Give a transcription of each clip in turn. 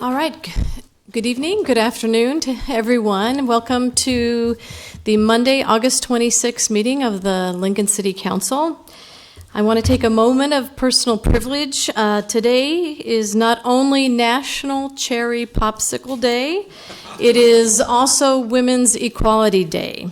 All right. Good evening, good afternoon to everyone. Welcome to the Monday, August 26th meeting of the Lincoln City Council. I want to take a moment of personal privilege. Today is not only National Cherry Popsicle Day, it is also Women's Equality Day.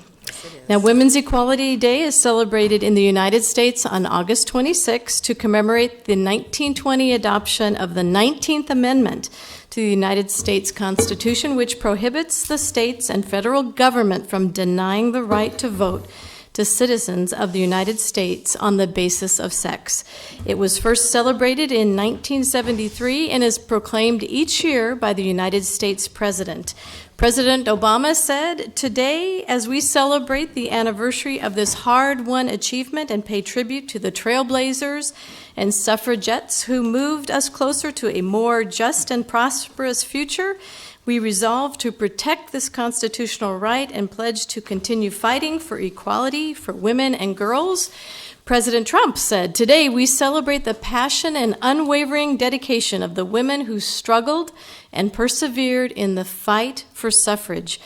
Now, Women's Equality Day is celebrated in the United States on August 26 to commemorate the 1920 adoption of the 19th Amendment to the United States Constitution, which prohibits the states and federal government from denying the right to vote to citizens of the United States on the basis of sex. It was first celebrated in 1973 and is proclaimed each year by the United States President. President Obama said, "Today, as we celebrate the anniversary of this hard-won achievement and pay tribute to the trailblazers and suffragettes who moved us closer to a more just and prosperous future, we resolve to protect this constitutional right and pledge to continue fighting for equality for women and girls." President Trump said, "Today we celebrate the passion and unwavering dedication of the women who struggled and persevered in the fight for suffrage.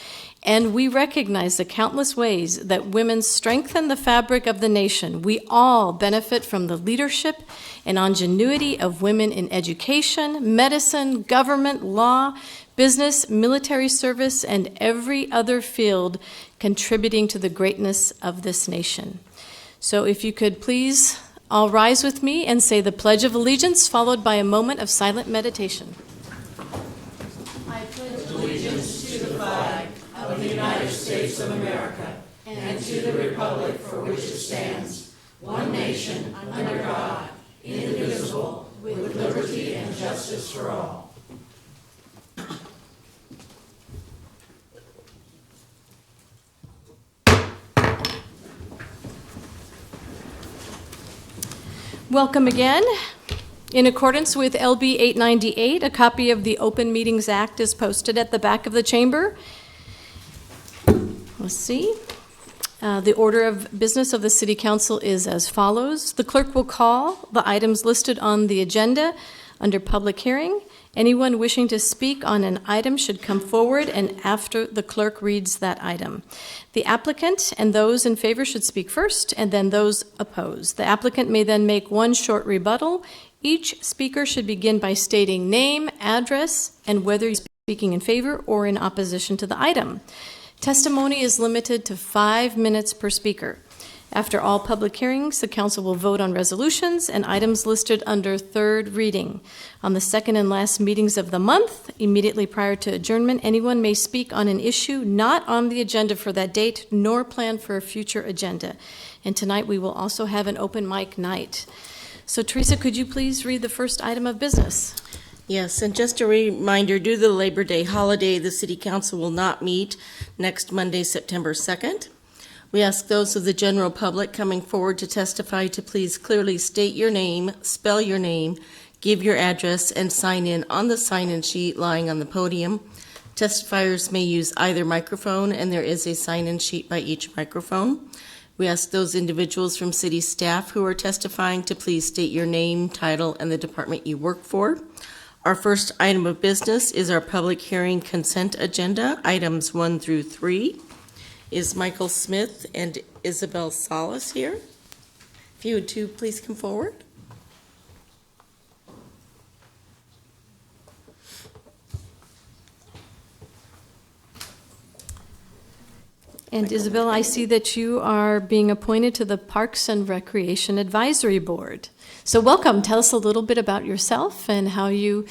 And we recognize the countless ways that women strengthen the fabric of the nation. We all benefit from the leadership and ingenuity of women in education, medicine, government, law, business, military service, and every other field contributing to the greatness of this nation." So if you could please all rise with me and say the Pledge of Allegiance, followed by a moment of silent meditation. I pledge allegiance to the flag of the United States of America and to the republic for which it stands, one nation, under God, indivisible, with liberty and justice for all. Welcome again. In accordance with LB 898, a copy of the Open Meetings Act is posted at the back of the chamber. Let's see. The order of business of the City Council is as follows. The clerk will call the items listed on the agenda under public hearing. Anyone wishing to speak on an item should come forward and after the clerk reads that item. The applicant and those in favor should speak first and then those opposed. The applicant may then make one short rebuttal. Each speaker should begin by stating name, address, and whether he's speaking in favor or in opposition to the item. Testimony is limited to 5 minutes per speaker. After all public hearings, the council will vote on resolutions and items listed under third reading. On the second and last meetings of the month, immediately prior to adjournment, anyone may speak on an issue not on the agenda for that date, nor planned for a future agenda. And tonight we will also have an open mic night. So Teresa, could you please read the first item of business? Yes, and just a reminder, due to the Labor Day holiday, the City Council will not meet next Monday, September 2nd. We ask those of the general public coming forward to testify to please clearly state your name, spell your name, give your address, and sign in on the sign-in sheet lying on the podium. Testifiers may use either microphone, and there is a sign-in sheet by each microphone. We ask those individuals from city staff who are testifying to please state your name, title, and the department you work for. Our first item of business is our public hearing consent agenda, items 1 through 3. Is Michael Smith and Isabel Salas here? If you would two please come forward. And Isabel, I see that you are being appointed to the Parks and Recreation Advisory Board. So welcome. Tell us a little bit about yourself and how you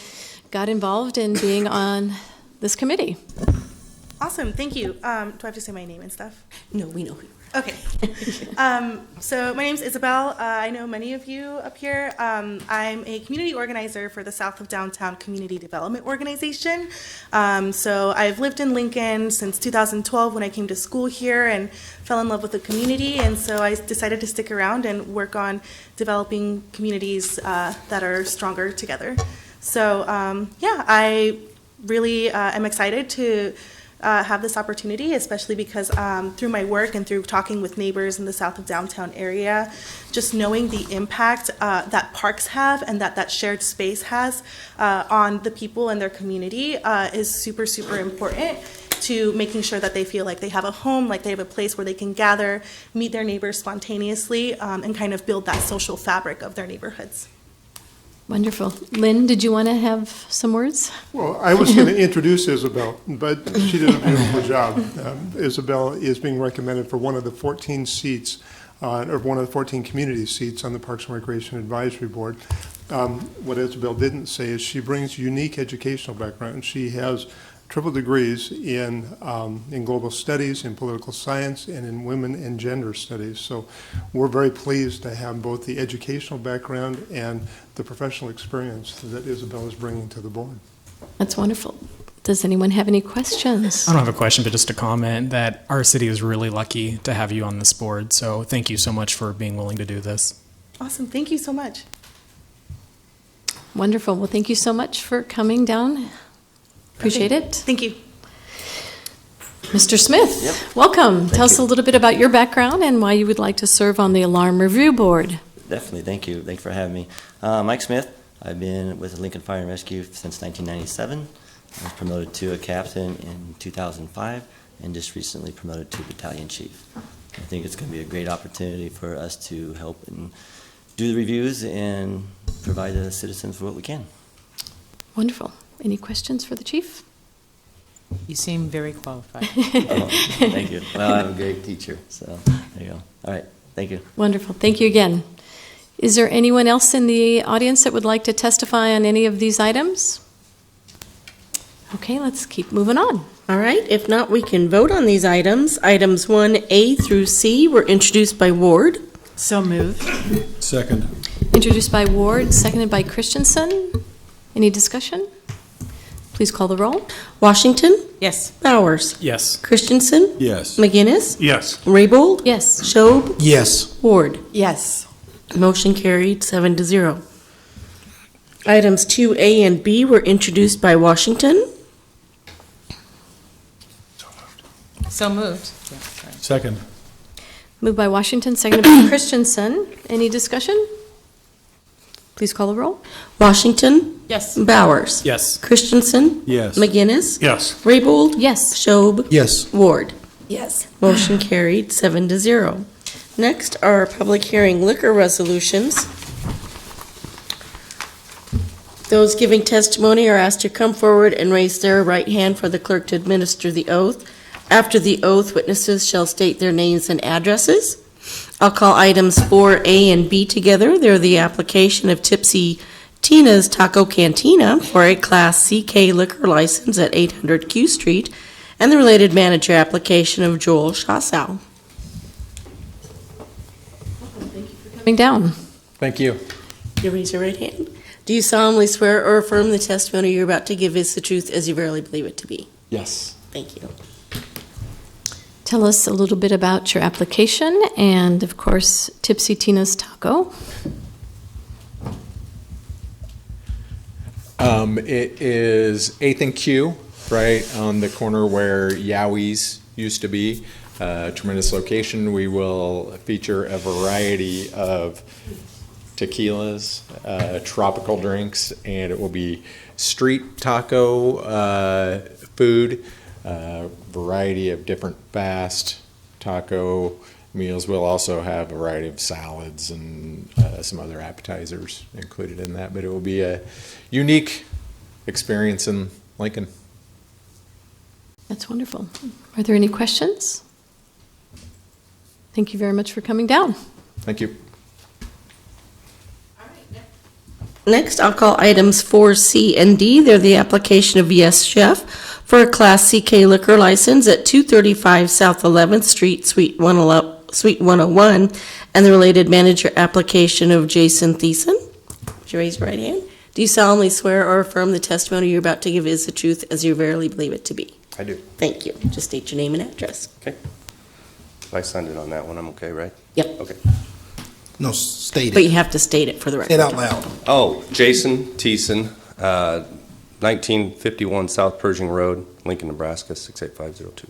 got involved in being on this committee. Awesome, thank you. Do I have to say my name and stuff? No, we know who you are. Okay. So my name is Isabel. I know many of you up here. I'm a community organizer for the South of Downtown Community Development Organization. So I've lived in Lincoln since 2012 when I came to school here and fell in love with the community. And so I decided to stick around and work on developing communities that are stronger together. So yeah, I really am excited to have this opportunity, especially because through my work and through talking with neighbors in the south of downtown area, just knowing the impact that parks have and that shared space has on the people and their community is super, super important to making sure that they feel like they have a home, like they have a place where they can gather, meet their neighbors spontaneously, and kind of build that social fabric of their neighborhoods. Wonderful. Lynn, did you want to have some words? Well, I was going to introduce Isabel, but she did a beautiful job. Isabel is being recommended for one of the 14 seats, or one of the 14 community seats on the Parks and Recreation Advisory Board. What Isabel didn't say is she brings unique educational background. She has triple degrees in global studies, in political science, and in women and gender studies. So we're very pleased to have both the educational background and the professional experience that Isabel is bringing to the board. That's wonderful. Does anyone have any questions? I don't have a question, but just a comment that our city is really lucky to have you on this board. So thank you so much for being willing to do this. Awesome. Thank you so much. Wonderful. Well, thank you so much for coming down. Appreciate it. Thank you. Mr. Smith, welcome. Tell us a little bit about your background and why you would like to serve on the Alarm Review Board. Definitely. Thank you. Thanks for having me. Mike Smith. I've been with Lincoln Fire and Rescue since 1997. I was promoted to a captain in 2005 and just recently promoted to battalion chief. I think it's going to be a great opportunity for us to help and do the reviews and provide the citizens with what we can. Wonderful. Any questions for the chief? You seem very qualified. Oh, thank you. Well, I'm a great teacher, so there you go. All right. Thank you. Wonderful. Thank you again. Is there anyone else in the audience that would like to testify on any of these items? Okay, let's keep moving on. All right, if not, we can vote on these items. Items 1A through C were introduced by Ward. So moved. Second. Introduced by Ward, seconded by Christensen. Any discussion? Please call the roll. Washington, Yes. Bowers, Yes. Christensen, Yes. McGinnis, Yes. Raybold, Yes. Schob, Yes. Ward. Yes. Motion carried 7-0. Items 2A and B were introduced by Washington. So moved. Yeah, sorry. Second. Moved by Washington, seconded by Christensen. Any discussion? Please call the roll. Washington, Yes. Bowers, Yes. Christensen, Yes. McGinnis, Yes. Raybold, Yes. Schob, Yes. Ward. Yes. Motion carried 7-0. Next are public hearing liquor resolutions. Those giving testimony are asked to come forward and raise their right hand for the clerk to administer the oath. After the oath, witnesses shall state their names and addresses. I'll call items 4A and B together. They're the application of Tipsy Tina's Taco Cantina for a Class CK liquor license at 800 Q Street, and the related manager application of Joel Shassow. Coming down. Thank you. You raise your right hand. Do you solemnly swear or affirm the testimony you're about to give is the truth as you verily believe it to be? Yes. Thank you. Tell us a little bit about your application and, of course, Tipsy Tina's Taco. It is 8th and Q, right on the corner where Yowie's used to be. Tremendous location. We will feature a variety of tequilas, tropical drinks, and it will be street taco food, variety of different fast taco meals. We'll also have a variety of salads and some other appetizers included in that, but it will be a unique experience in Lincoln. That's wonderful. Are there any questions? Thank you very much for coming down. Thank you. Next, I'll call items 4C and D. They're the application of Yes Chef for a Class CK liquor license at 235 South 11th Street, Suite 101, and the related manager application of Jason Thiessen. Would you raise your right hand? Do you solemnly swear or affirm the testimony you're about to give is the truth as you verily believe it to be? I do. Thank you. Just state your name and address. Okay. If I signed it on that one, I'm okay, right? Yep. Okay. No, state But it. you have to state it for the record. Say it out loud. Oh, Jason Thiessen, 1951 South Pershing Road, Lincoln, Nebraska, 68502.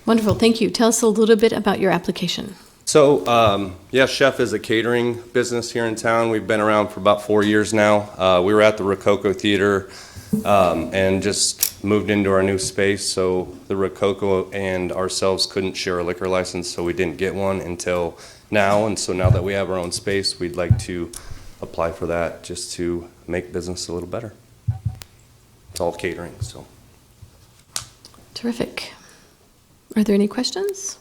Wonderful, thank you. Tell us a little bit about your application. So, Chef is a catering business here in town. We've been around for about 4 years now. We were at the Rococo Theater and just moved into our new space. So the Rococo and ourselves couldn't share a liquor license, so we didn't get one until now. And so now that we have our own space, we'd like to apply for that just to make business a little better. It's all catering, so. Terrific. Are there any questions?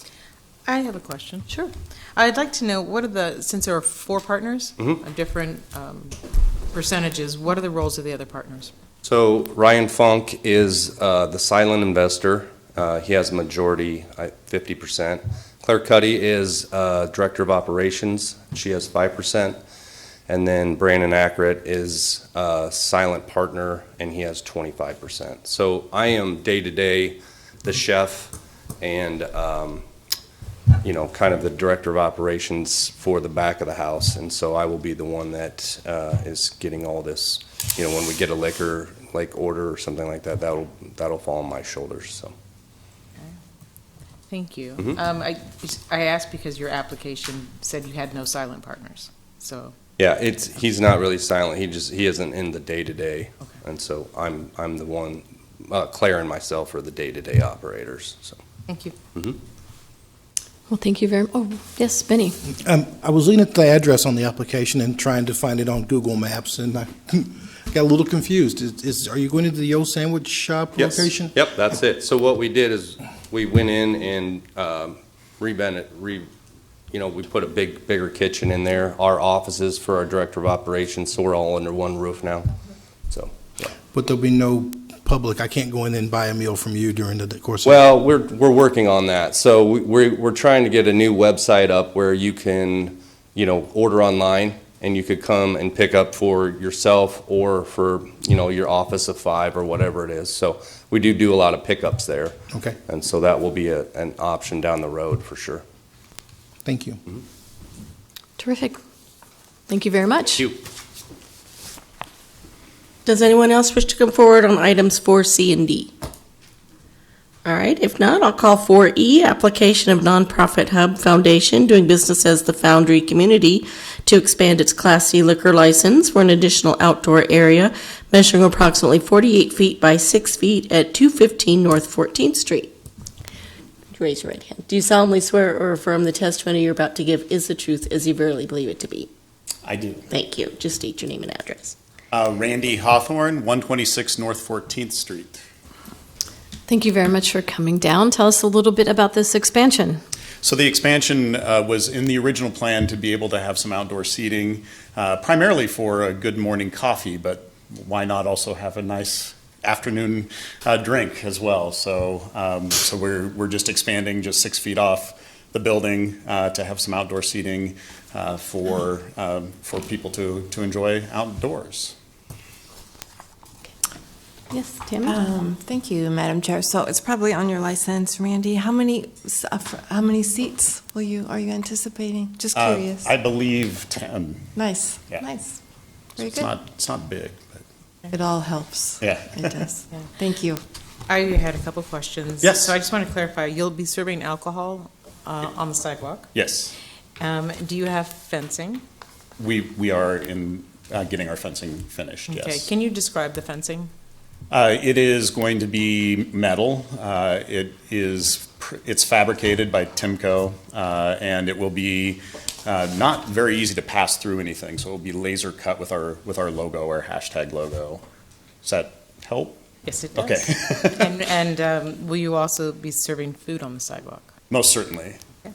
I have a question. Sure. I'd like to know, since there are 4 partners, different percentages, what are the roles of the other partners? So Ryan Funk is the silent investor. He has a majority, 50%. Claire Cuddy is Director of Operations. She has 5%. And then Brandon Ackert is a silent partner, and he has 25%. So I am day-to-day the chef and, kind of the Director of Operations for the back of the house. And so I will be the one that is getting all this, when we get a liquor like order or something like that, that'll fall on my shoulders, so. Thank you. I asked because your application said you had no silent partners, so. Yeah, he's not really silent. He isn't in the day-to-day. Okay. And so I'm the one, Claire and myself are the day-to-day operators, so. Thank you. Well, thank you very much. Oh, yes, Benny. I was looking at the address on the application and trying to find it on Google Maps, and I got a little confused. Are you going to the old sandwich shop location? Yep, that's it. So what we did is we went in and revamped it. We put a bigger kitchen in there, our offices for our Director of Operations, so we're all under one roof now. So, yeah. But there'll be no public. I can't go in and buy a meal from you during the course of Well, we're working on that. So we're trying to get a new website up where you can, order online, and you could come and pick up for yourself or for, your office of 5 or whatever it is. So we do a lot of pickups there. Okay. And so that will be an option down the road for sure. Thank you. Terrific. Thank you very much. Thank you. Does anyone else wish to come forward on items 4C and D? All right, if not, I'll call 4E, application of Nonprofit Hub Foundation doing business as the Foundry Community to expand its Class C liquor license for an additional outdoor area measuring approximately 48 feet by 6 feet at 215 North 14th Street. Raise your right hand. Do you solemnly swear or affirm the testimony you're about to give is the truth as you verily believe it to be? I do. Thank you. Just state your name and address. Randy Hawthorne, 126 North 14th Street. Thank you very much for coming down. Tell us a little bit about this expansion. So the expansion was in the original plan to be able to have some outdoor seating, primarily for a good morning coffee, but why not also have a nice afternoon drink as well? So we're just expanding just 6 feet off the building to have some outdoor seating for people to enjoy outdoors. Yes, Tammy? Thank you, Madam Chair. So it's probably on your license, Randy. How many seats are you anticipating? Just curious. I believe 10. Nice, Yeah. nice. So Very good. it's not big, but It all helps. yeah. It does. Thank you. I had a couple questions. Yes. So I just want to clarify, you'll be serving alcohol on the sidewalk? Yes, Do you have fencing? we are in getting our fencing finished. Okay, Yes. can you describe the fencing? It is going to be metal. It's fabricated by Timco, and it will be not very easy to pass through anything. So it will be laser cut with our logo, our hashtag logo. Does that help? Yes, it does. Okay. And will you also be serving food on the sidewalk? Most certainly. Okay.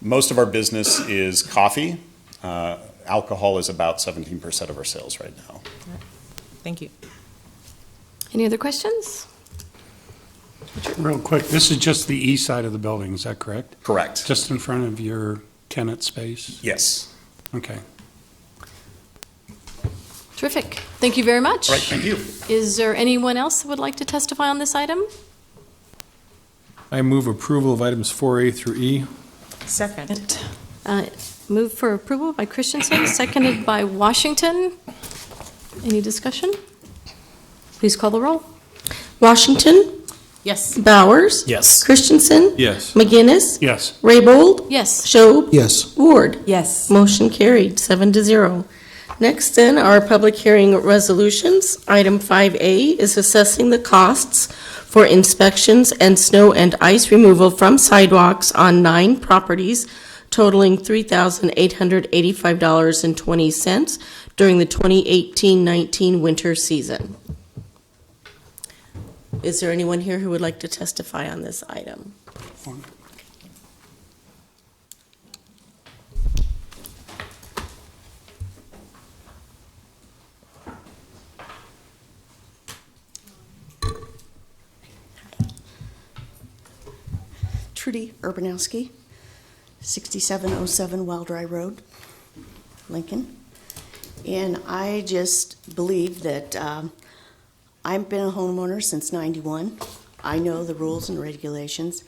Most of our business is coffee. Alcohol is about 17% of our sales right now. Thank you. Any other questions? Real quick, this is just the east side of the building, is that correct? Correct. Just in front of your tenant space? Yes. Okay. Terrific. Thank you very much. All right, thank you. Is there anyone else that would like to testify on this item? I move approval of items 4A through E. Second. Move for approval by Christensen, seconded by Washington. Any discussion? Please call the roll. Washington, Yes. Bowers, Yes. Christensen, Yes. McGinnis, Yes. Raybold, Yes. Schob, Yes. Ward. Yes. Motion carried, 7-0. Next then are public hearing resolutions. Item 5A is assessing the costs for inspections and snow and ice removal from sidewalks on 9 properties totaling $3,885.20 during the 2018-19 winter season. Is there anyone here who would like to testify on this item? Trudy Urbanowski, 6707 Wild Dry Road, Lincoln. And I just believe that I've been a homeowner since '91. I know the rules and regulations.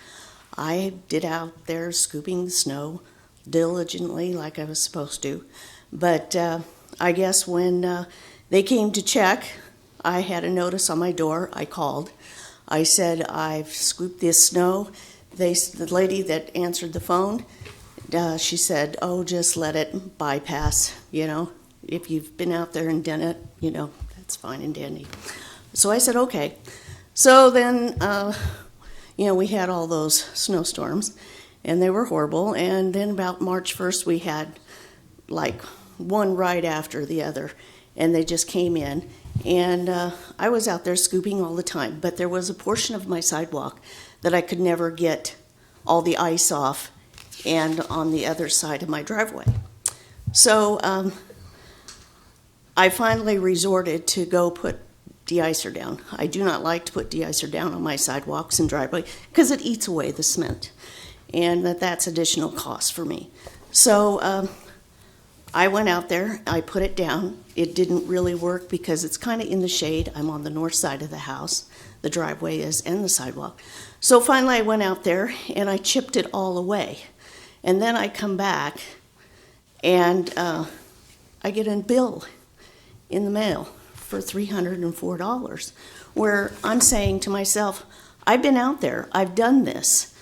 I did out there scooping the snow diligently like I was supposed to. But I guess when they came to check, I had a notice on my door. I called. I said, I've scooped this snow. The lady that answered the phone, she said, oh, just let it bypass, If you've been out there and done it, that's fine and dandy. So I said, okay. So then, we had all those snowstorms, and they were horrible. And then about March 1st, we had like one right after the other, and they just came in. And I was out there scooping all the time, but there was a portion of my sidewalk that I could never get all the ice off, and on the other side of my driveway. So I finally resorted to go put de-icer down. I do not like to put de-icer down on my sidewalks and driveway because it eats away the cement, and that's additional cost for me. So I went out there, I put it down. It didn't really work because it's kind of in the shade. I'm on the north side of the house, the driveway is, and the sidewalk. So finally I went out there and I chipped it all away. And then I come back and I get a bill in the mail for $304, where I'm saying to myself, I've been out there, I've done this,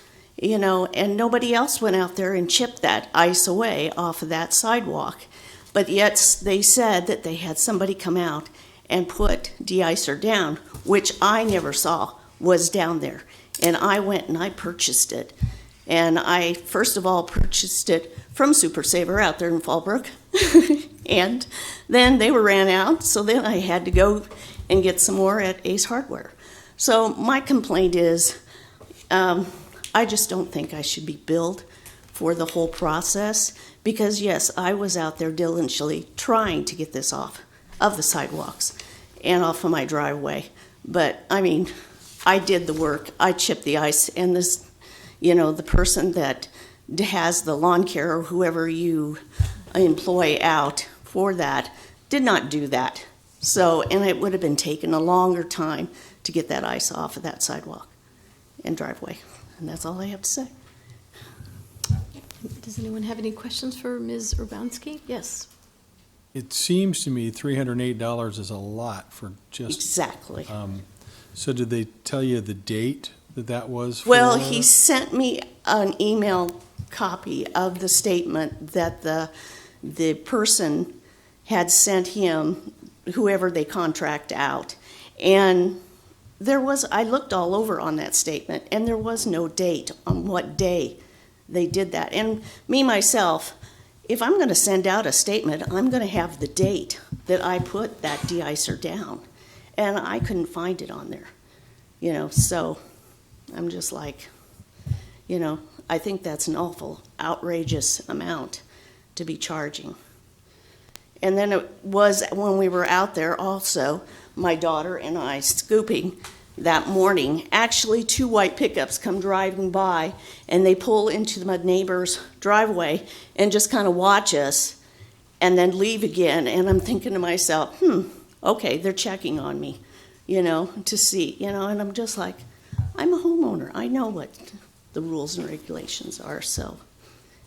and nobody else went out there and chipped that ice away off of that sidewalk. But yet they said that they had somebody come out and put de-icer down, which I never saw was down there. And I went and I purchased it. And I, first of all, purchased it from Super Saver out there in Fallbrook. And then they ran out, so then I had to go and get some more at Ace Hardware. So my complaint is, I just don't think I should be billed for the whole process, because yes, I was out there diligently trying to get this off of the sidewalks and off of my driveway. But I mean, I did the work, I chipped the ice, and this, the person that has the lawn care or whoever you employ out for that did not do that. So, and it would have been taken a longer time to get that ice off of that sidewalk and driveway. And that's all I have to say. Does anyone have any questions for Ms. Urbanski? Yes. It seems to me $308 is a lot for just... Exactly. So did they tell you the date that was for? Well, he sent me an email copy of the statement that the person had sent him, whoever they contract out. And I looked all over on that statement, and there was no date on what day they did that. And me, myself, if I'm going to send out a statement, I'm going to have the date that I put that de-icer down. And I couldn't find it on there, so I'm just like, I think that's an awful, outrageous amount to be charging. And then it was when we were out there also, my daughter and I scooping that morning, actually 2 white pickups come driving by and they pull into my neighbor's driveway and just kind of watch us and then leave again. And I'm thinking to myself, okay, they're checking on me, to see, and I'm just like, I'm a homeowner. I know what the rules and regulations are. So,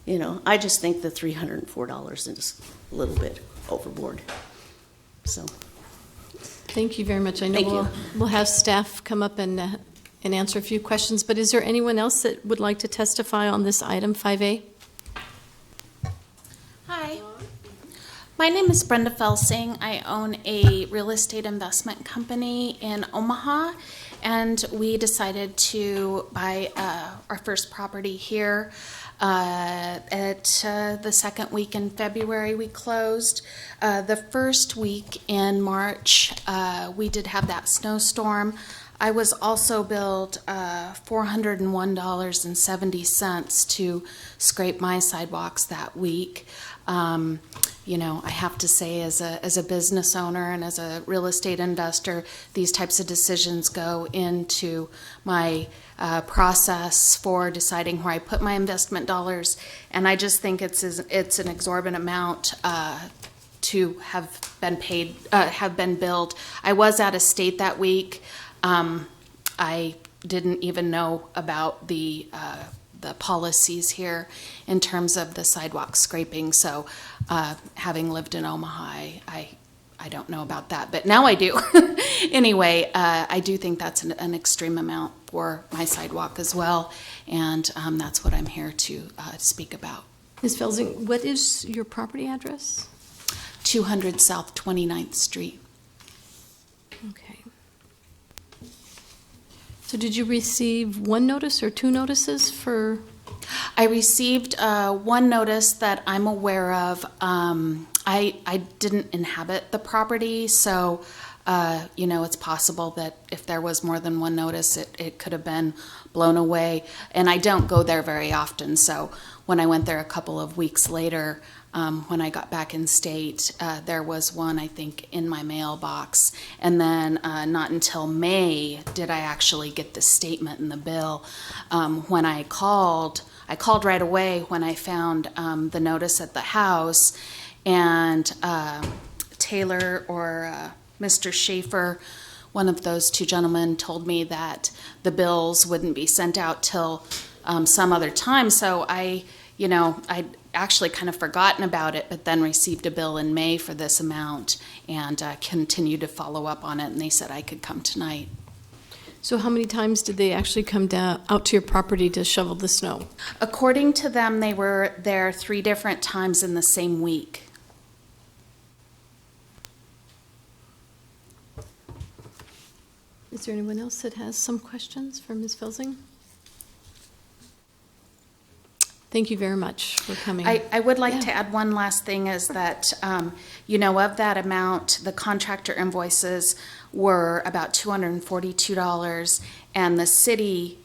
I just think the $304 is a little bit overboard. So. Thank you very much. I know Thank you. we'll have staff come up and answer a few questions, but is there anyone else that would like to testify on this item 5A? Hi. My name is Brenda Felsing. I own a real estate investment company in Omaha, and we decided to buy our first property here. At the second week in February, we closed. The first week in March, we did have that snowstorm. I was also billed $401.70 to scrape my sidewalks that week. You know, I have to say, as a business owner and as a real estate investor, these types of decisions go into my process for deciding where I put my investment dollars, and I just think it's an exorbitant amount to have been paid, have been billed. I was out of state that week. I didn't even know about the policies here in terms of the sidewalk scraping. So having lived in Omaha, I don't know about that, but now I do. Anyway, I do think that's an extreme amount for my sidewalk as well, and that's what I'm here to speak about. Ms. Felsing, what is your property address? 200 South 29th Street. Okay. So did you receive one notice or two notices for? I received one notice that I'm aware of. I didn't inhabit the property, so you know, it's possible that if there was more than one notice, it could have been blown away. And I don't go there very often, so when I went there a couple of weeks later, when I got back in state, there was one, I think, in my mailbox. And then not until May did I actually get the statement in the bill. When I called right away when I found the notice at the house, and Taylor or Mr. Schaefer, one of those two gentlemen, told me that the bills wouldn't be sent out till some other time. So I'd actually kind of forgotten about it, but then received a bill in May for this amount and continued to follow up on it, and they said I could come tonight. So how many times did they actually come down out to your property to shovel the snow? According to them, they were there 3 different times in the same week. Is there anyone else that has some questions for Ms. Felsing? Thank you very much for coming. I would like to add one last thing, is that, of that amount, the contractor invoices were about $242, and the city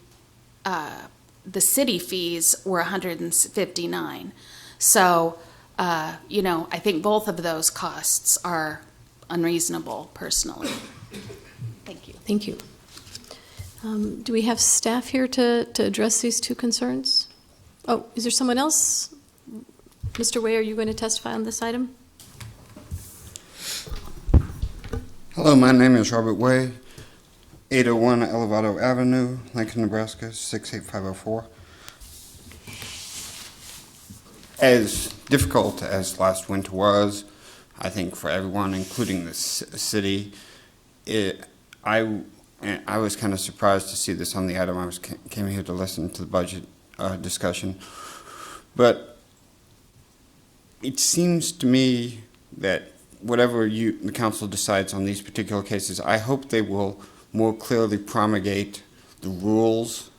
fees were $159. So, I think both of those costs are unreasonable, personally. Thank you. Thank you. Do we have staff here to address these two concerns? Oh, is there someone else? Mr. Way, are you going to testify on this item? Hello, my name is Robert Way, 801 Elevado Avenue, Lincoln, Nebraska, 68504. As difficult as last winter was, I think for everyone, including the city, I was kind of surprised to see this on the item. I came here to listen to the budget discussion, but it seems to me that whatever the council decides on these particular cases, I hope they will more clearly promulgate the rules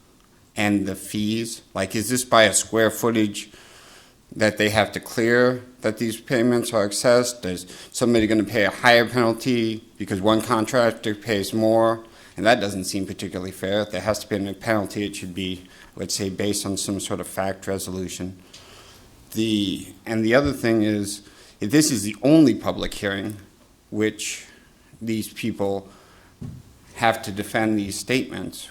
and the fees. Like, is this by a square footage that they have to clear that these payments are excessed? Is somebody going to pay a higher penalty because one contractor pays more? And that doesn't seem particularly fair. If there has to be a penalty, it should be, let's say, based on some sort of fact resolution. And the other thing is, if this is the only public hearing which these people have to defend these statements,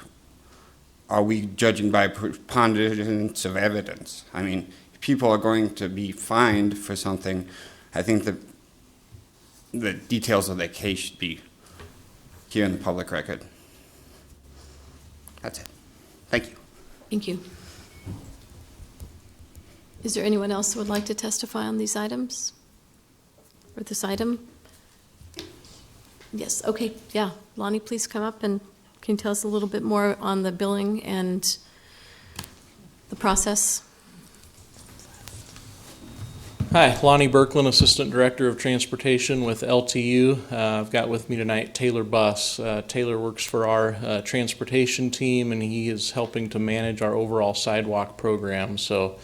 are we judging by preponderance of evidence? I mean, if people are going to be fined for something, I think that the details of their case should be here in the public record. That's it. Thank you. Thank you. Is there anyone else who would like to testify on these items? Or this item? Yes, okay, yeah. Lonnie, please come up and can you tell us a little bit more on the billing and the process? Hi, Lonnie Berklin, Assistant Director of Transportation with LTU. I've got with me tonight Taylor Buss. Taylor works for our transportation team, and he is helping to manage our overall sidewalk program. So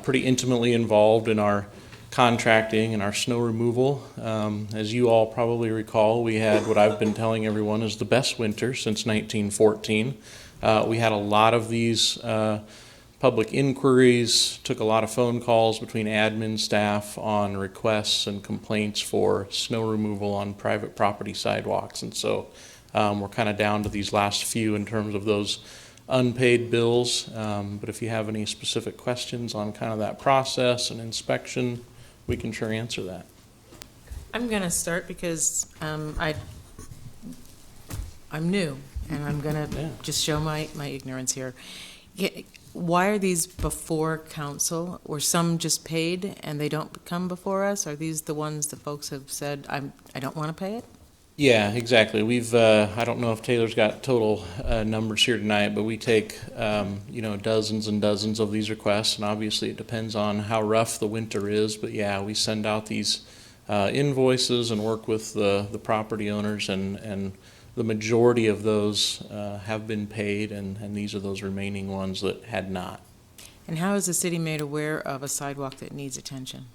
pretty intimately involved in our contracting and our snow removal. As you all probably recall, we had what I've been telling everyone is the best winter since 1914. We had a lot of these public inquiries, took a lot of phone calls between admin staff on requests and complaints for snow removal on private property sidewalks. And so we're kind of down to these last few in terms of those unpaid bills. But if you have any specific questions on kind of that process and inspection, we can sure answer that. I'm going to start because I'm new, and I'm going to just show my ignorance here. Why are these before council? Were some just paid and they don't come before us? Are these the ones that folks have said, I don't want to pay it? Yeah, exactly. We've, I don't know if Taylor's got total numbers here tonight, but we take, dozens and dozens of these requests, and obviously it depends on how rough the winter is, but yeah, we send out these invoices and work with the property owners, and the majority of those have been paid, and these are those remaining ones that had not. And how is the city made aware of a sidewalk that needs attention?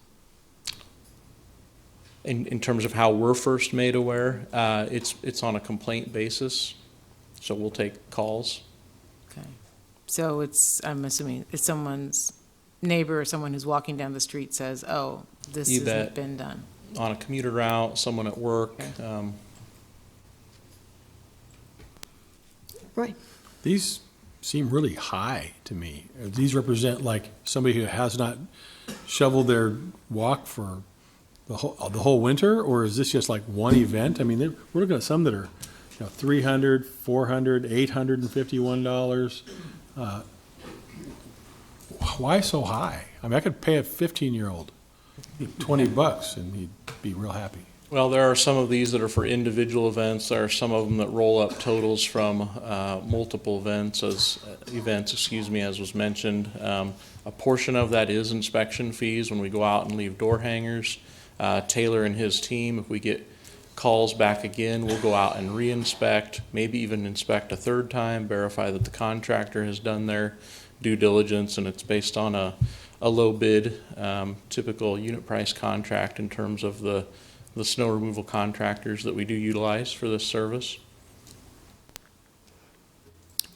In terms of how we're first made aware, it's on a complaint basis, so we'll take calls. Okay. So I'm assuming it's someone's neighbor or someone who's walking down the street says, oh, this hasn't been done. On a commuter route, someone at work. Okay. Right. These seem really high to me. These represent like somebody who has not shoveled their walk for the whole winter, or is this just like one event? I mean, we're looking at some that are, $300, $400, $851. Why so high? I mean, I could pay a 15-year-old $20 and he'd be real happy. Well, there are some of these that are for individual events. There are some of them that roll up totals from multiple events, as was mentioned. A portion of that is inspection fees when we go out and leave door hangers. Taylor and his team, if we get calls back again, we'll go out and re-inspect, maybe even inspect a third time, verify that the contractor has done their due diligence, and it's based on a low bid, typical unit price contract in terms of the snow removal contractors that we do utilize for this service.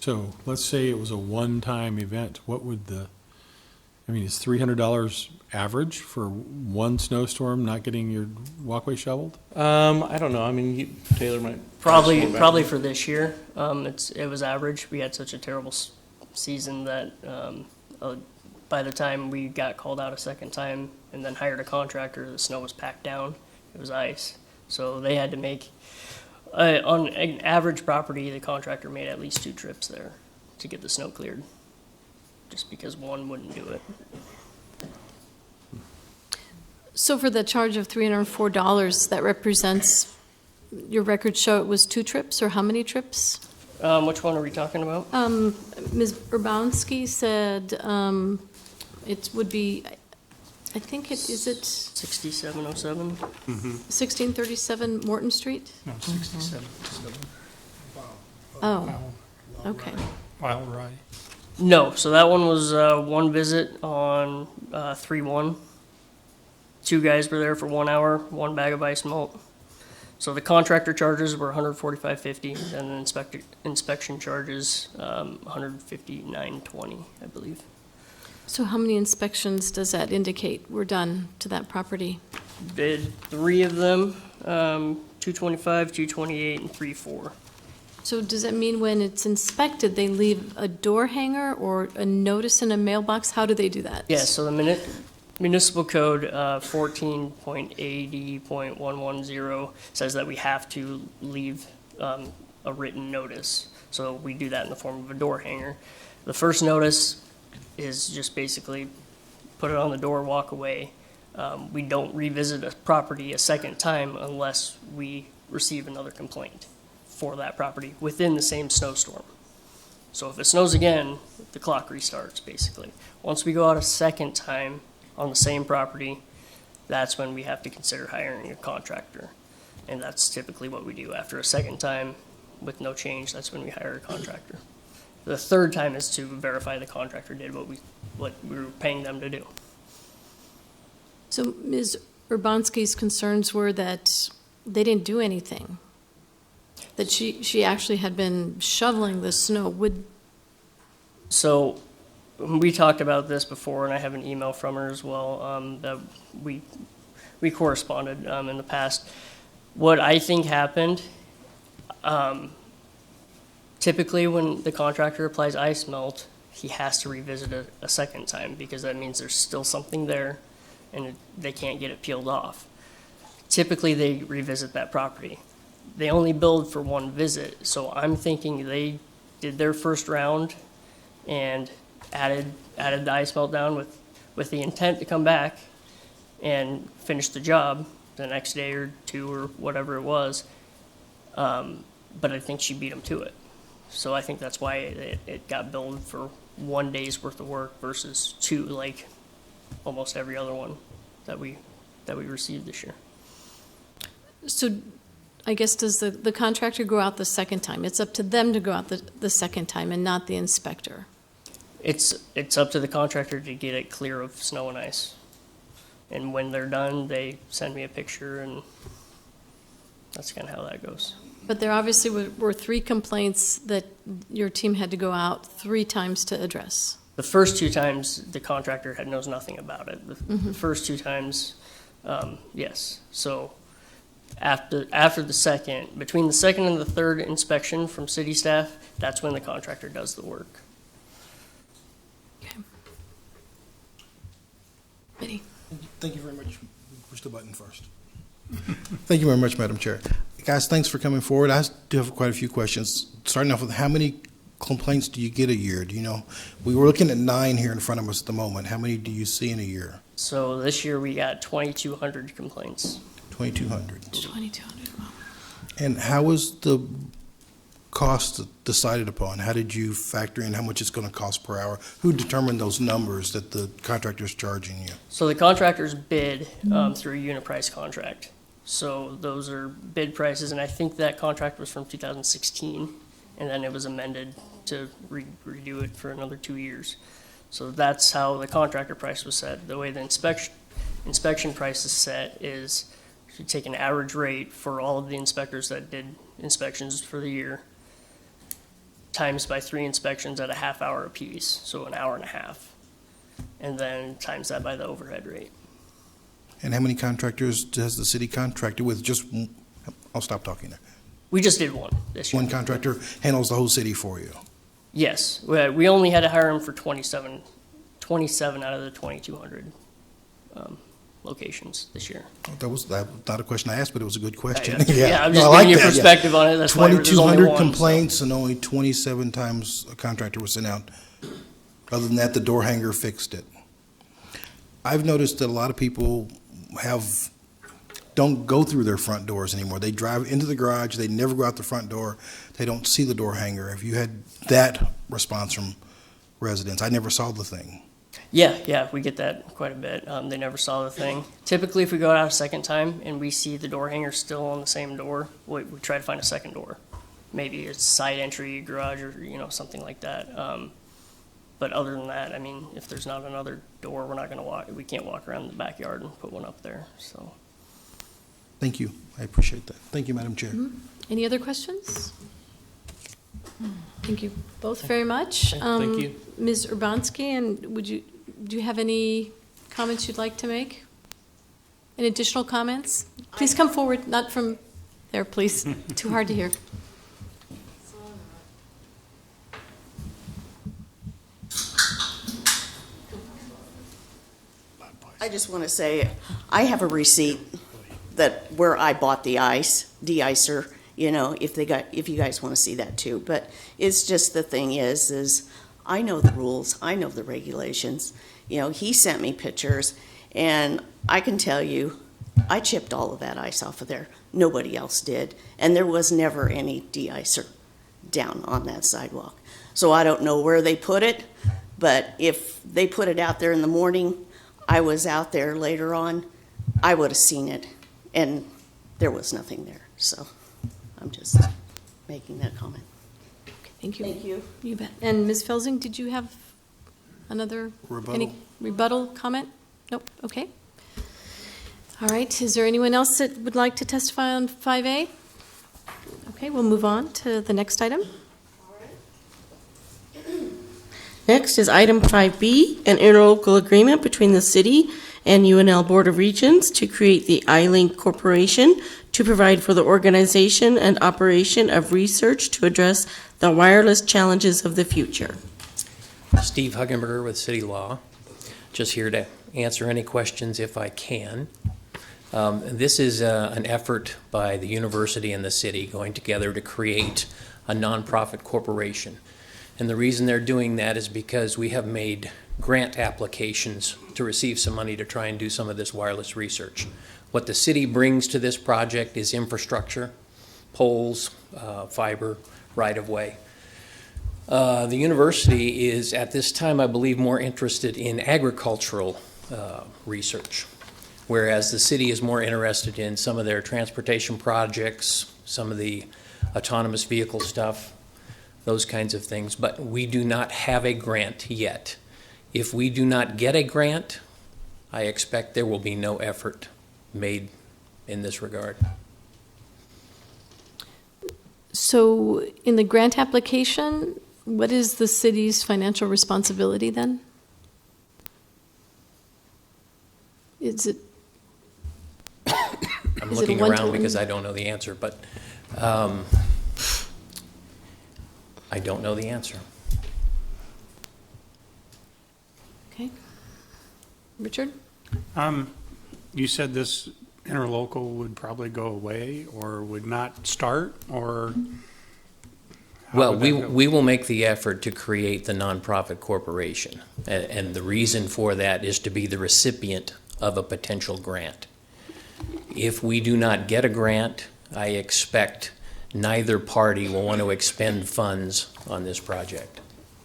So let's say it was a one-time event. What would is $300 average for one snowstorm not getting your walkway shoveled? I don't know. I mean, Taylor might probably for this year. It was average. We had such a terrible season that by the time we got called out a second time and then hired a contractor, the snow was packed down. It was ice, so they had to make on an average property. The contractor made at least 2 trips there to get the snow cleared, just because one wouldn't do it. So for the charge of $304, that represents, your records show it was 2 trips, or how many trips? Which one are we talking about? Ms. Urbowski said it would be, I think is it 6707? 1637 Morton Street? No, 67. Oh, okay. Wild Rye. No, so that one was one visit on 3/1. 2 guys were there for 1 hour, 1 bag of ice melt. So the contractor charges were $145.50, and the inspection charges $159.20, I believe. So how many inspections does that indicate were done to that property? Did 3 of them, 225, 228, and 3/4. So does that mean when it's inspected, they leave a door hanger or a notice in a mailbox? How do they do that? Yeah, so the municipal code 14.80.110 says that we have to leave a written notice. So we do that in the form of a door hanger. The first notice is just basically put it on the door, walk away. We don't revisit a property a second time unless we receive another complaint for that property within the same snowstorm. So if it snows again, the clock restarts, basically. Once we go out a second time on the same property, that's when we have to consider hiring a contractor. And that's typically what we do. After a second time with no change, that's when we hire a contractor. The third time is to verify the contractor did what we were paying them to do. So Ms. Urbanski's concerns were that they didn't do anything, that she actually had been shoveling the snow. So we talked about this before, and I have an email from her as well, that we corresponded in the past. What I think happened, typically when the contractor applies ice melt, he has to revisit it a second time, because that means there's still something there and they can't get it peeled off. Typically they revisit that property. They only billed for one visit, so I'm thinking they did their first round and added the ice melt down with the intent to come back and finish the job the next day or two or whatever it was. But I think she beat them to it. So I think that's why it got billed for 1 day's worth of work versus 2, like almost every other one that we received this year. So I guess does the contractor go out the second time? It's up to them to go out the second time and not the inspector. It's up to the contractor to get it clear of snow and ice. And when they're done, they send me a picture, and that's kind of how that goes. But there obviously were 3 complaints that your team had to go out 3 times to address. The first 2 times, the contractor knows nothing about it. The first 2 times, yes. So after the second, between the second and the third inspection from city staff, that's when the contractor does the work. Okay. Eddie. Thank you very much. Push the button first. Thank you very much, Madam Chair. Guys, thanks for coming forward. I do have quite a few questions. Starting off with, how many complaints do you get a year? Do you know? We were looking at 9 here in front of us at the moment. How many do you see in a year? So this year we got 2,200 complaints. 2,200. 2,200. Wow. And how was the cost decided upon? How did you factor in how much it's going to cost per hour? Who determined those numbers that the contractor's charging you? So the contractors bid through a unit price contract. So those are bid prices, and I think that contract was from 2016, and then it was amended to redo it for another 2 years. So that's how the contractor price was set. The way the inspection price is set is you take an average rate for all of the inspectors that did inspections for the year, times by 3 inspections at a half hour apiece, so an hour and a half, and then times that by the overhead rate. And how many contractors has the city contracted with? Just, I'll stop talking there. We just did one this year. One contractor handles the whole city for you? Yes, we only had to hire him for 27 out of the 2,200 locations this year. That was not a question I asked, but it was a good question. Yeah, I'm just giving you perspective on it. That's why there's only 2,200 one, complaints and only 27 times a contractor was sent out. Other than that, the door hanger fixed it. I've noticed that a lot of people don't go through their front doors anymore. They drive into the garage, they never go out the front door, they don't see the door hanger. Have you had that response from residents? I never saw the thing. Yeah, we get that quite a bit. They never saw the thing. Typically, if we go out a second time and we see the door hanger still on the same door, we try to find a second door. Maybe it's side entry, garage, or something like that. But other than that, I mean, if there's not another door, we're not going to we can't walk around the backyard and put one up there. So. Thank you. I appreciate that. Thank you, Madam Chair. Any other questions? Thank you both very much. Thank you. Ms. Urbanski, and do you have any comments you'd like to make? Any additional comments? Please come forward, not from there, please. Too hard to hear. I just want to say, I have a receipt that where I bought the de-icer, if you guys want to see that too. But it's just, the thing is I know the rules, I know the regulations. He sent me pictures, and I can tell you, I chipped all of that ice off of there. Nobody else did. And there was never any de-icer down on that sidewalk. So I don't know where they put it, but if they put it out there in the morning, I was out there later on, I would have seen it, and there was nothing there. So I'm just making that comment. Thank you. Thank you. You bet. And Ms. Felsing, did you have another any rebuttal comment? Nope. Okay. All right. Is there anyone else that would like to testify on 5A? Okay, we'll move on to the next item. Next is item 5B, an interlocal agreement between the city and UNL Board of Regents to create the iLink Corporation to provide for the organization and operation of research to address the wireless challenges of the future. Steve Huggenberger with City Law, just here to answer any questions if I can. This is an effort by the university and the city going together to create a nonprofit corporation. And the reason they're doing that is because we have made grant applications to receive some money to try and do some of this wireless research. What the city brings to this project is infrastructure, poles, fiber, right-of-way. The university is, at this time, I believe, more interested in agricultural research, whereas the city is more interested in some of their transportation projects, some of the autonomous vehicle stuff, those kinds of things. But we do not have a grant yet. If we do not get a grant, I expect there will be no effort made in this regard. So in the grant application, what is the city's financial responsibility then? Is it? I'm looking around because I don't know the answer, but I don't know the answer. Okay. Richard? You said this interlocal would probably go away or would not start, or? Well, we will make the effort to create the nonprofit corporation. And the reason for that is to be the recipient of a potential grant. If we do not get a grant, I expect neither party will want to expend funds on this project.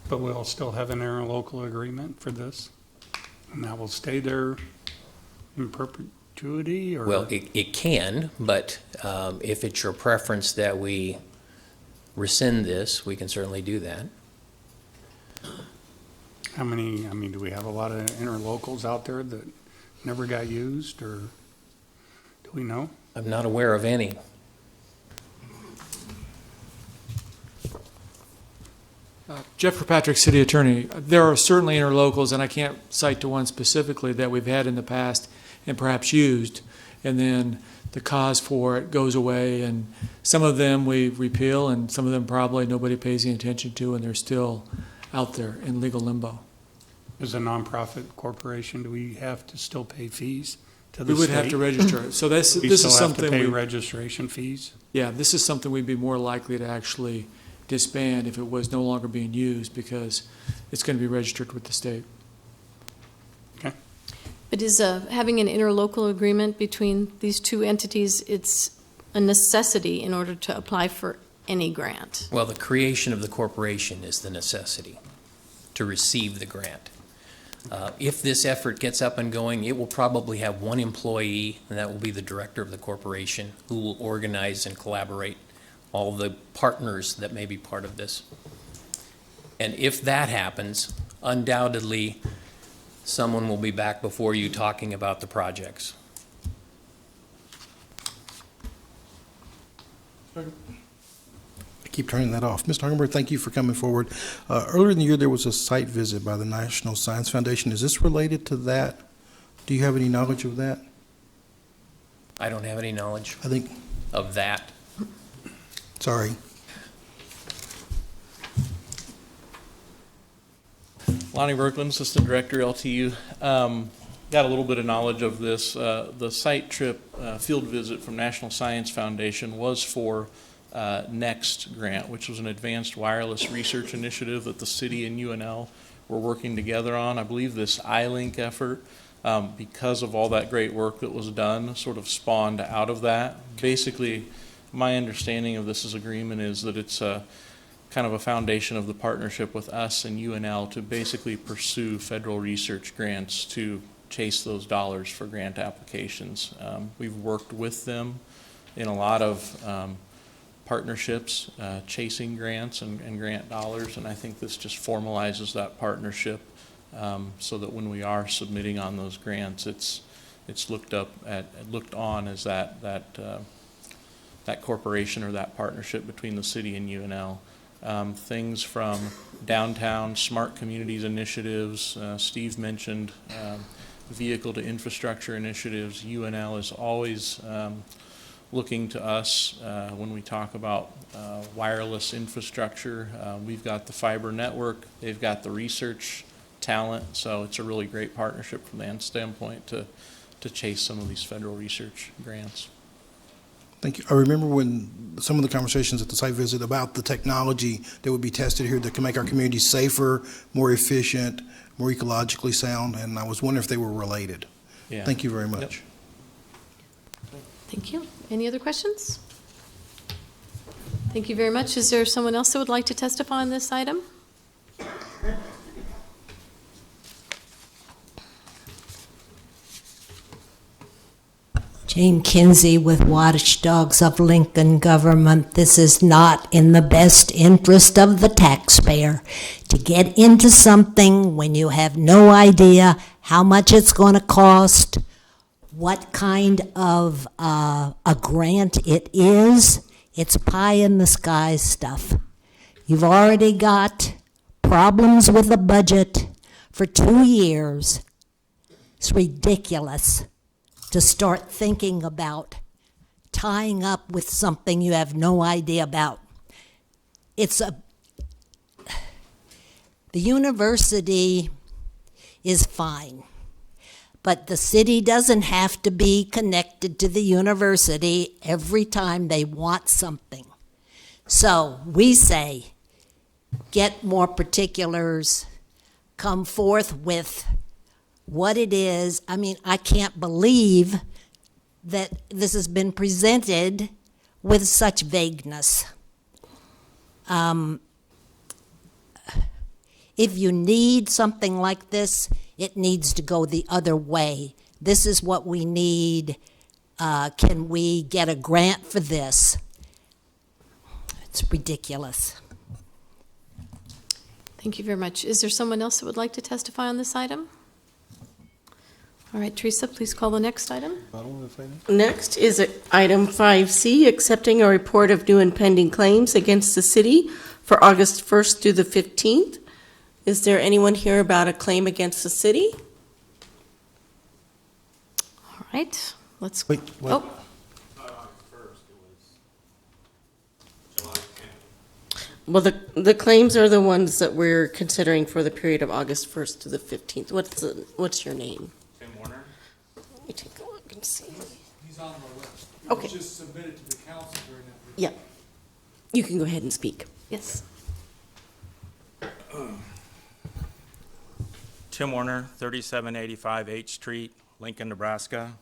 But we'll still have an interlocal agreement for this? And that will stay there in perpetuity, or? Well, it can, but if it's your preference that we rescind this, we can certainly do that. How many, do we have a lot of interlocals out there that never got used, or do we know? I'm not aware of any. Jeff Kirkpatrick, City Attorney. There are certainly interlocals, and I can't cite to one specifically that we've had in the past and perhaps used, and then the cause for it goes away, and some of them we repeal, and some of them probably nobody pays any attention to, and they're still out there in legal limbo. As a nonprofit corporation, do we have to still pay fees to the We would state? have to register it. So this We is still have something to pay we registration fees? Yeah, this is something we'd be more likely to actually disband if it was no longer being used, because it's going to be registered with the state. But is having an interlocal agreement between these two entities, it's a necessity in order to apply for any grant? Well, the creation of the corporation is the necessity to receive the grant. If this effort gets up and going, it will probably have one employee, and that will be the director of the corporation, who will organize and collaborate all the partners that may be part of this. And if that happens, undoubtedly, someone will be back before you talking about the projects. I keep turning that off. Mr. Huggenberg, thank you for coming forward. Earlier in the year, there was a site visit by the National Science Foundation. Is this related to that? Do you have any knowledge of that? I don't have any knowledge of that. Sorry. Lonnie Berkland, Assistant Director, LTU. Got a little bit of knowledge of this. The site trip field visit from National Science Foundation was for NEXT grant, which was an advanced wireless research initiative that the city and UNL were working together on. I believe this iLink effort because of all that great work that was done, sort of spawned out of that. Basically, my understanding of this agreement is that it's kind of a foundation of the partnership with us and UNL to basically pursue federal research grants to chase those dollars for grant applications. We've worked with them in a lot of partnerships, chasing grants and grant dollars, and I think this just formalizes that partnership so that when we are submitting on those grants, it's looked on as that corporation or that partnership between the city and UNL. Things from downtown smart communities initiatives, Steve mentioned vehicle to infrastructure initiatives. UNL is always looking to us when we talk about wireless infrastructure. We've got the fiber network, they've got the research talent, so it's a really great partnership from that standpoint to chase some of these federal research grants. Thank you. I remember when some of the conversations at the site visit about the technology that would be tested here that can make our community safer, more efficient, more ecologically sound, and I was wondering if they were related. Yeah. Thank you very much. Yep. Thank you. Any other questions? Thank you very much. Is there someone else that would like to testify on this item? Jane Kinsey with Watchdogs of Lincoln Government. This is not in the best interest of the taxpayer to get into something when you have no idea how much it's going to cost, what kind of a grant it is. It's pie in the sky stuff. You've already got problems with the budget for 2 years. It's ridiculous to start thinking about tying up with something you have no idea about. The university is fine, but the city doesn't have to be connected to the university every time they want something. So we say, get more particulars, come forth with what it is. I mean, I can't believe that this has been presented with such vagueness. If you need something like this, it needs to go the other way. This is what we need. Can we get a grant for this? It's ridiculous. Thank you very much. Is there someone else that would like to testify on this item? All right, Teresa, please call the next item. Next is item 5C, accepting a report of new and pending claims against the city for August 1st through the 15th. Is there anyone here about a claim against the city? All right, let's. Wait, what? Oh. Well, the claims are the ones that we're considering for the period of August 1st to the 15th. What's your name? Tim Warner. Let me take a look and see. He's on the list. Okay. Just submitted to the council during that. Yeah. You can go ahead and speak. Yes. Tim Warner, 3785 H Street, Lincoln, Nebraska.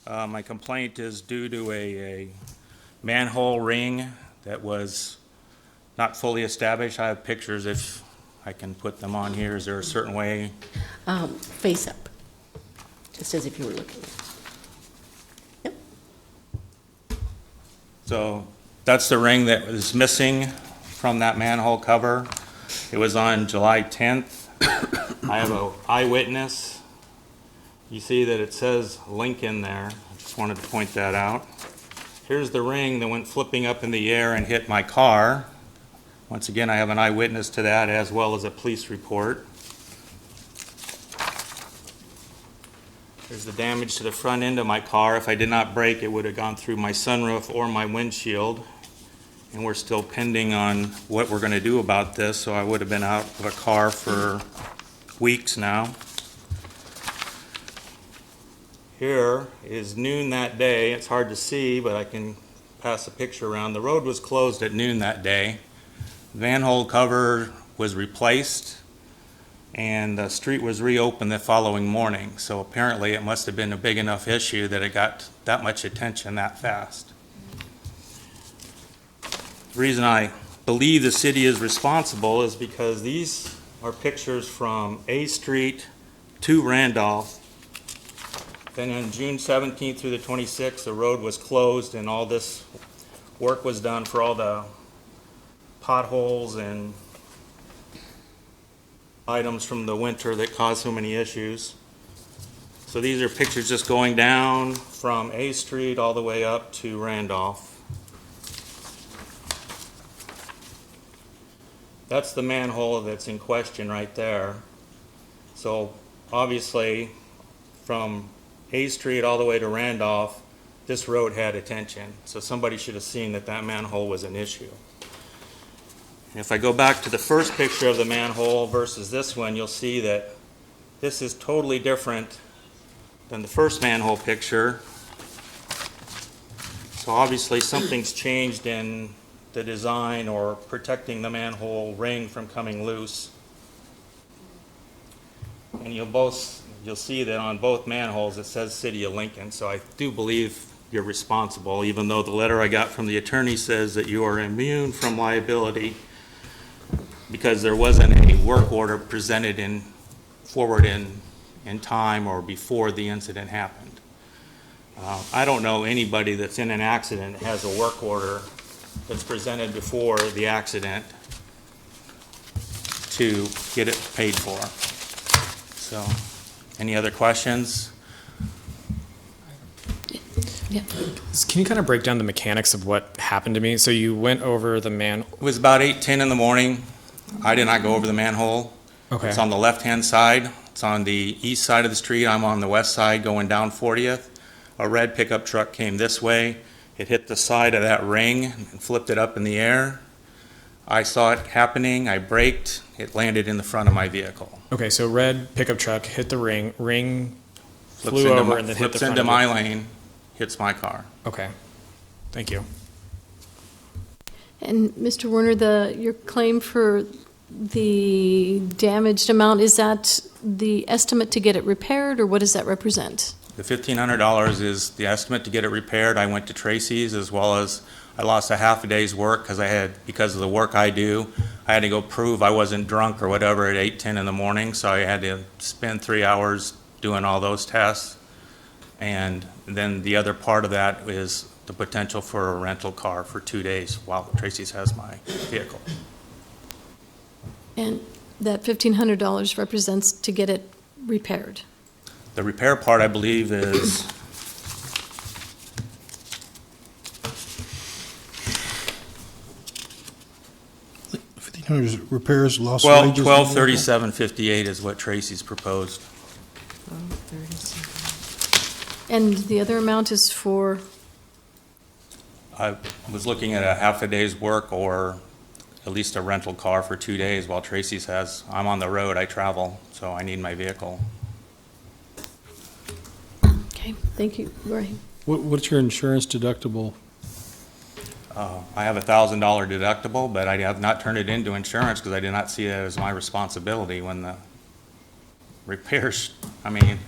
My complaint is due to a manhole ring that was not fully established. I have pictures if I can put them on here. Is there a certain way? Face up, just as if you were looking. Yep. So that's the ring that was missing from that manhole cover. It was on July 10th. I have an eyewitness. You see that it says Lincoln there. I just wanted to point that out. Here's the ring that went flipping up in the air and hit my car. Once again, I have an eyewitness to that as well as a police report. There's the damage to the front end of my car. If I did not brake, it would have gone through my sunroof or my windshield. And we're still pending on what we're going to do about this, so I would have been out of a car for weeks now. Here is noon that day. It's hard to see, but I can pass a picture around. The road was closed at noon that day. The manhole cover was replaced. and the street was reopened the following morning. So apparently it must have been a big enough issue that it got that much attention that fast. The reason I believe the city is responsible is because these are pictures from A Street to Randolph. Then on June 17th through the 26th, the road was closed and all this work was done for all the potholes and items from the winter that caused so many issues. So these are pictures just going down from A Street all the way up to Randolph. That's the manhole that's in question right there. So obviously from A Street all the way to Randolph, this road had attention. So somebody should have seen that that manhole was an issue. If I go back to the first picture of the manhole versus this one, you'll see that this is totally different than the first manhole picture. So obviously something's changed in the design or protecting the manhole ring from coming loose. And you'll see that on both manholes it says City of Lincoln. So I do believe you're responsible, even though the letter I got from the attorney says that you are immune from liability because there wasn't a work order presented forward in time or before the incident happened. I don't know anybody that's in an accident that has a work order that's presented before the accident to get it paid for. So, any other questions? Yeah. Can you kind of break down the mechanics of what happened to me? So you went over the It was about 8:10 in the morning. I did not go over the manhole. Okay. It's on the left-hand side. It's on the east side of the street. I'm on the west side going down 40th. A red pickup truck came this way. It hit the side of that ring and flipped it up in the air. I saw it happening. I braked. It landed in the front of my vehicle. Okay, so red pickup truck hit the ring. Ring Flips flew into over my- and then hit the flips front into of my it. lane, hits my car. Okay, thank you. And Mr. Werner, your claim for the damaged amount, is that the estimate to get it repaired, or what does that represent? The $1,500 is the estimate to get it repaired. I went to Tracy's, as well as I lost a half a day's work because of the work I do. I had to go prove I wasn't drunk or whatever at 8:10 in the morning, so I had to spend 3 hours doing all those tests. And then the other part of that is the potential for a rental car for 2 days while Tracy's has my vehicle. And that $1,500 represents to get it repaired. The repair part, I believe, is repairs, lost wages. 1237.58 is what Tracy's proposed. And the other amount is for, I was looking at a half a day's work or at least a rental car for 2 days while Tracy's has, I'm on the road, I travel, so I need my vehicle. okay, thank you. Right. What's your insurance deductible? I have a $1,000 deductible, but I have not turned it into insurance because I did not see it as my responsibility when the repairs, I mean,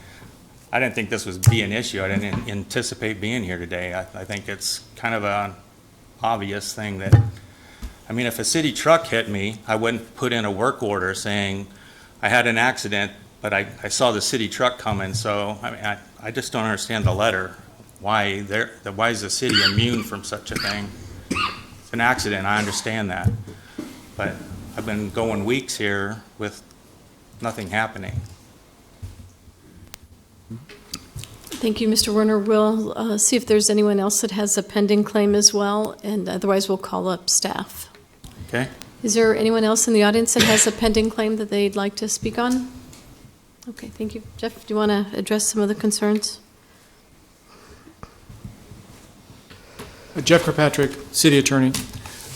I didn't think this would be an issue. I didn't anticipate being here today. I think it's kind of an obvious thing that, I mean, if a city truck hit me, I wouldn't put in a work order saying I had an accident, but I saw the city truck coming. So, I mean, I just don't understand the letter. Why is the city immune from such a thing? It's an accident, I understand that. But I've been going weeks here with nothing happening. Thank you, Mr. Werner. We'll see if there's anyone else that has a pending claim as well, and otherwise we'll call up staff. Okay? Is there anyone else in the audience that has a pending claim that they'd like to speak on? Okay, thank you. Jeff, do you want to address some of the concerns? Jeff Kirkpatrick, City Attorney.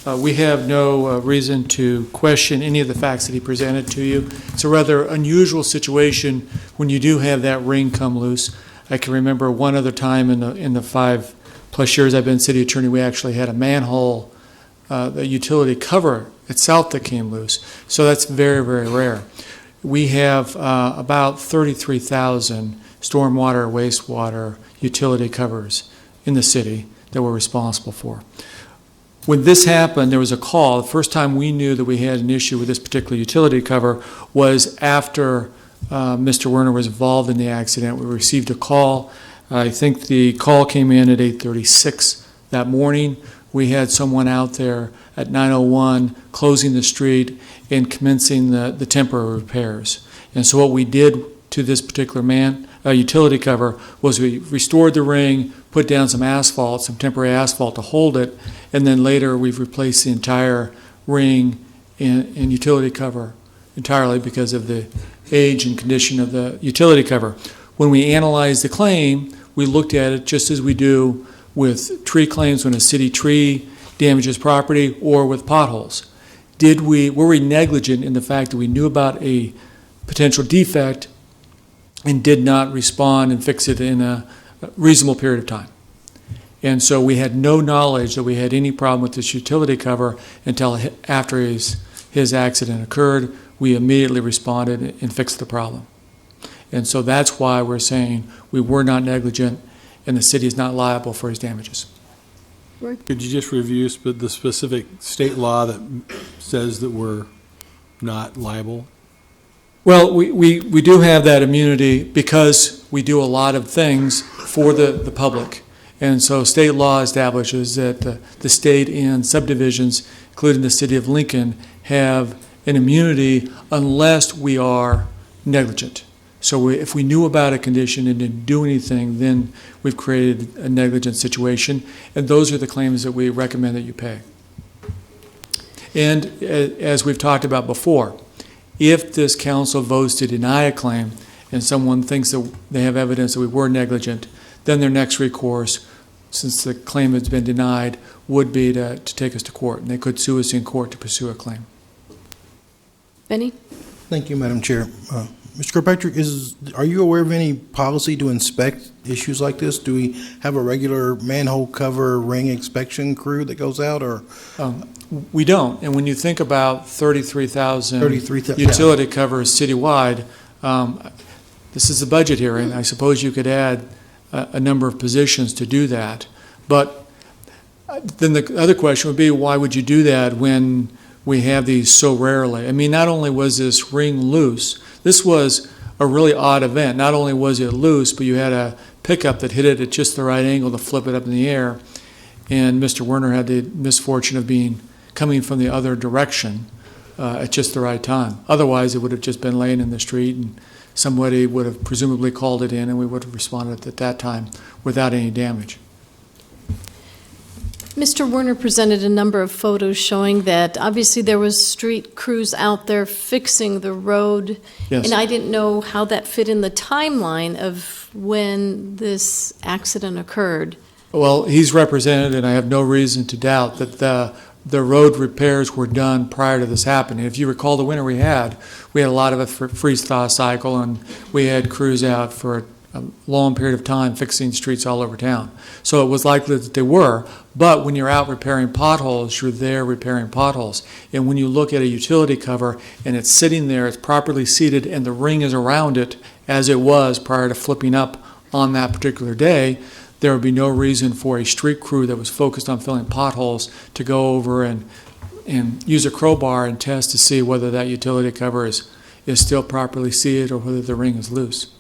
We have no reason to question any of the facts that he presented to you. It's a rather unusual situation when you do have that ring come loose. I can remember one other time in the 5+ years I've been City Attorney, we actually had a manhole, the utility cover itself that came loose. So that's very, very rare. we have about 33,000 stormwater, wastewater, utility covers in the city that we're responsible for. When this happened, there was a call. The first time we knew that we had an issue with this particular utility cover was after Mr. Werner was involved in the accident. We received a call. I think the call came in at 8:36 that morning. We had someone out there at 9:01 closing the street and commencing the temporary repairs. And so what we did to this particular utility cover was we restored the ring, put down some asphalt, some temporary asphalt to hold it, and then later we've replaced the entire ring and utility cover entirely because of the age and condition of the utility cover. When we analyzed the claim, we looked at it just as we do with tree claims when a city tree damages property or with potholes. Were we negligent in the fact that we knew about a potential defect and did not respond and fix it in a reasonable period of time? And so we had no knowledge that we had any problem with this utility cover until after his accident occurred. We immediately responded and fixed the problem. And so that's why we're saying we were not negligent and the city is not liable for his damages. Could you just review the specific state law that says that we're not liable? Well, we do have that immunity because we do a lot of things for the public. And so state law establishes that the state and subdivisions, including the city of Lincoln, have an immunity unless we are negligent. So if we knew about a condition and didn't do anything, then we've created a negligent situation, and those are the claims that we recommend that you pay. And as we've talked about before, if this council votes to deny a claim and someone thinks that they have evidence that we were negligent, then their next recourse, since the claim has been denied, would be to take us to court, and they could sue us in court to pursue a claim. Benny? Thank you, Madam Chair. Mr. Kirkpatrick, are you aware of any policy to inspect issues like this? Do we have a regular manhole cover ring inspection crew that goes out, or? We don't. And when you think about 33,000 utility covers citywide, this is a budget hearing. I suppose you could add a number of positions to do that. But then the other question would be, why would you do that when we have these so rarely? I mean, not only was this ring loose, this was a really odd event. Not only was it loose, but you had a pickup that hit it at just the right angle to flip it up in the air. And Mr. Werner had the misfortune of coming from the other direction at just the right time. Otherwise, it would have just been laying in the street and somebody would have presumably called it in and we would have responded at that time without any damage. Mr. Werner presented a number of photos showing that obviously there was street crews out there fixing the road. Yes. And I didn't know how that fit in the timeline of when this accident occurred. Well, he's represented, and I have no reason to doubt that the road repairs were done prior to this happening. If you recall the winter we had a lot of a freeze-thaw cycle, and we had crews out for a long period of time fixing streets all over town. So it was likely that they were, but when you're out repairing potholes, you're there repairing potholes. And when you look at a utility cover and it's sitting there, it's properly seated, and the ring is around it as it was prior to flipping up on that particular day, there would be no reason for a street crew that was focused on filling potholes to go over and use a crowbar and test to see whether that utility cover is still properly seated or whether the ring is loose.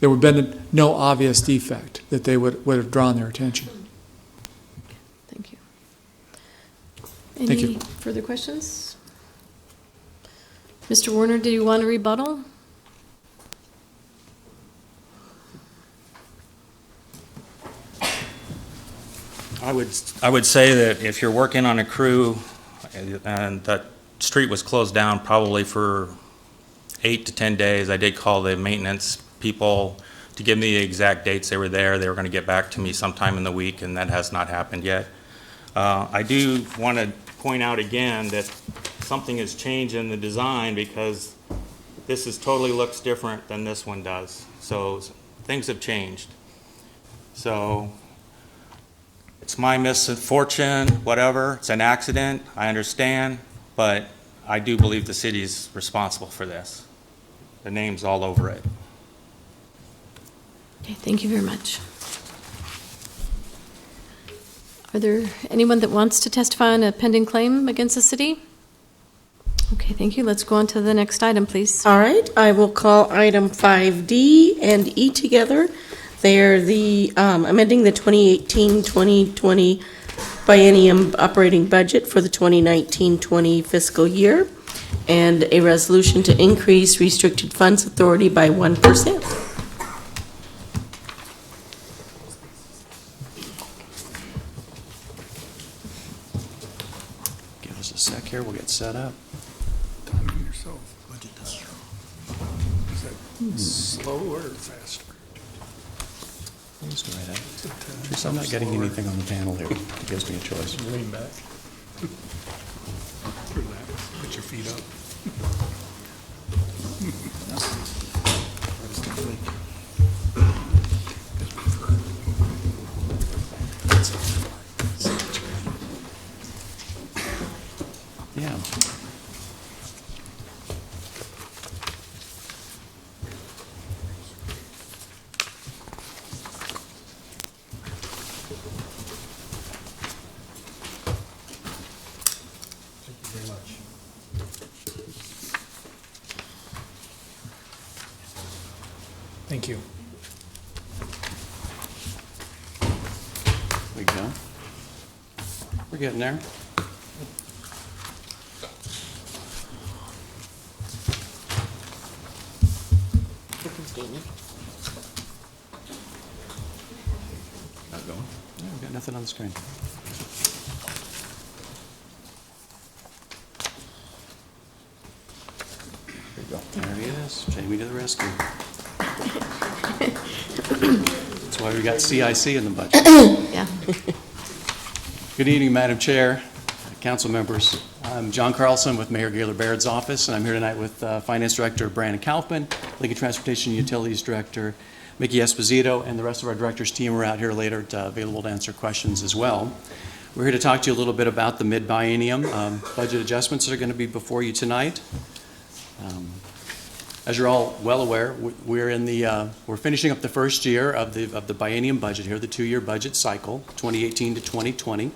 There would have been no obvious defect that they would have drawn their attention. Thank you. Thank you. Any further questions? Mr. Werner, do you want to rebuttal? I would say that if you're working on a crew and that street was closed down probably for 8 to 10 days, I did call the maintenance people to give me the exact dates they were there. They were going to get back to me sometime in the week, and that has not happened yet. I do want to point out again that something has changed in the design because this totally looks different than this one does. So things have changed. So it's my misfortune, whatever. It's an accident, I understand, but I do believe the city's responsible for this. the name's all over it. Okay, thank you very much. Are there anyone that wants to testify on a pending claim against the city? Okay, thank you. Let's go on to the next item, please. All right, I will call item 5D and E together. They're the amending the 2018-2020 biennium operating budget for the 2019-20 fiscal year, and a resolution to increase restricted funds authority by 1%. Give us a sec here, we'll get set up. Timing yourself. Budget time. Is that slow or faster? Let's go right ahead. Chris, I'm not getting anything on the panel here. It gives me a choice. Lean back. Relax. Put your feet up. Yeah. Thank you. We go. We're getting there. Not going. Yeah, we've got nothing on the screen. There you go. There he is. Jamie to the rescue. That's why we got CIC in the budget. Yeah. Good evening, Madam Chair, council members. I'm John Carlson with Mayor Gaylor Baird's office, and I'm here tonight with Finance Director Brandon Kaufman, Lincoln Transportation Utilities Director Mickey Esposito, and the rest of our directors team are out here later available to answer questions as well. We're here to talk to you a little bit about the mid-biennium budget adjustments that are going to be before you tonight. As you're all well aware, we're finishing up the first year of the biennium budget here, the two-year budget cycle, 2018 to 2020.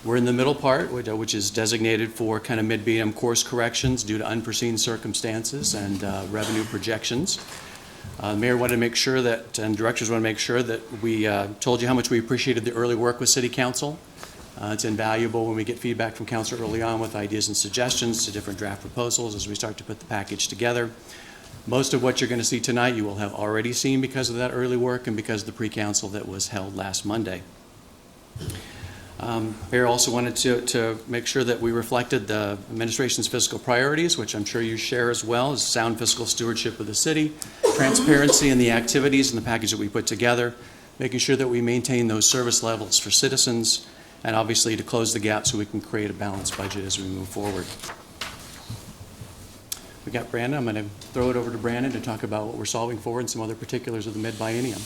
We're in the middle part, which is designated for kind of mid-biennium course corrections due to unforeseen circumstances and revenue projections. Mayor wanted to make sure that, and directors want to make sure that we told you how much we appreciated the early work with City Council. It's invaluable when we get feedback from Council early on with ideas and suggestions to different draft proposals as we start to put the package together. Most of what you're going to see tonight you will have already seen because of that early work and because of the pre-council that was held last Monday. Mayor also wanted to make sure that we reflected the administration's fiscal priorities, which I'm sure you share as well, as sound fiscal stewardship of the city, transparency in the activities and the package that we put together, making sure that we maintain those service levels for citizens, and obviously to close the gap so we can create a balanced budget as we move forward. We got Brandon. I'm going to throw it over to Brandon to talk about what we're solving for and some other particulars of the mid-biennium.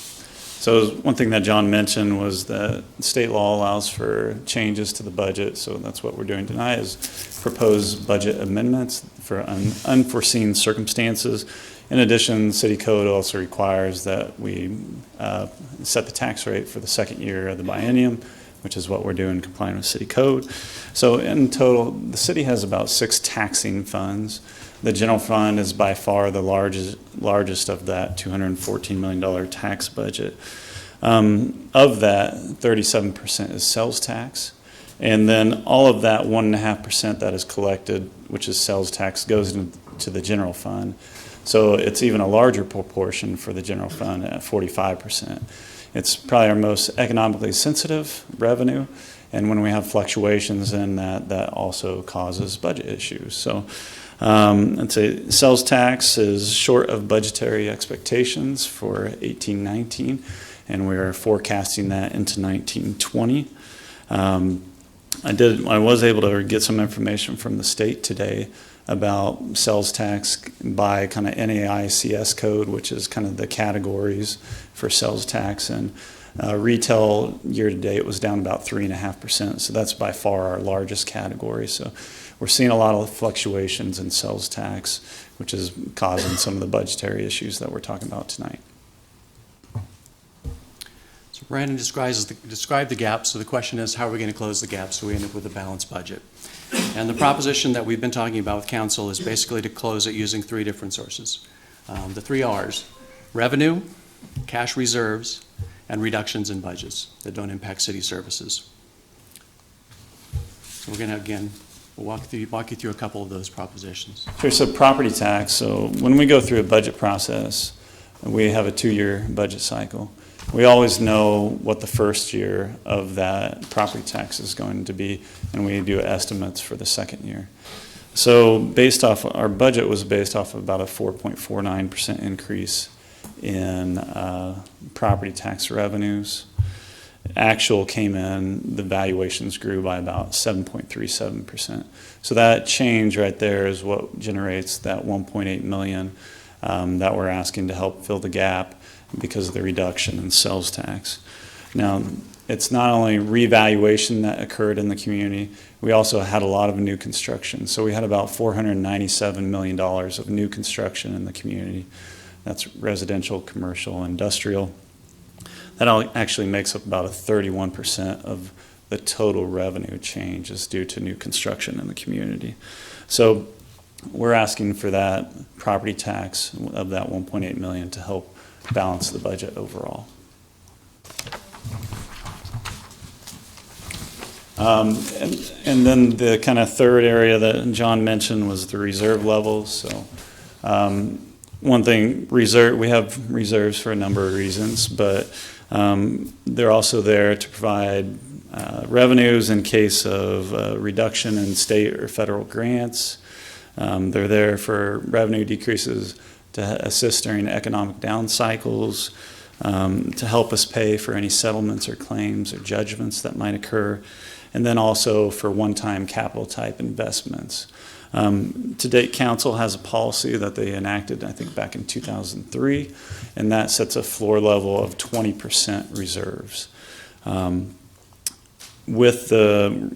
So one thing that John mentioned was that state law allows for changes to the budget. So that's what we're doing tonight is propose budget amendments for unforeseen circumstances. In addition, city code also requires that we set the tax rate for the second year of the biennium, which is what we're doing complying with city code. So in total, the city has about 6 taxing funds. The general fund is by far the largest of that $214 million tax budget. Of that, 37% is sales tax. And then all of that 1.5% that is collected, which is sales tax, goes into the general fund. So it's even a larger proportion for the general fund at 45%. It's probably our most economically sensitive revenue. And when we have fluctuations in that, that also causes budget issues. So I'd say sales tax is short of budgetary expectations for 18-19, and we are forecasting that into 19-20. I was able to get some information from the state today about sales tax by kind of NAICS code, which is kind of the categories for sales tax, and retail year to date was down about 3.5%. So that's by far our largest category. So we're seeing a lot of fluctuations in sales tax, which is causing some of the budgetary issues that we're talking about tonight. So Brandon described the gap, so the question is, how are we going to close the gap so we end up with a balanced budget? And the proposition that we've been talking about with council is basically to close it using three different sources. The three R's: revenue, cash reserves, and reductions in budgets that don't impact city services. So we're going to, again, we'll walk you through a couple of those propositions. Sure, so property tax. So when we go through a budget process, we have a 2-year budget cycle. We always know what the first year of that property tax is going to be, and we do estimates for the second year. So based off, our budget was based off of about a 4.49% increase in property tax revenues. Actual came in, the valuations grew by about 7.37%. So that change right there is what generates that 1.8 million that we're asking to help fill the gap because of the reduction in sales tax. Now, it's not only revaluation that occurred in the community, we also had a lot of new construction. So we had about $497 million of new construction in the community. That's residential, commercial, industrial. That actually makes up about 31% of the total revenue change is due to new construction in the community. So we're asking for that property tax of that 1.8 million to help balance the budget overall. And then the kind of third area that John mentioned was the reserve levels. So one thing, we have reserves for a number of reasons, but they're also there to provide revenues in case of reduction in state or federal grants. They're there for revenue decreases to assist during economic down cycles, to help us pay for any settlements or claims or judgments that might occur, and then also for one-time capital type investments. To date, council has a policy that they enacted, I think, back in 2003, and that sets a floor level of 20% reserves. With the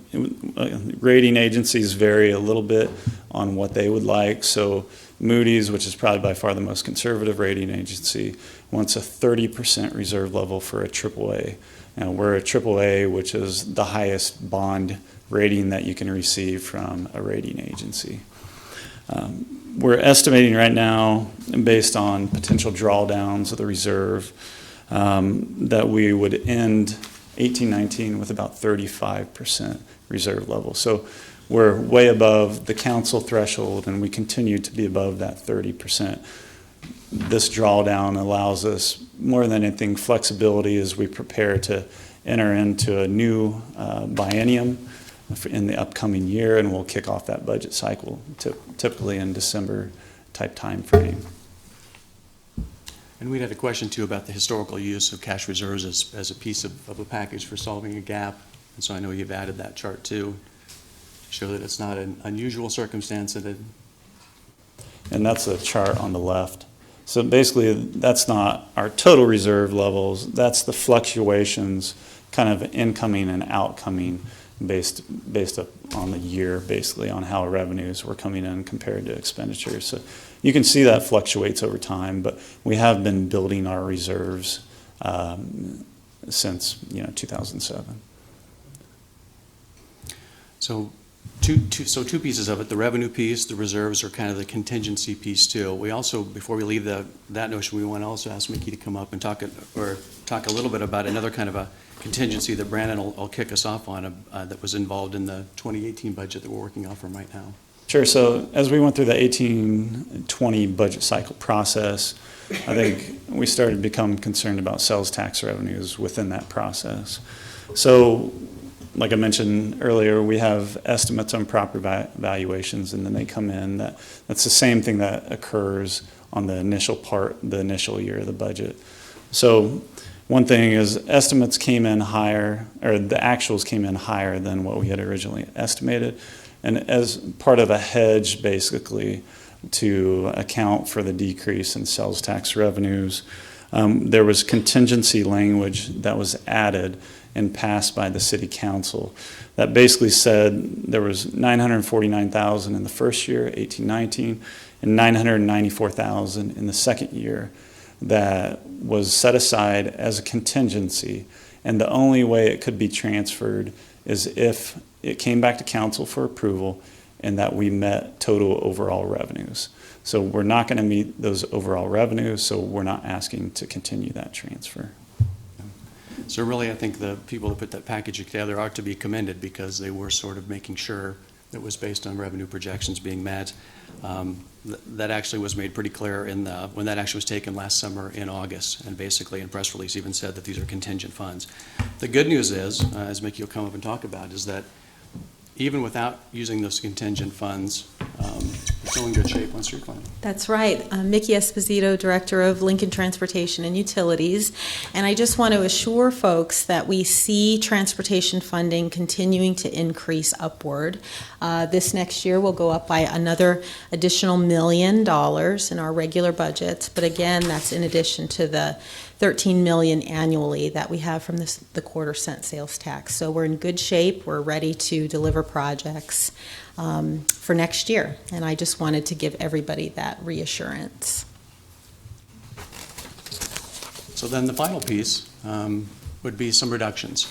rating agencies vary a little bit on what they would like. So Moody's, which is probably by far the most conservative rating agency, wants a 30% reserve level for a AAA. Now, we're a AAA, which is the highest bond rating that you can receive from a rating agency. We're estimating right now, based on potential drawdowns of the reserve, that we would end 18-19 with about 35% reserve level. So we're way above the council threshold, and we continue to be above that 30%. This drawdown allows us, more than anything, flexibility as we prepare to enter into a new biennium in the upcoming year, and we'll kick off that budget cycle typically in December type time frame. And we'd had a question too about the historical use of cash reserves as a piece of a package for solving a gap. And so I know you've added that chart too, to show that it's not an unusual circumstance. And that's a chart on the left. So basically, that's not our total reserve levels. That's the fluctuations, kind of incoming and outcoming, based on the year, basically on how revenues were coming in compared to expenditures. So you can see that fluctuates over time, but we have been building our reserves since 2007. So two pieces of it, the revenue piece, the reserves are kind of the contingency piece too. We also, before we leave that notion, we want to also ask Mickey to come up and talk a little bit about another kind of a contingency that Brandon will kick us off on that was involved in the 2018 budget that we're working on from right now. Sure. So as we went through the 18-20 budget cycle process, I think we started to become concerned about sales tax revenues within that process. So like I mentioned earlier, we have estimates on property valuations, and then they come in. That's the same thing that occurs on the initial year of the budget. So one thing is estimates came in higher, or the actuals came in higher than what we had originally estimated. And as part of a hedge, basically, to account for the decrease in sales tax revenues, there was contingency language that was added and passed by the city council. That basically said there was $949,000 in the first year, 18-19, and $994,000 in the second year that was set aside as a contingency. And the only way it could be transferred is if it came back to council for approval and that we met total overall revenues. So we're not going to meet those overall revenues, so we're not asking to continue that transfer. So really, I think the people that put that package together ought to be commended because they were sort of making sure it was based on revenue projections being met. That actually was made pretty clear when that action was taken last summer in August, and basically in press release even said that these are contingent funds. The good news is, as Mickey will come up and talk about, is that even without using those contingent funds, it's still in good shape on street funding. That's right. I'm Mickey Esposito, Director of Lincoln Transportation and Utilities. And I just want to assure folks that we see transportation funding continuing to increase upward. This next year will go up by another additional $1 million in our regular budgets. But again, that's in addition to the $13 million annually that we have from the quarter-cent sales tax. So we're in good shape. We're ready to deliver projects for next year. And I just wanted to give everybody that reassurance. So then the final piece would be some reductions.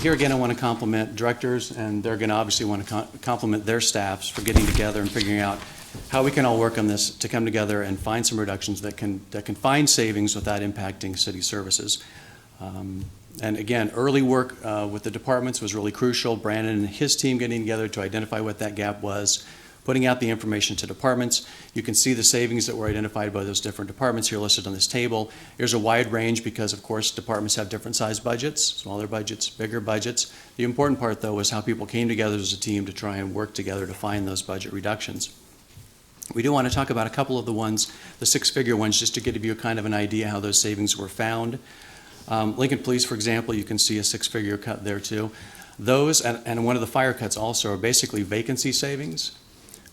Here again, I want to compliment directors, and they're going to obviously want to compliment their staffs for getting together and figuring out how we can all work on this to come together and find some reductions that can find savings without impacting city services. And again, early work with the departments was really crucial. Brandon and his team getting together to identify what that gap was, putting out the information to departments. You can see the savings that were identified by those different departments here listed on this table. There's a wide range because, of course, departments have different size budgets, smaller budgets, bigger budgets. The important part, though, was how people came together as a team to try and work together to find those budget reductions. We do want to talk about a couple of the ones, the six-figure ones, just to give you kind of an idea how those savings were found. Lincoln Police, for example, you can see a six-figure cut there too. Those, and one of the fire cuts also, are basically vacancy savings.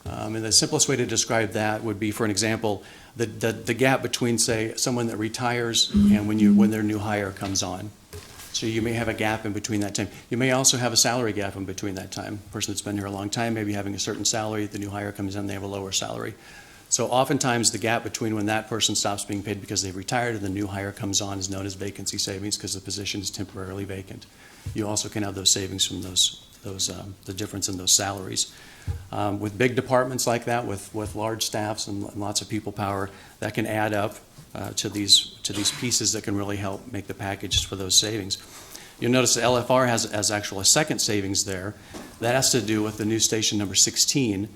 And the simplest way to describe that would be, for an example, the gap between, say, someone that retires and when their new hire comes on. So you may have a gap in between that time. You may also have a salary gap in between that time. A person that's been here a long time, maybe having a certain salary, the new hire comes in, they have a lower salary. So oftentimes the gap between when that person stops being paid because they've retired and the new hire comes on is known as vacancy savings because the position is temporarily vacant. You also can have those savings from the difference in those salaries. With big departments like that, with large staffs and lots of people power, that can add up to these pieces that can really help make the package for those savings. You'll notice the LFR has actual a second savings there. That has to do with the new station number 16.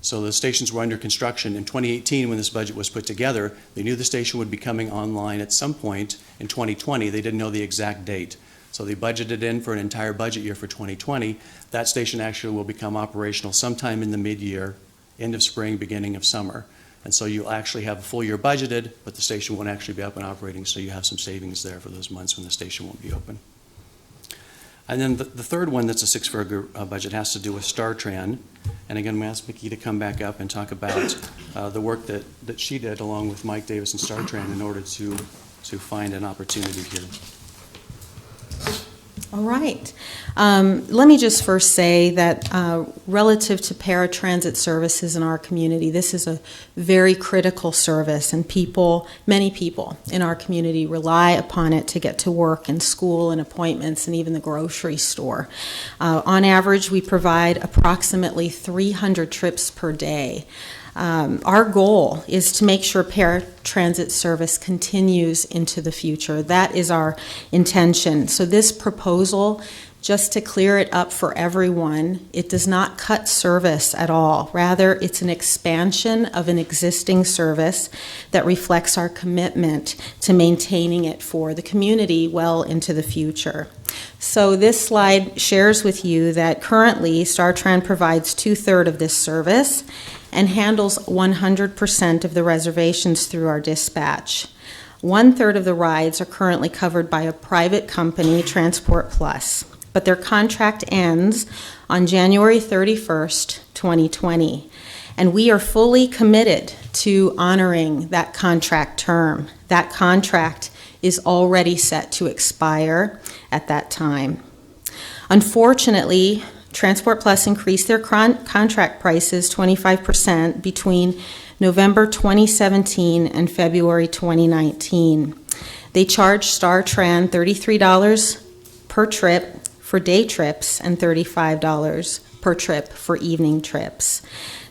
So the stations were under construction in 2018 when this budget was put together. They knew the station would be coming online at some point in 2020. They didn't know the exact date. So they budgeted in for an entire budget year for 2020. That station actually will become operational sometime in the mid-year, end of spring, beginning of summer. And so you'll actually have a full year budgeted, but the station won't actually be up and operating, so you have some savings there for those months when the station won't be open. And then the third one that's a six-figure budget has to do with StarTran. And again, I'm going to ask Mickey to come back up and talk about the work that she did along with Mike Davis and StarTran in order to find an opportunity here. All right. Let me just first say that relative to paratransit services in our community, this is a very critical service, and many people in our community rely upon it to get to work and school and appointments and even the grocery store. On average, we provide approximately 300 trips per day. Our goal is to make sure paratransit service continues into the future. That is our intention. So this proposal, just to clear it up for everyone, it does not cut service at all. Rather, it's an expansion of an existing service that reflects our commitment to maintaining it for the community well into the future. So this slide shares with you that currently StarTran provides 2/3 of this service and handles 100% of the reservations through our dispatch. 1/3 of the rides are currently covered by a private company, Transport Plus, but their contract ends on January 31st, 2020. And we are fully committed to honoring that contract term. That contract is already set to expire at that time. Unfortunately, Transport Plus increased their contract prices 25% between November 2017 and February 2019. They charged StarTran $33 per trip for day trips and $35 per trip for evening trips.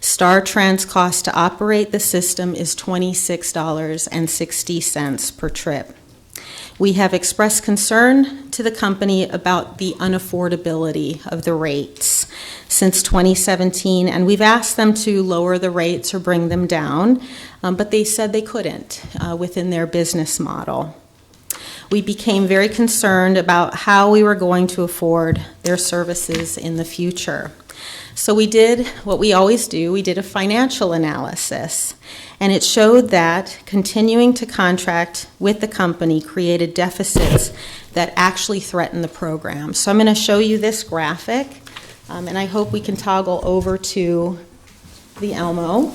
StarTran's cost to operate the system is $26.60 per trip. We have expressed concern to the company about the unaffordability of the rates since 2017, and we've asked them to lower the rates or bring them down, but they said they couldn't within their business model. We became very concerned about how we were going to afford their services in the future. So we did what we always do, we did a financial analysis, and it showed that continuing to contract with the company created deficits that actually threatened the program. So I'm going to show you this graphic, and I hope we can toggle over to the Elmo.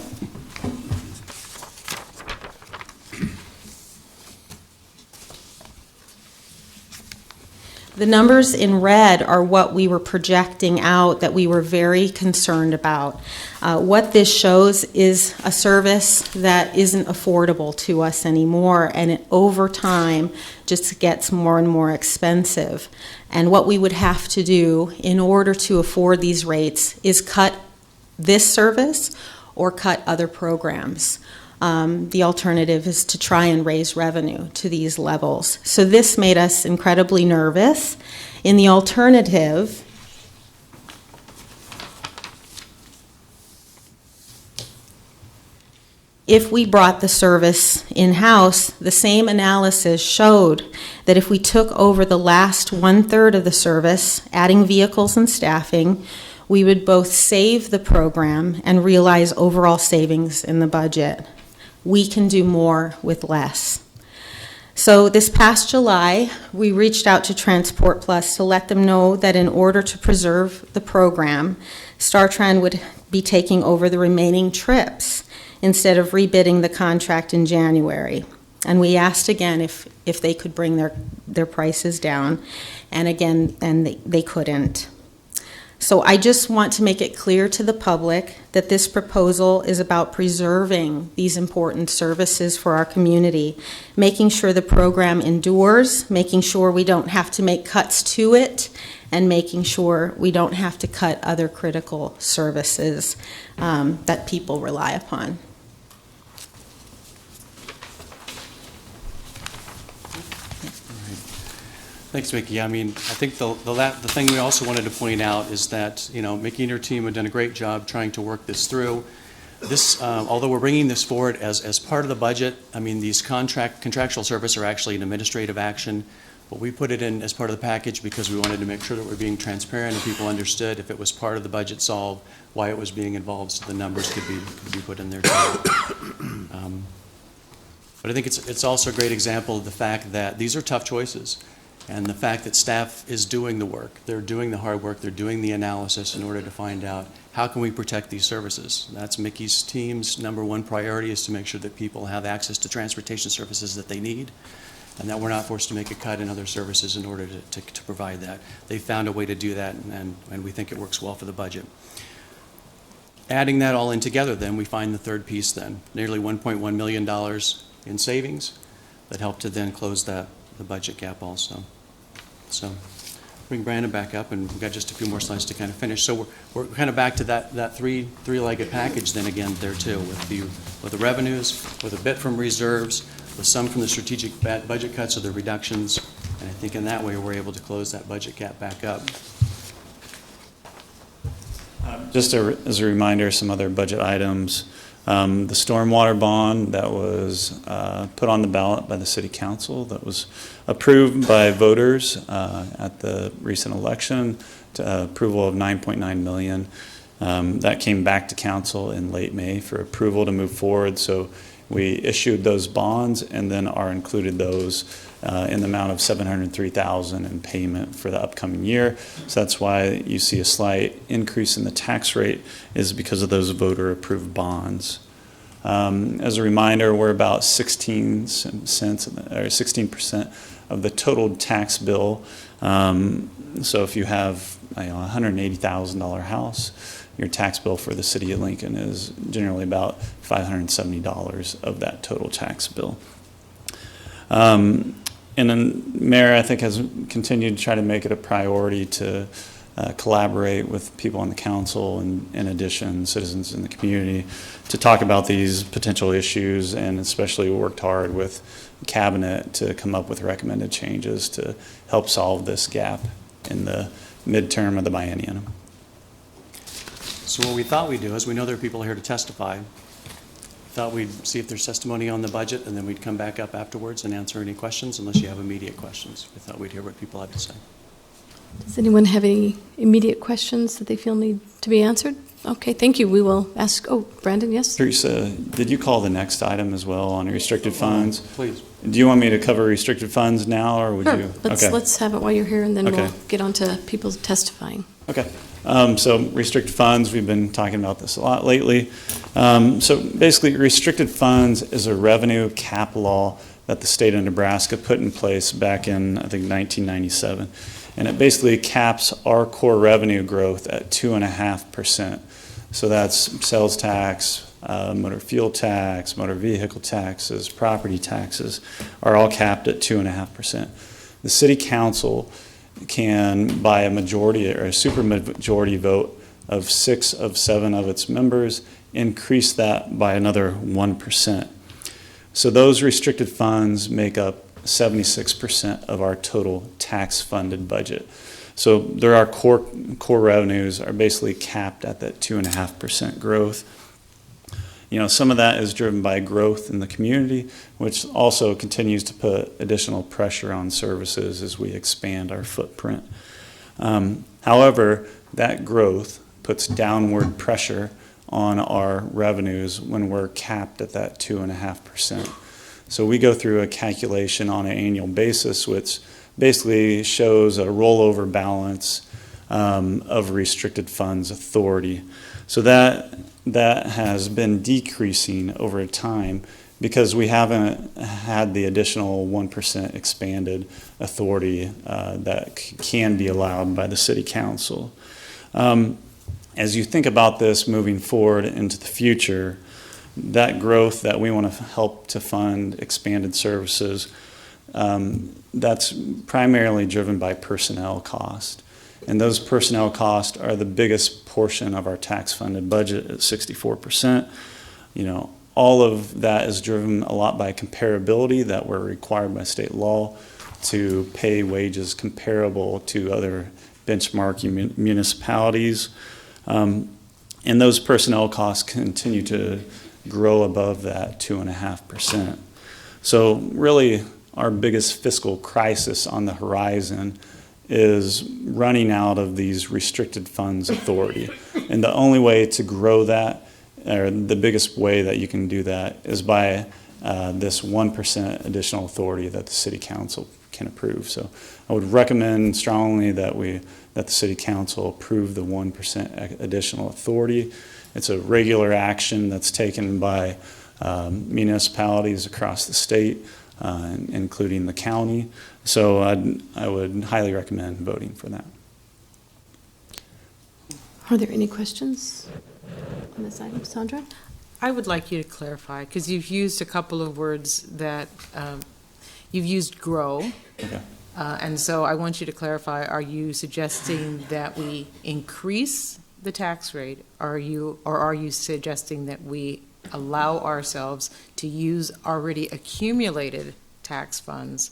The numbers in red are what we were projecting out that we were very concerned about. What this shows is a service that isn't affordable to us anymore, and it, over time, just gets more and more expensive. And what we would have to do in order to afford these rates is cut this service or cut other programs. The alternative is to try and raise revenue to these levels. So this made us incredibly nervous. In the alternative, if we brought the service in-house, the same analysis showed that if we took over the last 1/3 of the service, adding vehicles and staffing, we would both save the program and realize overall savings in the budget. We can do more with less. So this past July, we reached out to Transport Plus to let them know that in order to preserve the program, StarTran would be taking over the remaining trips instead of rebidding the contract in January. And we asked again if they could bring their prices down, and again, they couldn't. So I just want to make it clear to the public that this proposal is about preserving these important services for our community, making sure the program endures, making sure we don't have to make cuts to it, and making sure we don't have to cut other critical services that people rely upon. Thanks, Mickey. I mean, I think the thing we also wanted to point out is that, you know, Mickey and her team have done a great job trying to work this through. This, although we're bringing this forward as part of the budget, I mean, these contractual services are actually an administrative action, but we put it in as part of the package because we wanted to make sure that we're being transparent and people understood if it was part of the budget solve, why it was being involved, so the numbers could be put in there too. But I think it's also a great example of the fact that these are tough choices. And the fact that staff is doing the work, they're doing the hard work, they're doing the analysis in order to find out how can we protect these services. That's Mickey's team's #1 priority, is to make sure that people have access to transportation services that they need, and that we're not forced to make a cut in other services in order to provide that. They found a way to do that, and we think it works well for the budget. Adding that all in together, then, we find the third piece then, nearly $1.1 million in savings that help to then close the budget gap also. So bring Brandon back up, and we've got just a few more slides to kind of finish. So we're kind of back to that three-legged package then again there too, with the revenues, with a bit from reserves, with some from the strategic budget cuts or the reductions, and I think in that way we're able to close that budget gap back up. Just as a reminder, some other budget items. The stormwater bond that was put on the ballot by the City Council, that was approved by voters at the recent election, to approval of $9.9 million. That came back to Council in late May for approval to move forward. So we issued those bonds and then are included those in the amount of $703,000 in payment for the upcoming year. So that's why you see a slight increase in the tax rate, is because of those voter approved bonds. As a reminder, we're about 16% of the total tax bill. So if you have a $180,000 house, your tax bill for the city of Lincoln is generally about $570 of that total tax bill. And then Mayor, I think, has continued to try to make it a priority to collaborate with people on the council and, in addition, citizens in the community to talk about these potential issues, and especially worked hard with the cabinet to come up with recommended changes to help solve this gap in the midterm of the biennium. So what we thought we'd do is, we know there are people here to testify. Thought we'd see if there's testimony on the budget, and then we'd come back up afterwards and answer any questions, unless you have immediate questions. We thought we'd hear what people have to say. Does anyone have any immediate questions that they feel need to be answered? Okay, thank you. We will ask. Oh, Brandon, yes? Teresa, did you call the next item as well on restricted funds? Please. Do you want me to cover restricted funds now, or would Sure. you? Let's have it while you're here, and then Okay. we'll get on to people testifying. Okay. So restricted funds, we've been talking about this a lot lately. So basically, restricted funds is a revenue cap law that the state of Nebraska put in place back in, I think, 1997. And it basically caps our core revenue growth at 2.5%. So that's sales tax, motor fuel tax, motor vehicle taxes, property taxes are all capped at 2.5%. The city council can, by a majority or a supermajority vote of 6 of 7 of its members, increase that by another 1%. So those restricted funds make up 76% of our total tax-funded budget. So there are core revenues are basically capped at that 2.5% growth. You know, some of that is driven by growth in the community, which also continues to put additional pressure on services as we expand our footprint. However, that growth puts downward pressure on our revenues when we're capped at that 2.5%. So we go through a calculation on an annual basis, which basically shows a rollover balance of restricted funds authority. So that has been decreasing over time because we haven't had the additional 1% expanded authority that can be allowed by the city council. As you think about this moving forward into the future, that growth that we want to help to fund expanded services, that's primarily driven by personnel cost. And those personnel costs are the biggest portion of our tax-funded budget at 64%. You know, all of that is driven a lot by comparability that we're required by state law to pay wages comparable to other benchmarking municipalities. And those personnel costs continue to grow above that 2.5%. So really, our biggest fiscal crisis on the horizon is running out of these restricted funds authority. And the only way to grow that, or the biggest way that you can do that, is by this 1% additional authority that the city council can approve. So I would recommend strongly that the city council approve the 1% additional authority. It's a regular action that's taken by municipalities across the state, including the county. So I would highly recommend voting for that. Are there any questions on this item, Sandra? I would like you to clarify, because you've used a couple of words that, you've used grow. Okay. And so I want you to clarify, are you suggesting that we increase the tax rate? Or are you suggesting that we allow ourselves to use already accumulated tax funds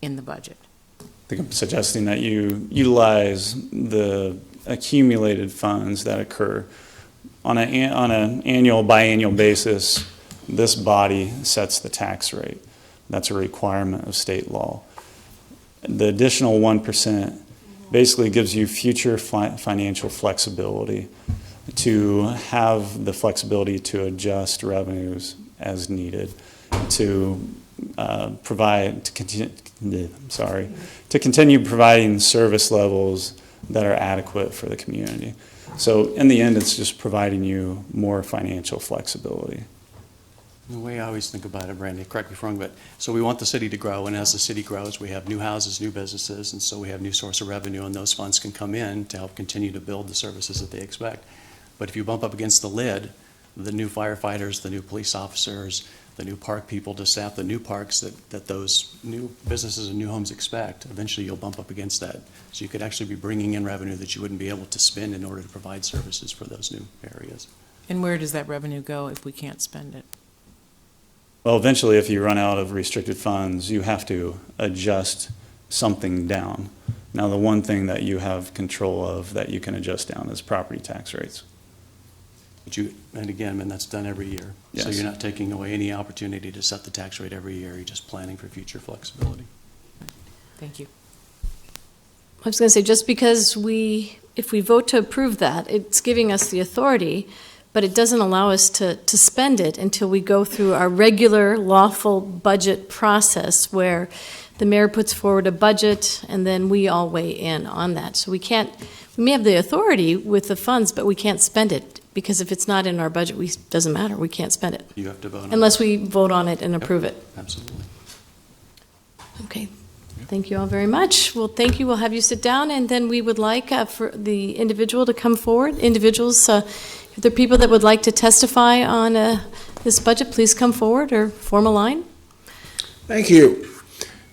in the budget? I think I'm suggesting that you utilize the accumulated funds that occur on an annual, biannual basis. This body sets the tax rate. That's a requirement of state law. The additional 1% basically gives you future financial flexibility to have the flexibility to adjust revenues as needed to continue providing service levels that are adequate for the community. So in the end, it's just providing you more financial flexibility. The way I always think about it, Brandy, correct me if I'm wrong, but so we want the city to grow, and as the city grows, we have new houses, new businesses, and so we have new source of revenue, and those funds can come in to help continue to build the services that they expect. But if you bump up against the lid, the new firefighters, the new police officers, the new park people to staff the new parks that those new businesses and new homes expect, eventually you'll bump up against that. So you could actually be bringing in revenue that you wouldn't be able to spend in order to provide services for those new areas. And where does that revenue go if we can't spend it? Well, eventually, if you run out of restricted funds, you have to adjust something down. Now, the one thing that you have control of that you can adjust down is property tax rates. And again, and that's done every year. So Yes. you're not taking away any opportunity to set the tax rate every year. You're just planning for future flexibility. Thank you. I was going to say, just because if we vote to approve that, it's giving us the authority, but it doesn't allow us to spend it until we go through our regular lawful budget process where the mayor puts forward a budget and then we all weigh in on that. So we may have the authority with the funds, but we can't spend it because if it's not in our budget, doesn't matter. We can't spend it. You have to vote on it. Unless we vote on it and approve it. Absolutely. Okay. Thank you all very much. Well, thank you. We'll have you sit down, and then we would like for the individual to come forward. Individuals, if there are people that would like to testify on this budget, please come forward or form a line. Thank you.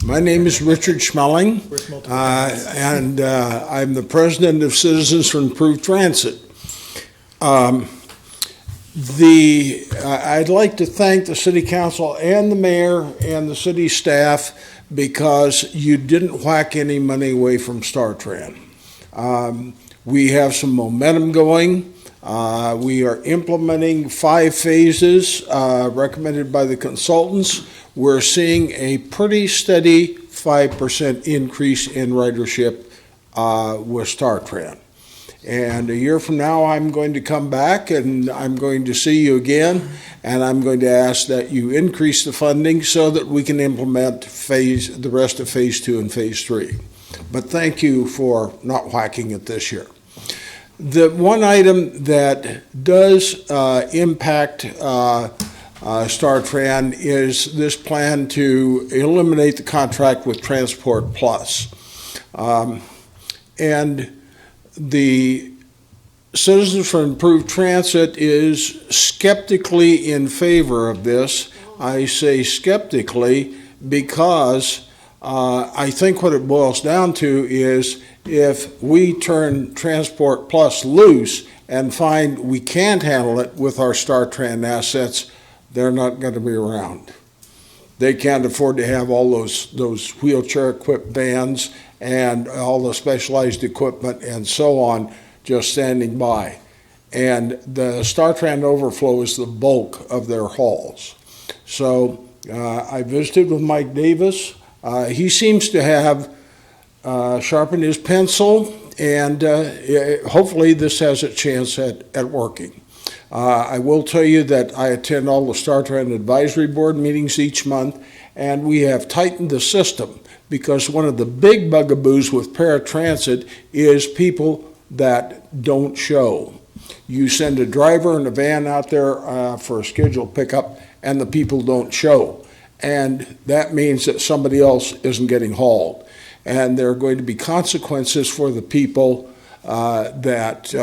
My name is Richard Schmeling, and I'm the president of Citizens for Improved Transit. I'd like to thank the city council and the mayor and the city staff because you didn't whack any money away from StarTran. We have some momentum going. We are implementing 5 phases recommended by the consultants. We're seeing a pretty steady 5% increase in ridership with StarTran. And a year from now, I'm going to come back and I'm going to see you again, and I'm going to ask that you increase the funding so that we can implement the rest of Phase 2 and Phase 3. But thank you for not whacking it this year. The one item that does impact StarTran is this plan to eliminate the contract with Transport Plus. And the Citizens for Improved Transit is skeptically in favor of this. I say skeptically because I think what it boils down to is if we turn Transport Plus loose and find we can't handle it with our StarTran assets, they're not going to be around. They can't afford to have all those wheelchair-equipped vans and all the specialized equipment and so on just standing by. And the StarTran overflow is the bulk of their hauls. So I visited with Mike Davis. He seems to have sharpened his pencil, and hopefully this has a chance at working. I will tell you that I attend all the StarTran Advisory Board meetings each month, and we have tightened the system because one of the big bugaboos with paratransit is people that don't show. You send a driver and a van out there for a scheduled pickup, and the people don't show. And that means that somebody else isn't getting hauled. And there are going to be consequences for the people that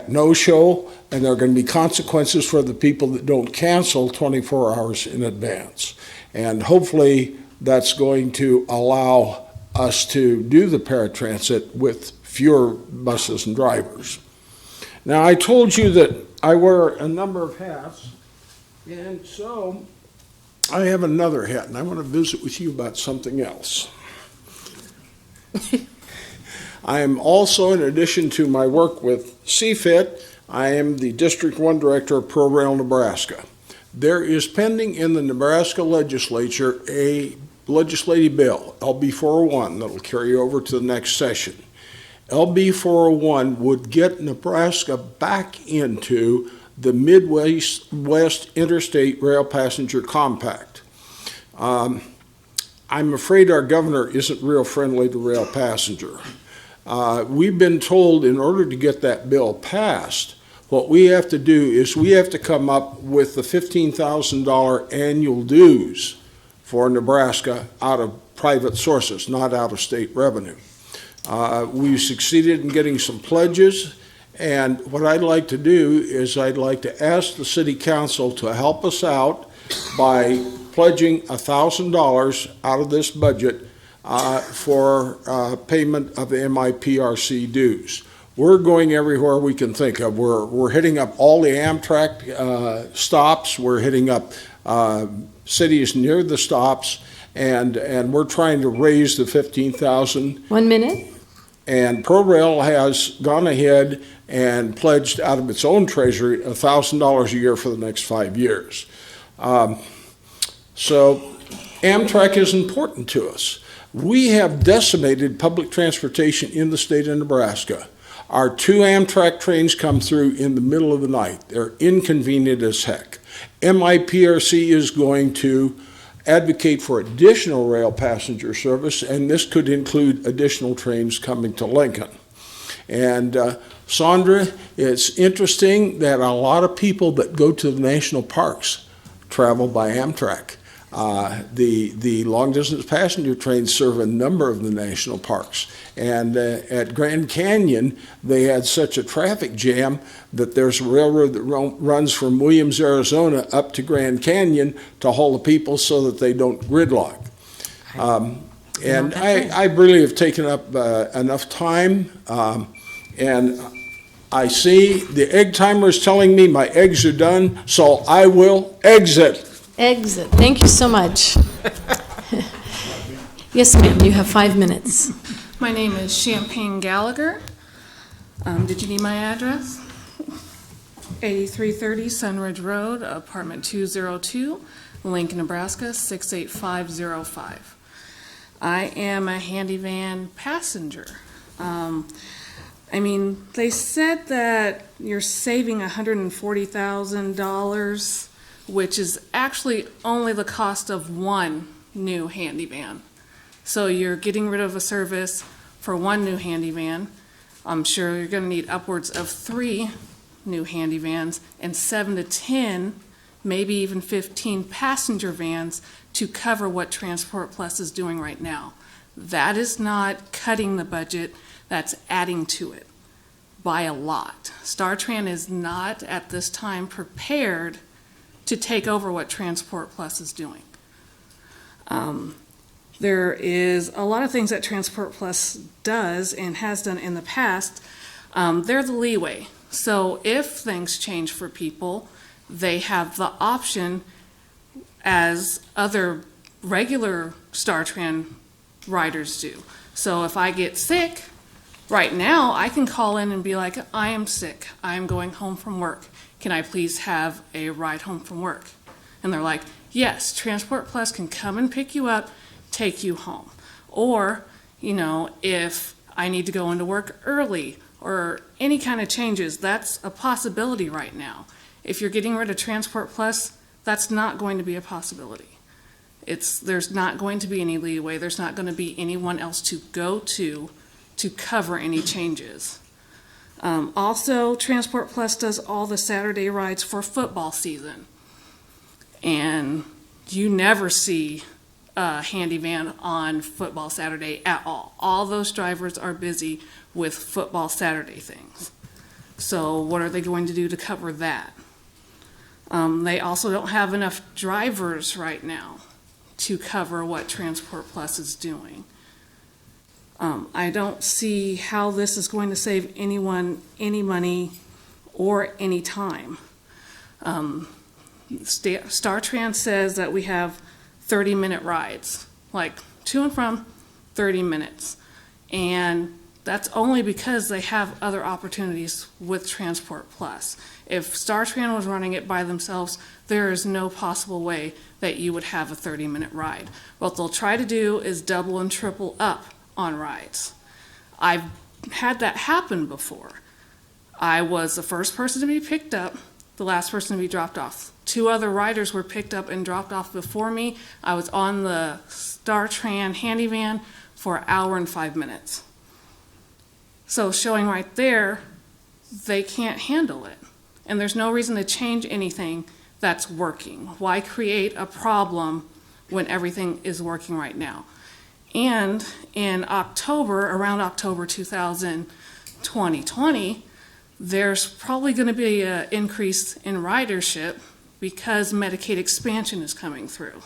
no show, and there are going to be consequences for the people that don't cancel 24 hours in advance. And hopefully that's going to allow us to do the paratransit with fewer buses and drivers. Now, I told you that I wear a number of hats, and so I have another hat, and I want to visit with you about something else. I am also, in addition to my work with CFIT, I am the District 1 Director of Pro Rail Nebraska. There is pending in the Nebraska legislature a legislative bill, LB 401, that will carry over to the next session. LB 401 would get Nebraska back into the Midwest Interstate Rail Passenger Compact. I'm afraid our governor isn't real friendly to rail passenger. We've been told in order to get that bill passed, What we have to do is we have to come up with the $15,000 annual dues for Nebraska out of private sources, not out of state revenue. We've succeeded in getting some pledges, and what I'd like to do is I'd like to ask the city council to help us out by pledging $1,000 out of this budget for payment of the MIPRC dues. We're going everywhere we can think of. We're hitting up all the Amtrak stops. We're hitting up cities near the stops, and we're trying to raise the $15,000. 1 minute. And ProRail has gone ahead and pledged out of its own treasury $1,000 a year for the next 5 years. So Amtrak is important to us. We have decimated public transportation in the state of Nebraska. Our 2 Amtrak trains come through in the middle of the night. They're inconvenient as heck. MIPRC is going to advocate for additional rail passenger service, and this could include additional trains coming to Lincoln. And Sandra, it's interesting that a lot of people that go to the national parks travel by Amtrak. The long-distance passenger trains serve a number of the national parks. And at Grand Canyon, they had such a traffic jam that there's a railroad that runs from Williams, Arizona up to Grand Canyon to haul the people so that they don't gridlock. And I really have taken up enough time. And I see the egg timer is telling me my eggs are done, so I will exit. Exit. Thank you so much. Yes, ma'am, you have 5 minutes. My name is Champagne Gallagher. Did you need my address? 8330 Sunridge Road, apartment 202, Lincoln, Nebraska, 68505. I am a handy van passenger. They said that you're saving $140,000, which is actually only the cost of one new handy van. So you're getting rid of a service for one new handy van. I'm sure you're going to need upwards of 3 new handy vans and 7 to 10, maybe even 15 passenger vans to cover what Transport Plus is doing right now. That is not cutting the budget, that's adding to it by a lot. StarTran is not at this time prepared to take over what Transport Plus is doing. There is a lot of things that Transport Plus does and has done in the past. They're the leeway. So if things change for people, they have the option, as other regular StarTran riders do. So if I get sick, right now I can call in and be like, I am sick, I am going home from work. Can I please have a ride home from work? And they're like, yes, Transport Plus can come and pick you up, take you home. Or, if I need to go into work early or any kind of changes, that's a possibility right now. If you're getting rid of Transport Plus, that's not going to be a possibility. There's not going to be any leeway. There's not going to be anyone else to go to cover any changes. Also, Transport Plus does all the Saturday rides for football season. And you never see a handy van on football Saturday at all. All those drivers are busy with football Saturday things. So what are they going to do to cover that? They also don't have enough drivers right now to cover what Transport Plus is doing. I don't see how this is going to save anyone any money or any time. StarTran says that we have 30-minute rides, like to and from 30 minutes. And that's only because they have other opportunities with Transport Plus. If StarTran was running it by themselves, there is no possible way that you would have a 30-minute ride. What they'll try to do is double and triple up on rides. I've had that happen before. I was the first person to be picked up, the last person to be dropped off. 2 other riders were picked up and dropped off before me. I was on the StarTran handy van for an hour and 5 minutes. So showing right there, they can't handle it. and there's no reason to change anything that's working. Why create a problem when everything is working right now? And in October, around October 2020, there's probably going to be an increase in ridership because Medicaid expansion is coming through.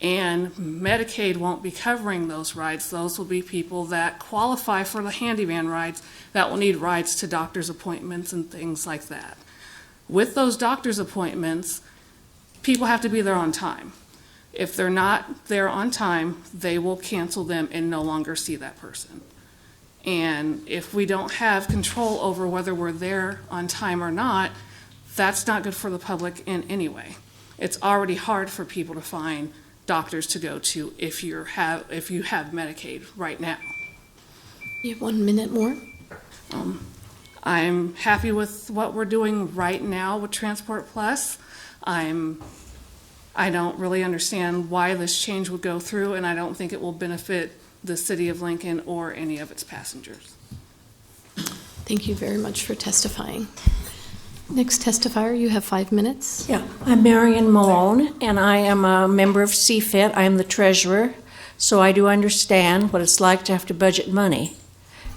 And Medicaid won't be covering those rides. Those will be people that qualify for the handyman rides that will need rides to doctor's appointments and things like that. With those doctor's appointments, people have to be there on time. If they're not there on time, they will cancel them and no longer see that person. And if we don't have control over whether we're there on time or not, that's not good for the public in any way. It's already hard for people to find doctors to go to if you have Medicaid right now. You have 1 minute more. I'm happy with what we're doing right now with Transport Plus. I don't really understand why this change would go through, and I don't think it will benefit the city of Lincoln or any of its passengers. Thank you very much for testifying. Next testifier, you have 5 minutes. Yeah, I'm Marion Malone, and I am a member of CFIT. I am the treasurer, so I do understand what it's like to have to budget money.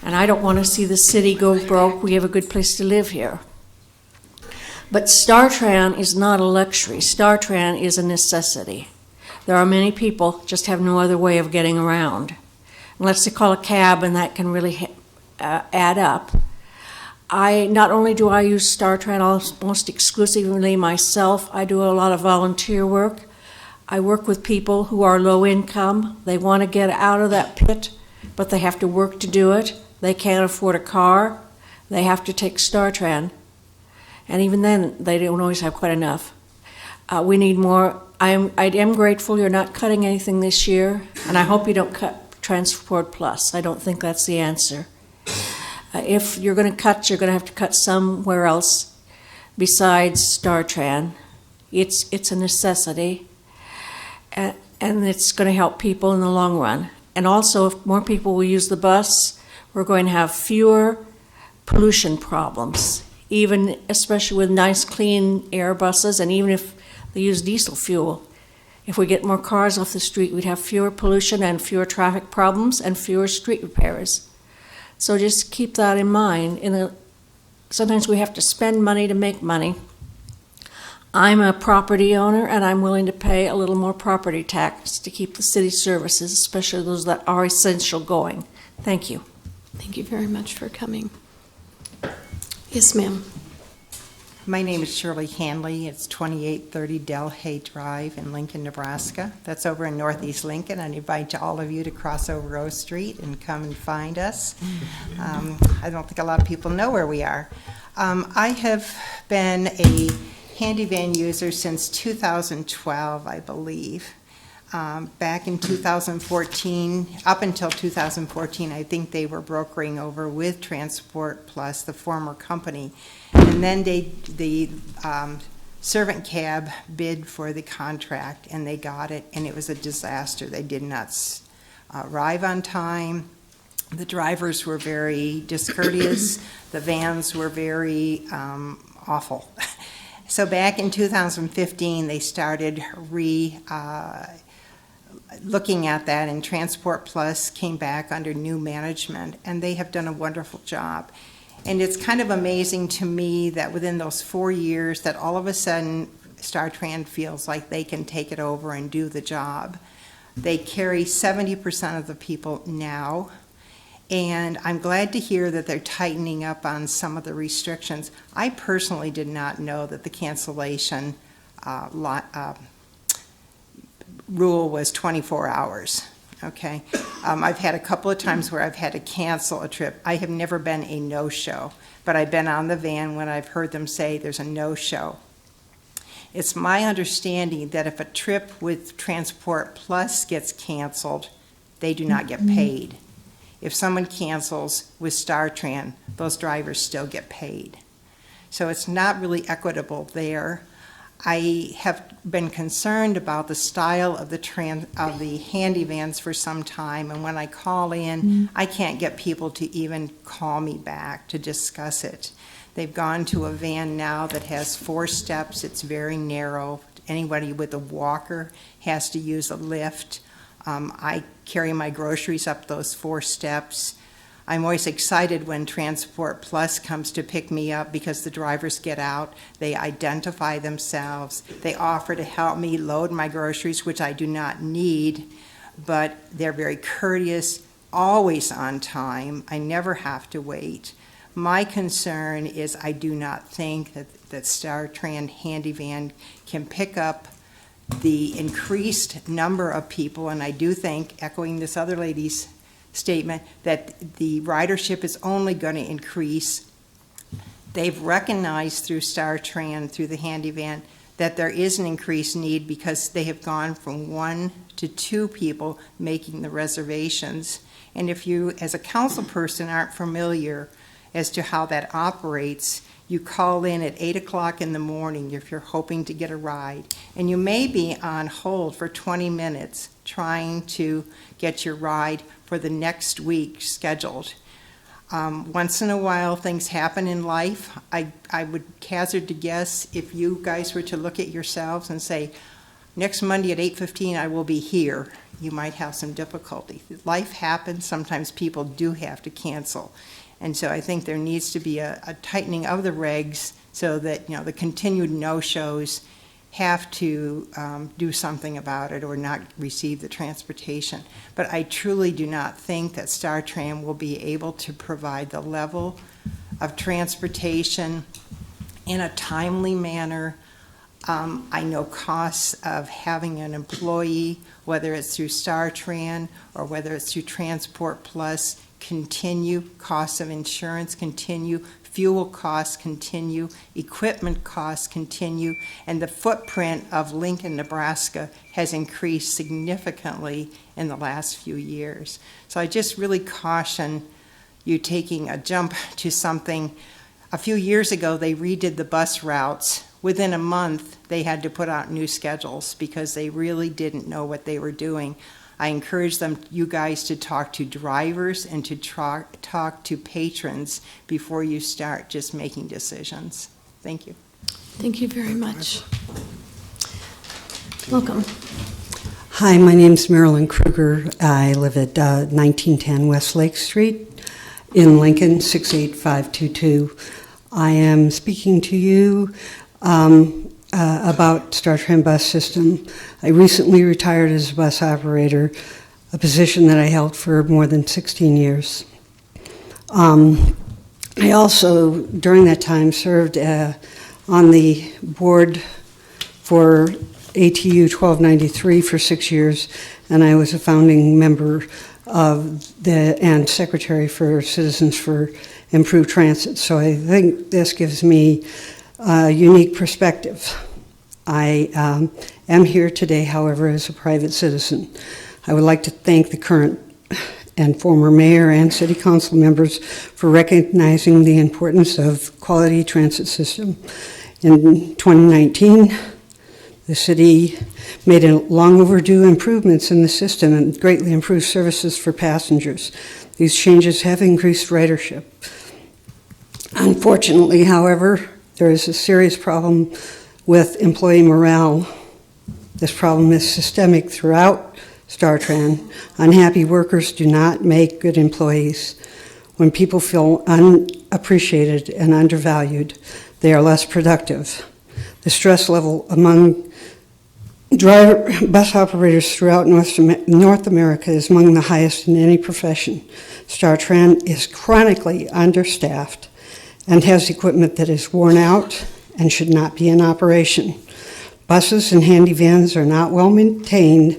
And I don't want to see the city go broke. We have a good place to live here. But StarTran is not a luxury. StarTran is a necessity. There are many people just have no other way of getting around. Unless they call a cab, and that can really add up. Not only do I use StarTran almost exclusively myself, I do a lot of volunteer work. I work with people who are low income. They want to get out of that pit, but they have to work to do it. They can't afford a car. They have to take StarTran. And even then, they don't always have quite enough. We need more. I am grateful you're not cutting anything this year, and I hope you don't cut Transport Plus. I don't think that's the answer. If you're going to cut, you're going to have to cut somewhere else besides StarTran. It's a necessity, and it's going to help people in the long run. And also, if more people will use the bus, we're going to have fewer pollution problems, especially with nice, clean air buses, and even if they use diesel fuel. If we get more cars off the street, we'd have fewer pollution and fewer traffic problems and fewer street repairs. So just keep that in mind. Sometimes we have to spend money to make money. I'm a property owner, and I'm willing to pay a little more property tax to keep the city services, especially those that are essential, going. Thank you. Thank you very much for coming. Yes, ma'am. My name is Shirley Hanley. It's 2830 Delhay Drive in Lincoln, Nebraska. That's over in Northeast Lincoln. I invite all of you to cross over O Street and come and find us. I don't think a lot of people know where we are. I have been a handy van user since 2012, I believe. Back in 2014, up until 2014, I think they were brokering over with Transport Plus, the former company. And then the servant cab bid for the contract, and they got it, and it was a disaster. They did not arrive on time. The drivers were very discourteous. The vans were very awful. So back in 2015, they started looking at that, and Transport Plus came back under new management, and they have done a wonderful job. And it's kind of amazing to me that within those 4 years that all of a sudden StarTran feels like they can take it over and do the job. They carry 70% of the people now, and I'm glad to hear that they're tightening up on some of the restrictions. I personally did not know that the cancellation rule was 24 hours. Okay, I've had a couple of times where I've had to cancel a trip. I have never been a no-show, but I've been on the van when I've heard them say there's a no-show. It's my understanding that if a trip with Transport Plus gets canceled, they do not get paid. If someone cancels with StarTran, those drivers still get paid. So it's not really equitable there. I have been concerned about the style of the handy vans for some time, and when I call in, I can't get people to even call me back to discuss it. They've gone to a van now that has 4 steps. It's very narrow. Anybody with a walker has to use a lift. I carry my groceries up those 4 steps. I'm always excited when Transport Plus comes to pick me up because the drivers get out, they identify themselves, they offer to help me load my groceries, which I do not need, but they're very courteous, always on time. I never have to wait. My concern is I do not think that StarTran Handy Van can pick up the increased number of people, and I do think, echoing this other lady's statement, that the ridership is only going to increase. They've recognized through StarTran, through the Handy Van, that there is an increased need because they have gone from 1 to 2 people making the reservations. And if you, as a council person, aren't familiar as to how that operates, you call in at 8 o'clock in the morning if you're hoping to get a ride, and you may be on hold for 20 minutes trying to get your ride for the next week scheduled. Once in a while, things happen in life. I would hazard to guess if you guys were to look at yourselves and say, next Monday at 8:15 I will be here, you might have some difficulty. Life happens. Sometimes people do have to cancel. And so I think there needs to be a tightening of the regs so that, you know, the continued no-shows have to do something about it or not receive the transportation. But I truly do not think that StarTran will be able to provide the level of transportation in a timely manner. I know costs of having an employee, whether it's through StarTran or whether it's through Transport Plus, continue, costs of insurance continue, fuel costs continue, equipment costs continue, and the footprint of Lincoln, Nebraska has increased significantly in the last few years. So I just really caution you taking a jump to something. A few years ago, they redid the bus routes. Within a month, they had to put out new schedules because they really didn't know what they were doing. I encourage you guys to talk to drivers and to talk to patrons before you start just making decisions. Thank you. Thank you very much. Welcome. Hi, my name's Marilyn Kruger. I live at 1910 West Lake Street in Lincoln, 68522. I am speaking to you about StarTran bus system. I recently retired as a bus operator, a position that I held for more than 16 years. I also, during that time, served on the board for ATU 1293 for 6 years, and I was a founding member of and secretary for Citizens for Improved Transit. So I think this gives me a unique perspective. I am here today, however, as a private citizen. I would like to thank the current and former mayor and city council members for recognizing the importance of quality transit system. In 2019, the city made long overdue improvements in the system and greatly improved services for passengers. These changes have increased ridership. Unfortunately, however, there is a serious problem with employee morale. This problem is systemic throughout StarTran. Unhappy workers do not make good employees. When people feel unappreciated and undervalued, they are less productive. The stress level among bus operators throughout North America is among the highest in any profession. StarTran is chronically understaffed and has equipment that is worn out and should not be in operation. Buses and handy vans are not well maintained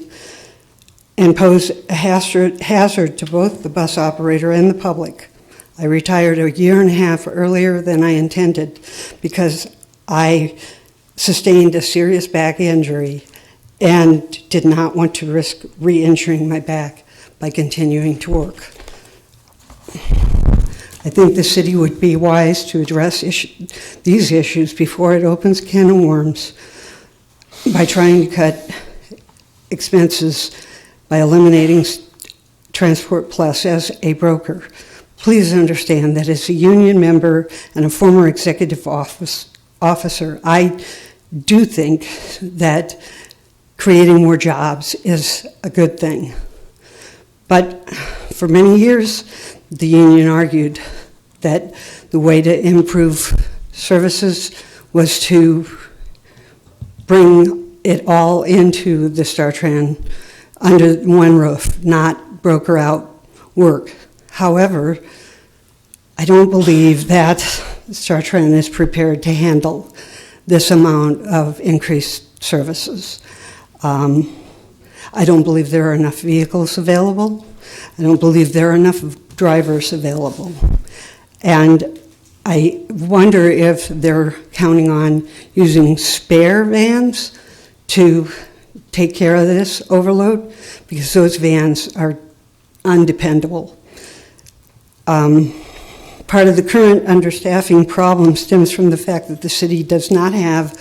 and pose a hazard to both the bus operator and the public. I retired a year and a half earlier than I intended because I sustained a serious back injury and did not want to risk re-injuring my back by continuing to work. I think the city would be wise to address these issues before it opens a can of worms by trying to cut expenses by eliminating Transport Plus as a broker. please understand that as a union member and a former executive officer, I do think that creating more jobs is a good thing. But for many years, the union argued that the way to improve services was to bring it all into the StarTran under one roof, not broker out work. However, I don't believe that StarTran is prepared to handle this amount of increased services. I don't believe there are enough vehicles available. I don't believe there are enough drivers available. And I wonder if they're counting on using spare vans to take care of this overload, because those vans are undependable. Part of the current understaffing problem stems from the fact that the city does not have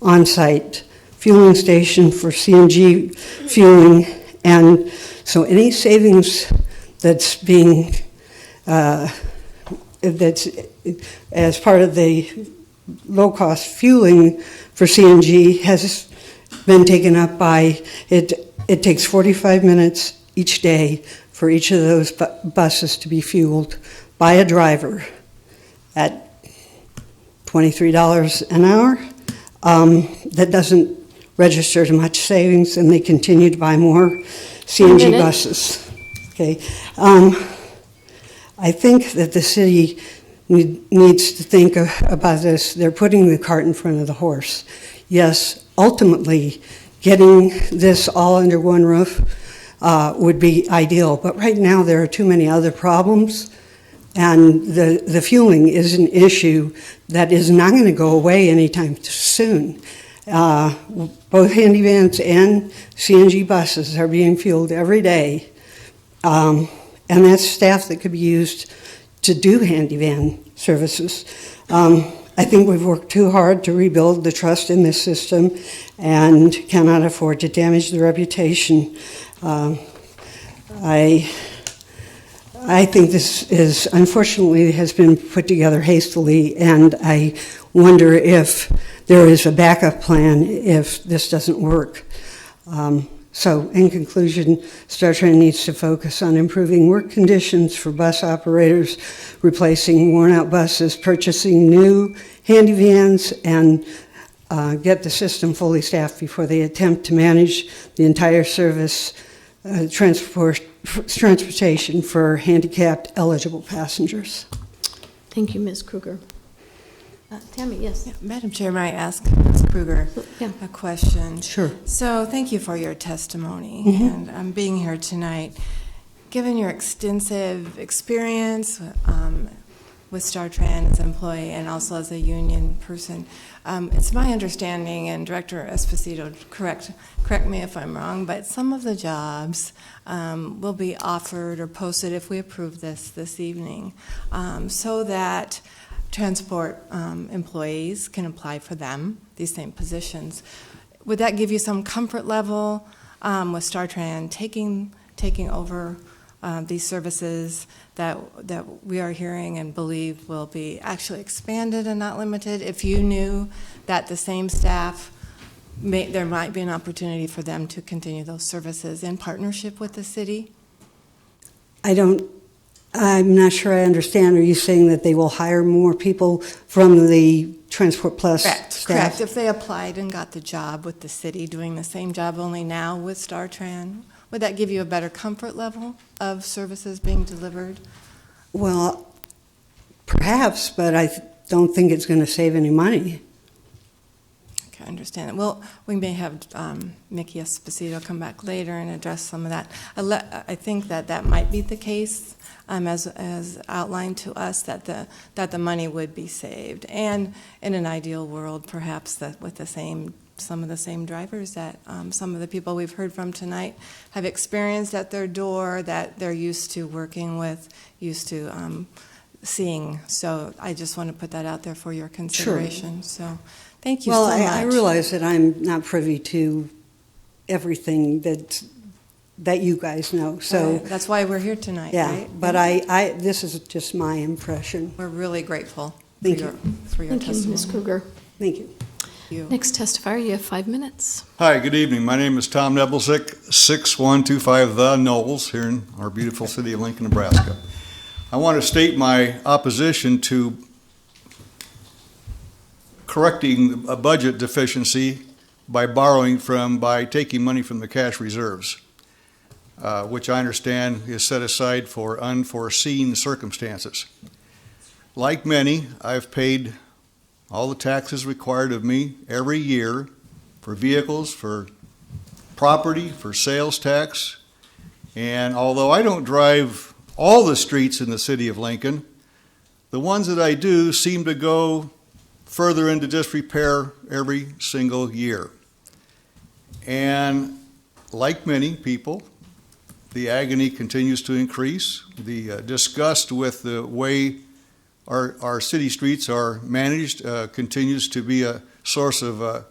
on-site fueling station for CNG fueling, and so any savings that's being that's as part of the low-cost fueling for CNG has been taken up by it. It takes 45 minutes each day for each of those buses to be fueled by a driver at $23 an hour. That doesn't register to much savings, and they continue to buy more CNG buses. Okay. I think that the city needs to think about this. They're putting the cart in front of the horse. Yes, ultimately, getting this all under one roof would be ideal, but right now there are too many other problems, and the fueling is an issue that is not going to go away anytime soon. Both handy vans and CNG buses are being fueled every day, and that's staff that could be used to do handy van services. I think we've worked too hard to rebuild the trust in this system and cannot afford to damage the reputation. I think this is, unfortunately, has been put together hastily, and I wonder if there is a backup plan if this doesn't work. So, in conclusion, StarTran needs to focus on improving work conditions for bus operators, replacing worn-out buses, purchasing new handy vans, and get the system fully staffed before they attempt to manage the entire service transportation for handicapped eligible passengers. Thank you, Ms. Kruger. Tammy, yes. Yeah, Madam Chair, may I ask Ms. Kruger a question? Sure. So thank you for your testimony and being here tonight. Given your extensive experience with StarTran as an employee and also as a union person, it's my understanding, and Director Esposito, correct me if I'm wrong, but some of the jobs will be offered or posted if we approve this evening, so that transport employees can apply for them, these same positions. Would that give you some comfort level with StarTran taking over these services that we are hearing and believe will be actually expanded and not limited? If you knew that the same staff, there might be an opportunity for them to continue those services in partnership with the city? I'm not sure I understand. Are you saying that they will hire more people from the Transport Plus staff? Correct. If they applied and got the job with the city, doing the same job only now with StarTran, would that give you a better comfort level of services being delivered? Well, perhaps, but I don't think it's going to save any money. Okay, I understand that. Well, we may have Mickey Esposito come back later and address some of that. I think that might be the case, as outlined to us, that the money would be saved, and in an ideal world, perhaps that with some of the same drivers that some of the people we've heard from tonight have experienced at their door, that they're used to working with, used to seeing. So I just want to put that out there for your consideration. Sure. So thank you so much. I realize that I'm not privy to everything that's that you guys know. So Right. That's why we're here tonight, yeah, right? but this is just my impression. We're really grateful Thank for you. for your Thank you, testimony. Ms. Kruger. Thank you. Next testifier, you have 5 minutes. Hi, good evening. My name is Tom Nebelsick, 6125 The Knolls, here in our beautiful city of Lincoln, Nebraska. I want to state my opposition to correcting a budget deficiency by taking money from the cash reserves, which I understand is set aside for unforeseen circumstances. Like many, I've paid all the taxes required of me every year for vehicles, for property, for sales tax. And although I don't drive all the streets in the city of Lincoln, the ones that I do seem to go further into disrepair every single year. And like many people, the agony continues to increase. The disgust with the way our city streets are managed continues to be a source of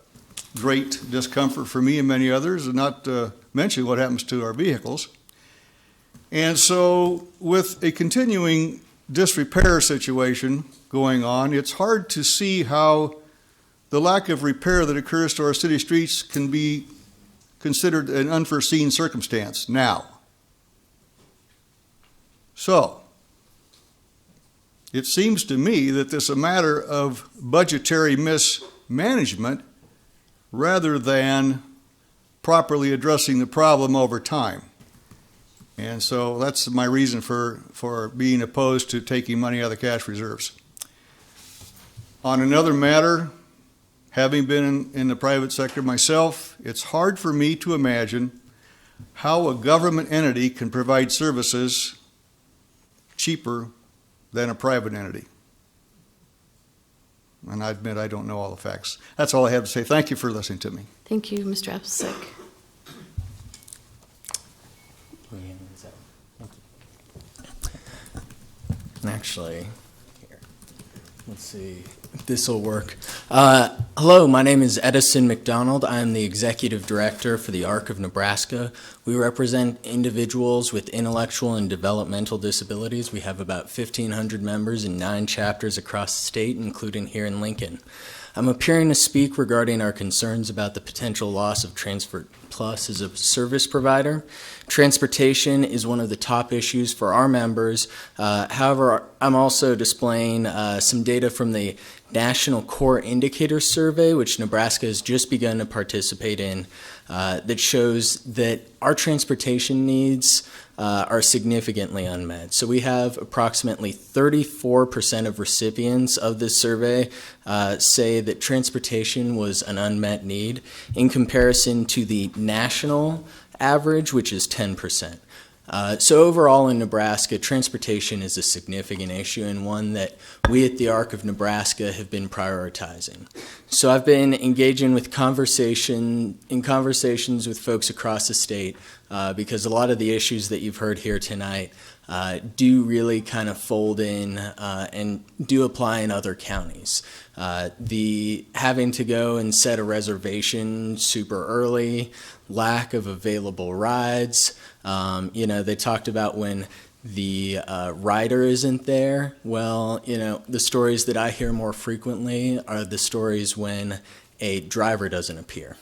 great discomfort for me and many others, and not to mention what happens to our vehicles. And so with a continuing disrepair situation going on, it's hard to see how the lack of repair that occurs to our city streets can be considered an unforeseen circumstance now. So, it seems to me that this is a matter of budgetary mismanagement rather than properly addressing the problem over time. And so that's my reason for being opposed to taking money out of the cash reserves. On another matter, having been in the private sector myself, it's hard for me to imagine how a government entity can provide services cheaper than a private entity. And I admit I don't know all the facts. That's all I have to say. Thank you for listening to me. Thank you, Mr. Appelsick. Actually, here, let's see if this will work. Hello, my name is Edison McDonald. I am the Executive Director for the ARC of Nebraska. We represent individuals with intellectual and developmental disabilities. We have about 1,500 members in 9 chapters across the state, including here in Lincoln. I'm appearing to speak regarding our concerns about the potential loss of Transport Plus as a service provider. Transportation is one of the top issues for our members. However, I'm also displaying some data from the National Core Indicator Survey, which Nebraska has just begun to participate in, that shows that our transportation needs are significantly unmet. So we have approximately 34% of recipients of this survey say that transportation was an unmet need in comparison to the national average, which is 10%. So overall in Nebraska, transportation is a significant issue and one that we at the ARC of Nebraska have been prioritizing. So I've been engaging with conversations with folks across the state because a lot of the issues that you've heard here tonight do really kind of fold in and do apply in other counties. The having to go and set a reservation super early, lack of available rides. They talked about when the rider isn't there. Well, the stories that I hear more frequently are the stories when a driver doesn't appear.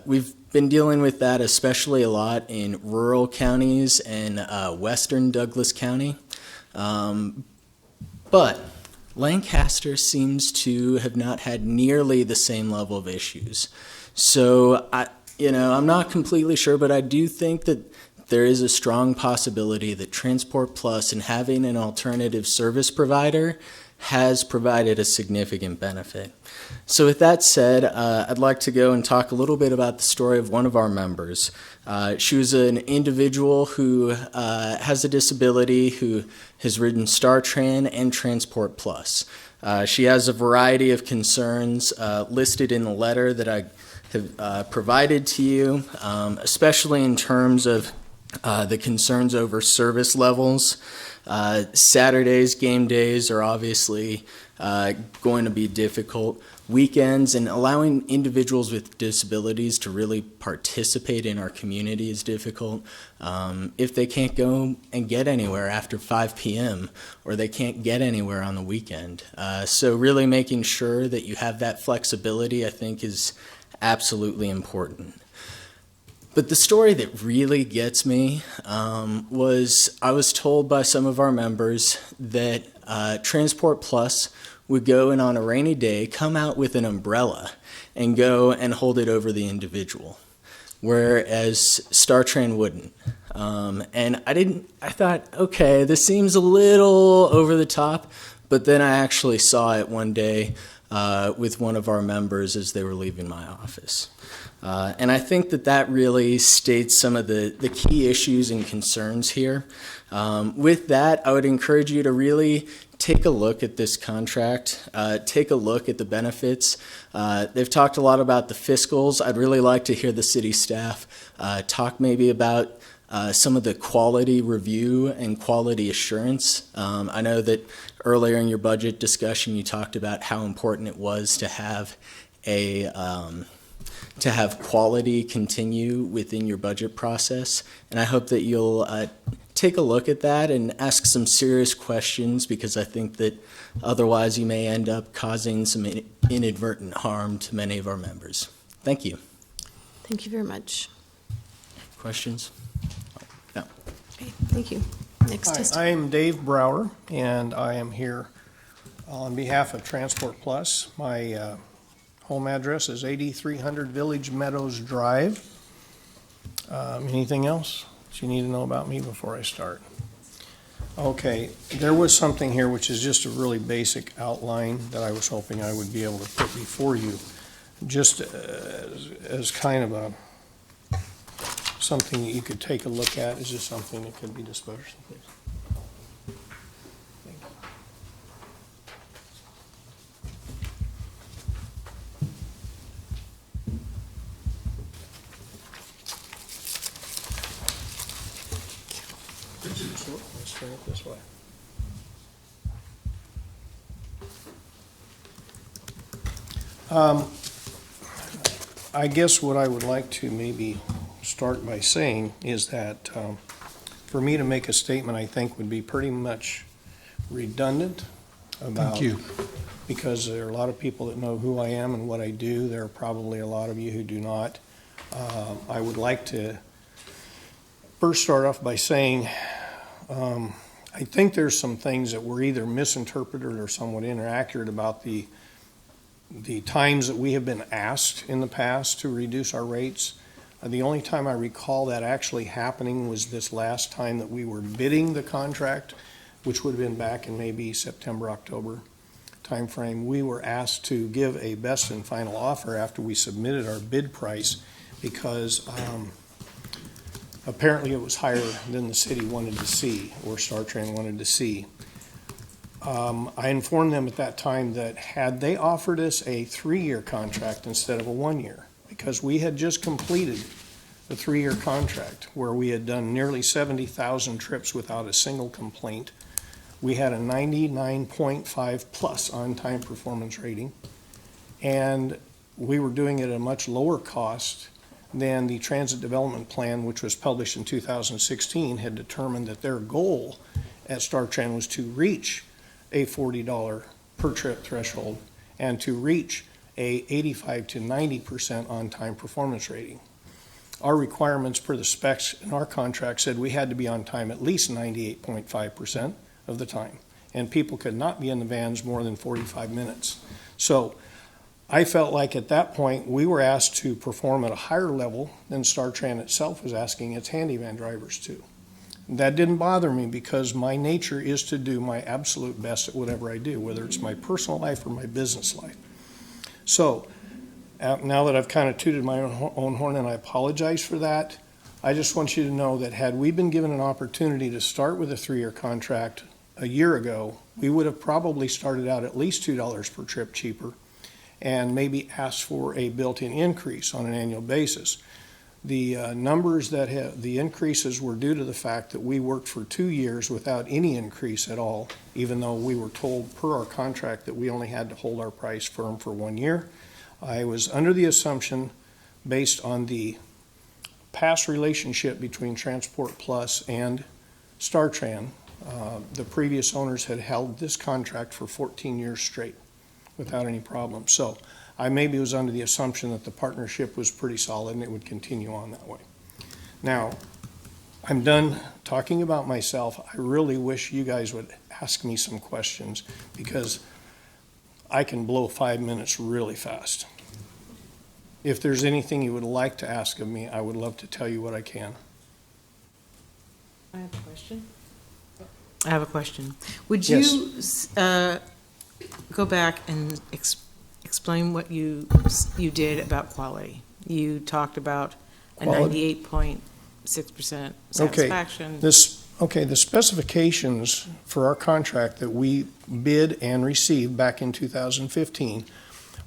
We've been dealing with that especially a lot in rural counties and western Douglas County. But Lancaster seems to have not had nearly the same level of issues. So I'm not completely sure, but I do think that there is a strong possibility that Transport Plus and having an alternative service provider has provided a significant benefit. So with that said, I'd like to go and talk a little bit about the story of one of our members. She was an individual who has a disability who has ridden StarTran and Transport Plus. She has a variety of concerns listed in the letter that I have provided to you, especially in terms of the concerns over service levels. Saturdays, game days are obviously going to be difficult. Weekends and allowing individuals with disabilities to really participate in our community is difficult. If they can't go and get anywhere after 5 p.m. or they can't get anywhere on the weekend. So really making sure that you have that flexibility, I think, is absolutely important. But the story that really gets me was I was told by some of our members that Transport Plus would go and on a rainy day come out with an umbrella and go and hold it over the individual, whereas StarTran wouldn't. And I thought, okay, this seems a little over the top, but then I actually saw it one day with one of our members as they were leaving my office. And I think that really states some of the key issues and concerns here. With that, I would encourage you to really take a look at this contract, take a look at the benefits. They've talked a lot about the fiscals. I'd really like to hear the city staff talk maybe about some of the quality review and quality assurance. I know that earlier in your budget discussion you talked about how important it was to have quality continue within your budget process, and I hope that you'll take a look at that and ask some serious questions, because I think that otherwise you may end up causing some inadvertent harm to many of our members. Thank you. Thank you very much. Questions? No. Okay, thank you. Next Hi, testimony. I am Dave Brower, and I am here on behalf of Transport Plus. My home address is 8300 Village Meadows Drive. Anything else that you need to know about me before I start? Okay, there was something here which is just a really basic outline that I was hoping I would be able to put before you, just as kind of something that you could take a look at. Is this something that could be dispersed, please? Let's turn it this way. I guess what I would like to maybe start by saying is that for me to make a statement I think would be pretty much redundant about. Thank you. Because there are a lot of people that know who I am and what I do. There are probably a lot of you who do not. I would like to first start off by saying I think there's some things that were either misinterpreted or somewhat inaccurate about the times that we have been asked in the past to reduce our rates. The only time I recall that actually happening was this last time that we were bidding the contract, which would have been back in maybe September, October timeframe. We were asked to give a best and final offer after we submitted our bid price because apparently it was higher than the city wanted to see, or StarTran wanted to see. I informed them at that time that had they offered us a 3-year contract instead of a 1-year, because we had just completed the 3-year contract where we had done nearly 70,000 trips without a single complaint. We had a 99.5 plus on-time performance rating, and we were doing it at a much lower cost than the Transit Development Plan, which was published in 2016, had determined that their goal at StarTran was to reach a $40 per trip threshold and to reach a 85 to 90% on-time performance rating. Our requirements per the specs in our contract said we had to be on time at least 98.5% of the time, and people could not be in the vans more than 45 minutes. So I felt like at that point we were asked to perform at a higher level than StarTran itself was asking its handy van drivers to. That didn't bother me because my nature is to do my absolute best at whatever I do, whether it's my personal life or my business life. So now that I've kind of tooted my own horn, and I apologize for that, I just want you to know that had we been given an opportunity to start with a 3-year contract a year ago, we would have probably started out at least $2 per trip cheaper and maybe asked for a built-in increase on an annual basis. The numbers the increases were due to the fact that we worked for 2 years without any increase at all, even though we were told per our contract that we only had to hold our price firm for 1 year. I was under the assumption, based on the past relationship between Transport Plus and StarTran, the previous owners had held this contract for 14 years straight without any problem. So I maybe was under the assumption that the partnership was pretty solid and it would continue on that way. Now, I'm done talking about myself. I really wish you guys would ask me some questions because I can blow 5 minutes really fast. If there's anything you would like to ask of me, I would love to tell you what I can. I have a question. I have a question. Would Yes. you go back and explain what you did about quality? You talked about a Quality. 98.6% satisfaction. The specifications for our contract that we bid and received back in 2015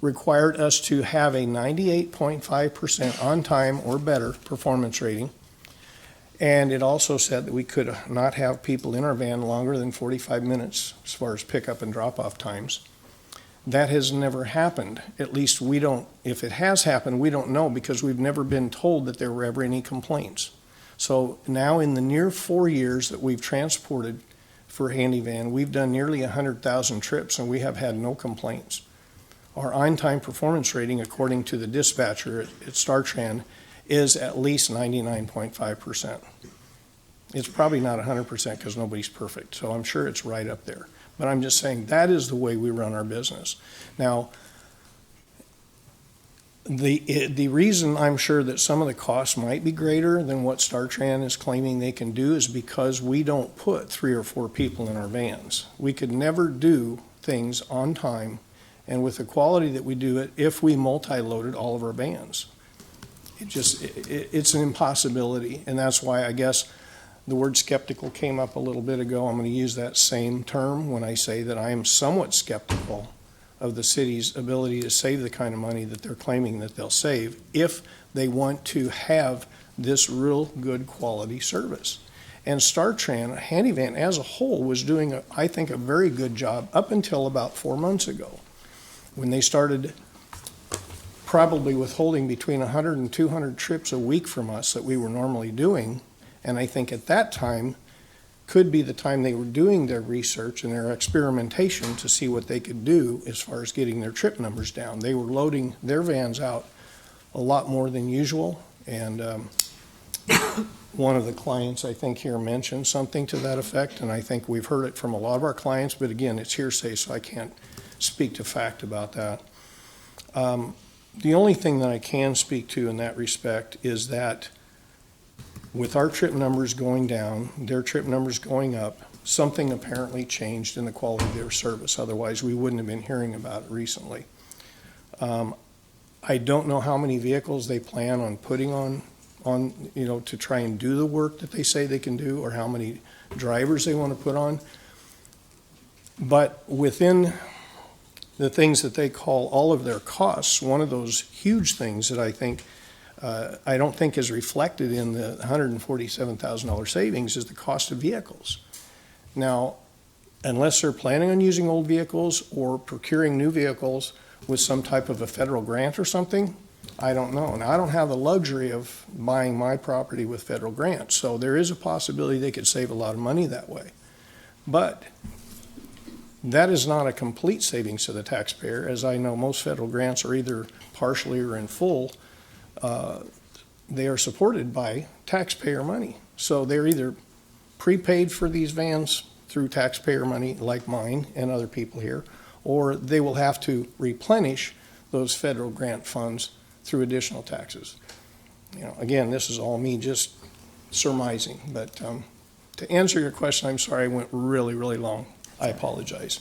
required us to have a 98.5% on-time or better performance rating. And it also said that we could not have people in our van longer than 45 minutes as far as pickup and drop-off times. That has never happened. At least we don't, if it has happened, we don't know because we've never been told that there were ever any complaints. So now in the near 4 years that we've transported for Handy Van, we've done nearly 100,000 trips and we have had no complaints. Our on-time performance rating, according to the dispatcher at StarTran, is at least 99.5%. It's probably not 100% because nobody's perfect, so I'm sure it's right up there. But I'm just saying that is the way we run our business. Now, the reason I'm sure that some of the costs might be greater than what StarTran is claiming they can do is because we don't put 3 or 4 people in our vans. We could never do things on time and with the quality that we do it if we multi-loaded all of our vans. It's an impossibility, and that's why I guess the word skeptical came up a little bit ago. I'm going to use that same term when I say that I am somewhat skeptical of the city's ability to save the kind of money that they're claiming that they'll save if they want to have this real good quality service. And StarTran, Handy Van as a whole, was doing, I think, a very good job up until about 4 months ago when they started probably withholding between 100 and 200 trips a week from us that we were normally doing. And I think at that time could be the time they were doing their research and their experimentation to see what they could do as far as getting their trip numbers down. They were loading their vans out a lot more than usual. And one of the clients, I think, here mentioned something to that effect. And I think we've heard it from a lot of our clients. But again, it's hearsay, so I can't speak to fact about that. The only thing that I can speak to in that respect is that with our trip numbers going down, their trip numbers going up, something apparently changed in the quality of their service. Otherwise, we wouldn't have been hearing about it recently. I don't know how many vehicles they plan on putting on to try and do the work that they say they can do, or how many drivers they want to put on. But within the things that they call all of their costs, one of those huge things that I don't think is reflected in the $147,000 savings is the cost of vehicles. Now, unless they're planning on using old vehicles or procuring new vehicles with some type of a federal grant or something, I don't know. Now, I don't have the luxury of buying my property with federal grants, so there is a possibility they could save a lot of money that way. But that is not a complete savings to the taxpayer. As I know, most federal grants are either partially or in full. They are supported by taxpayer money. So they're either prepaid for these vans through taxpayer money like mine and other people here, or they will have to replenish those federal grant funds through additional taxes. Again, this is all me just surmising, but to answer your question, I'm sorry I went really, really long. I apologize.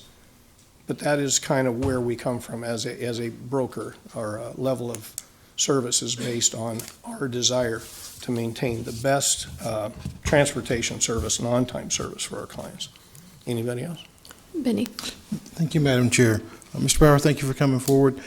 But that is kind of where we come from as a broker. Our level of service is based on our desire to maintain the best transportation service and on-time service for our clients. Anybody else? Benny. Thank you, Madam Chair. Mr. Bauer, thank you for coming forward.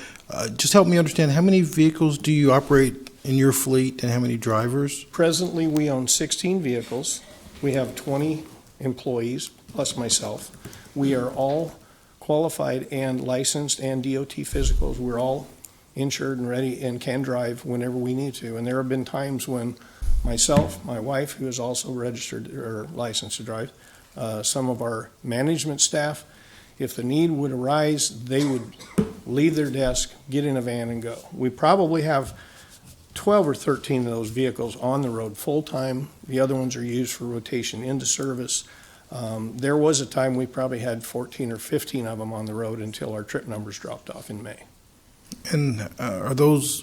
Just help me understand, how many vehicles do you operate in your fleet and how many drivers? Presently, we own 16 vehicles. We have 20 employees, plus myself. We are all qualified and licensed and DOT physicals. We're all insured and ready and can drive whenever we need to. And there have been times when myself, my wife, who is also registered or licensed to drive, some of our management staff, if the need would arise, they would leave their desk, get in a van and go. We probably have 12 or 13 of those vehicles on the road full-time. The other ones are used for rotation into service. There was a time we probably had 14 or 15 of them on the road until our trip numbers dropped off in May. And are those,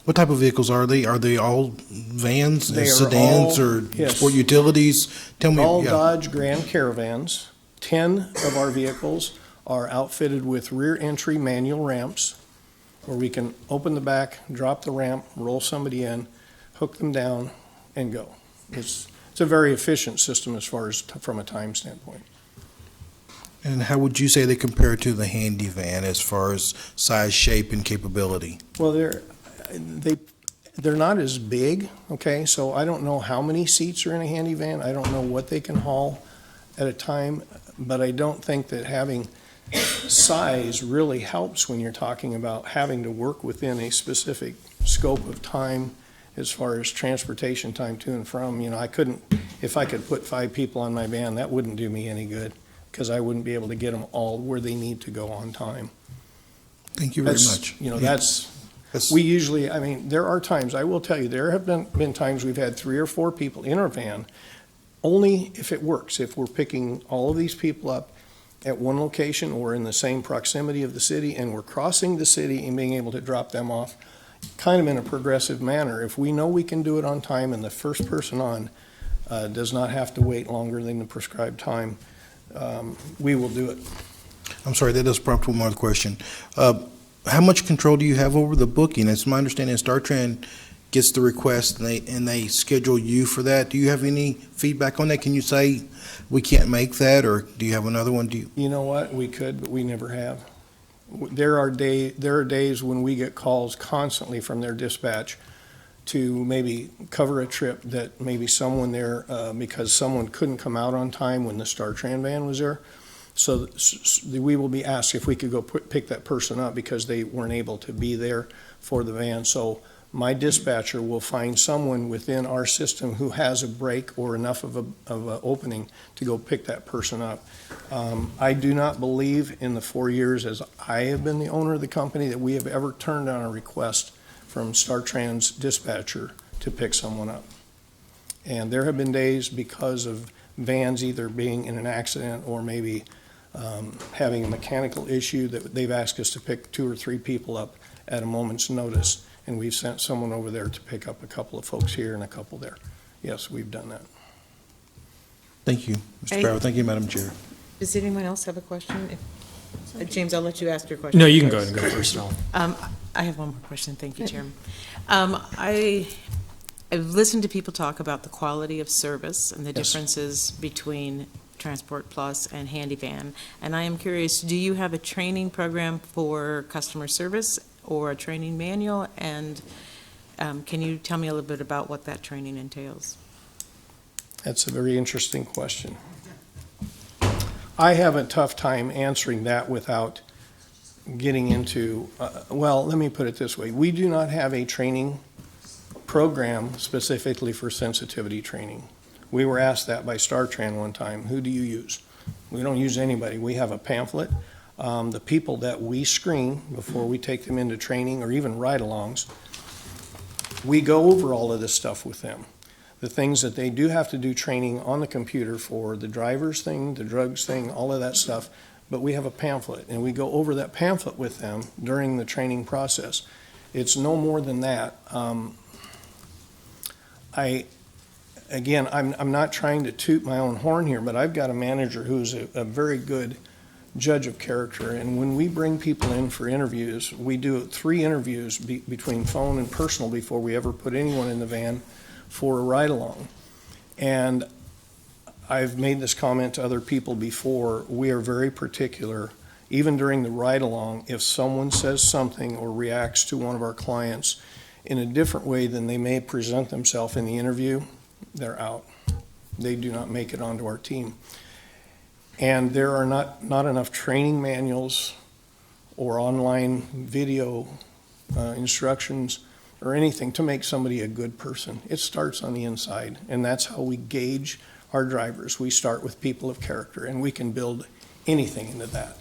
what type of vehicles are they? Are they all vans, They are sedans, all- or yes. sport utilities? Tell me. All yeah. Dodge Grand Caravans. 10 of our vehicles are outfitted with rear entry manual ramps where we can open the back, drop the ramp, roll somebody in, hook them down, and go. It's a very efficient system as far as from a time standpoint. And how would you say they compare to the handy van as far as size, shape, and capability? Well, they're not as big, okay? So I don't know how many seats are in a handy van. I don't know what they can haul at a time, but I don't think that having size really helps when you're talking about having to work within a specific scope of time as far as transportation time to and from. You know, if I could put 5 people on my van, that wouldn't do me any good because I wouldn't be able to get them all where they need to go on time. Thank you very That's- much. You know, Yeah. we usually, I mean, there are times, I will tell you, there have been times we've had 3 or 4 people in our van, only if it works. If we're picking all of these people up at one location or in the same proximity of the city and we're crossing the city and being able to drop them off kind of in a progressive manner. If we know we can do it on time and the first person on does not have to wait longer than the prescribed time, we will do it. I'm sorry, that does prompt one more question. How much control do you have over the booking? It's my understanding StarTran gets the request and they schedule you for that. Do you have any feedback on that? Can you say we can't make that, or do you have another one? You know what? We could, but we never have. There are days when we get calls constantly from their dispatch to maybe cover a trip that maybe someone there, because someone couldn't come out on time when the StarTran van was there. So we will be asked if we could go pick that person up because they weren't able to be there for the van. So my dispatcher will find someone within our system who has a break or enough of an opening to go pick that person up. I do not believe in the 4 years as I have been the owner of the company that we have ever turned down a request from StarTran's dispatcher to pick someone up. And there have been days because of vans either being in an accident or maybe having a mechanical issue that they've asked us to pick 2 or 3 people up at a moment's notice. And we've sent someone over there to pick up a couple of folks here and a couple there. Yes, we've done that. Thank you, Mr. Barrow. Thank you, Madam Chair. Does anyone else have a question? James, I'll let you ask your question. No, you can go ahead and go first. I have one more question. Thank you, Chairman. I've listened to people talk about the quality of service and the Yes. differences between Transport Plus and Handy Van. And I am curious, do you have a training program for customer service or a training manual? And can you tell me a little bit about what that training entails? That's a very interesting question. I have a tough time answering that without getting into, well, let me put it this way. We do not have a training program specifically for sensitivity training. We were asked that by StarTran one time. Who do you use? We don't use anybody. We have a pamphlet. The people that we screen before we take them into training or even ride-alongs, we go over all of this stuff with them. The things that they do have to do training on the computer for, the driver's thing, the drugs thing, all of that stuff, but we have a pamphlet, and we go over that pamphlet with them during the training process. It's no more than that. I'm not trying to toot my own horn here, but I've got a manager who's a very good judge of character, and when we bring people in for interviews, we do 3 interviews between phone and personal before we ever put anyone in the van for a ride-along. And I've made this comment to other people before. We are very particular, even during the ride-along, if someone says something or reacts to one of our clients in a different way than they may present themselves in the interview, they're out. They do not make it onto our team. And there are not enough training manuals or online video instructions or anything to make somebody a good person. It starts on the inside, and that's how we gauge our drivers. We start with people of character, and we can build anything into that.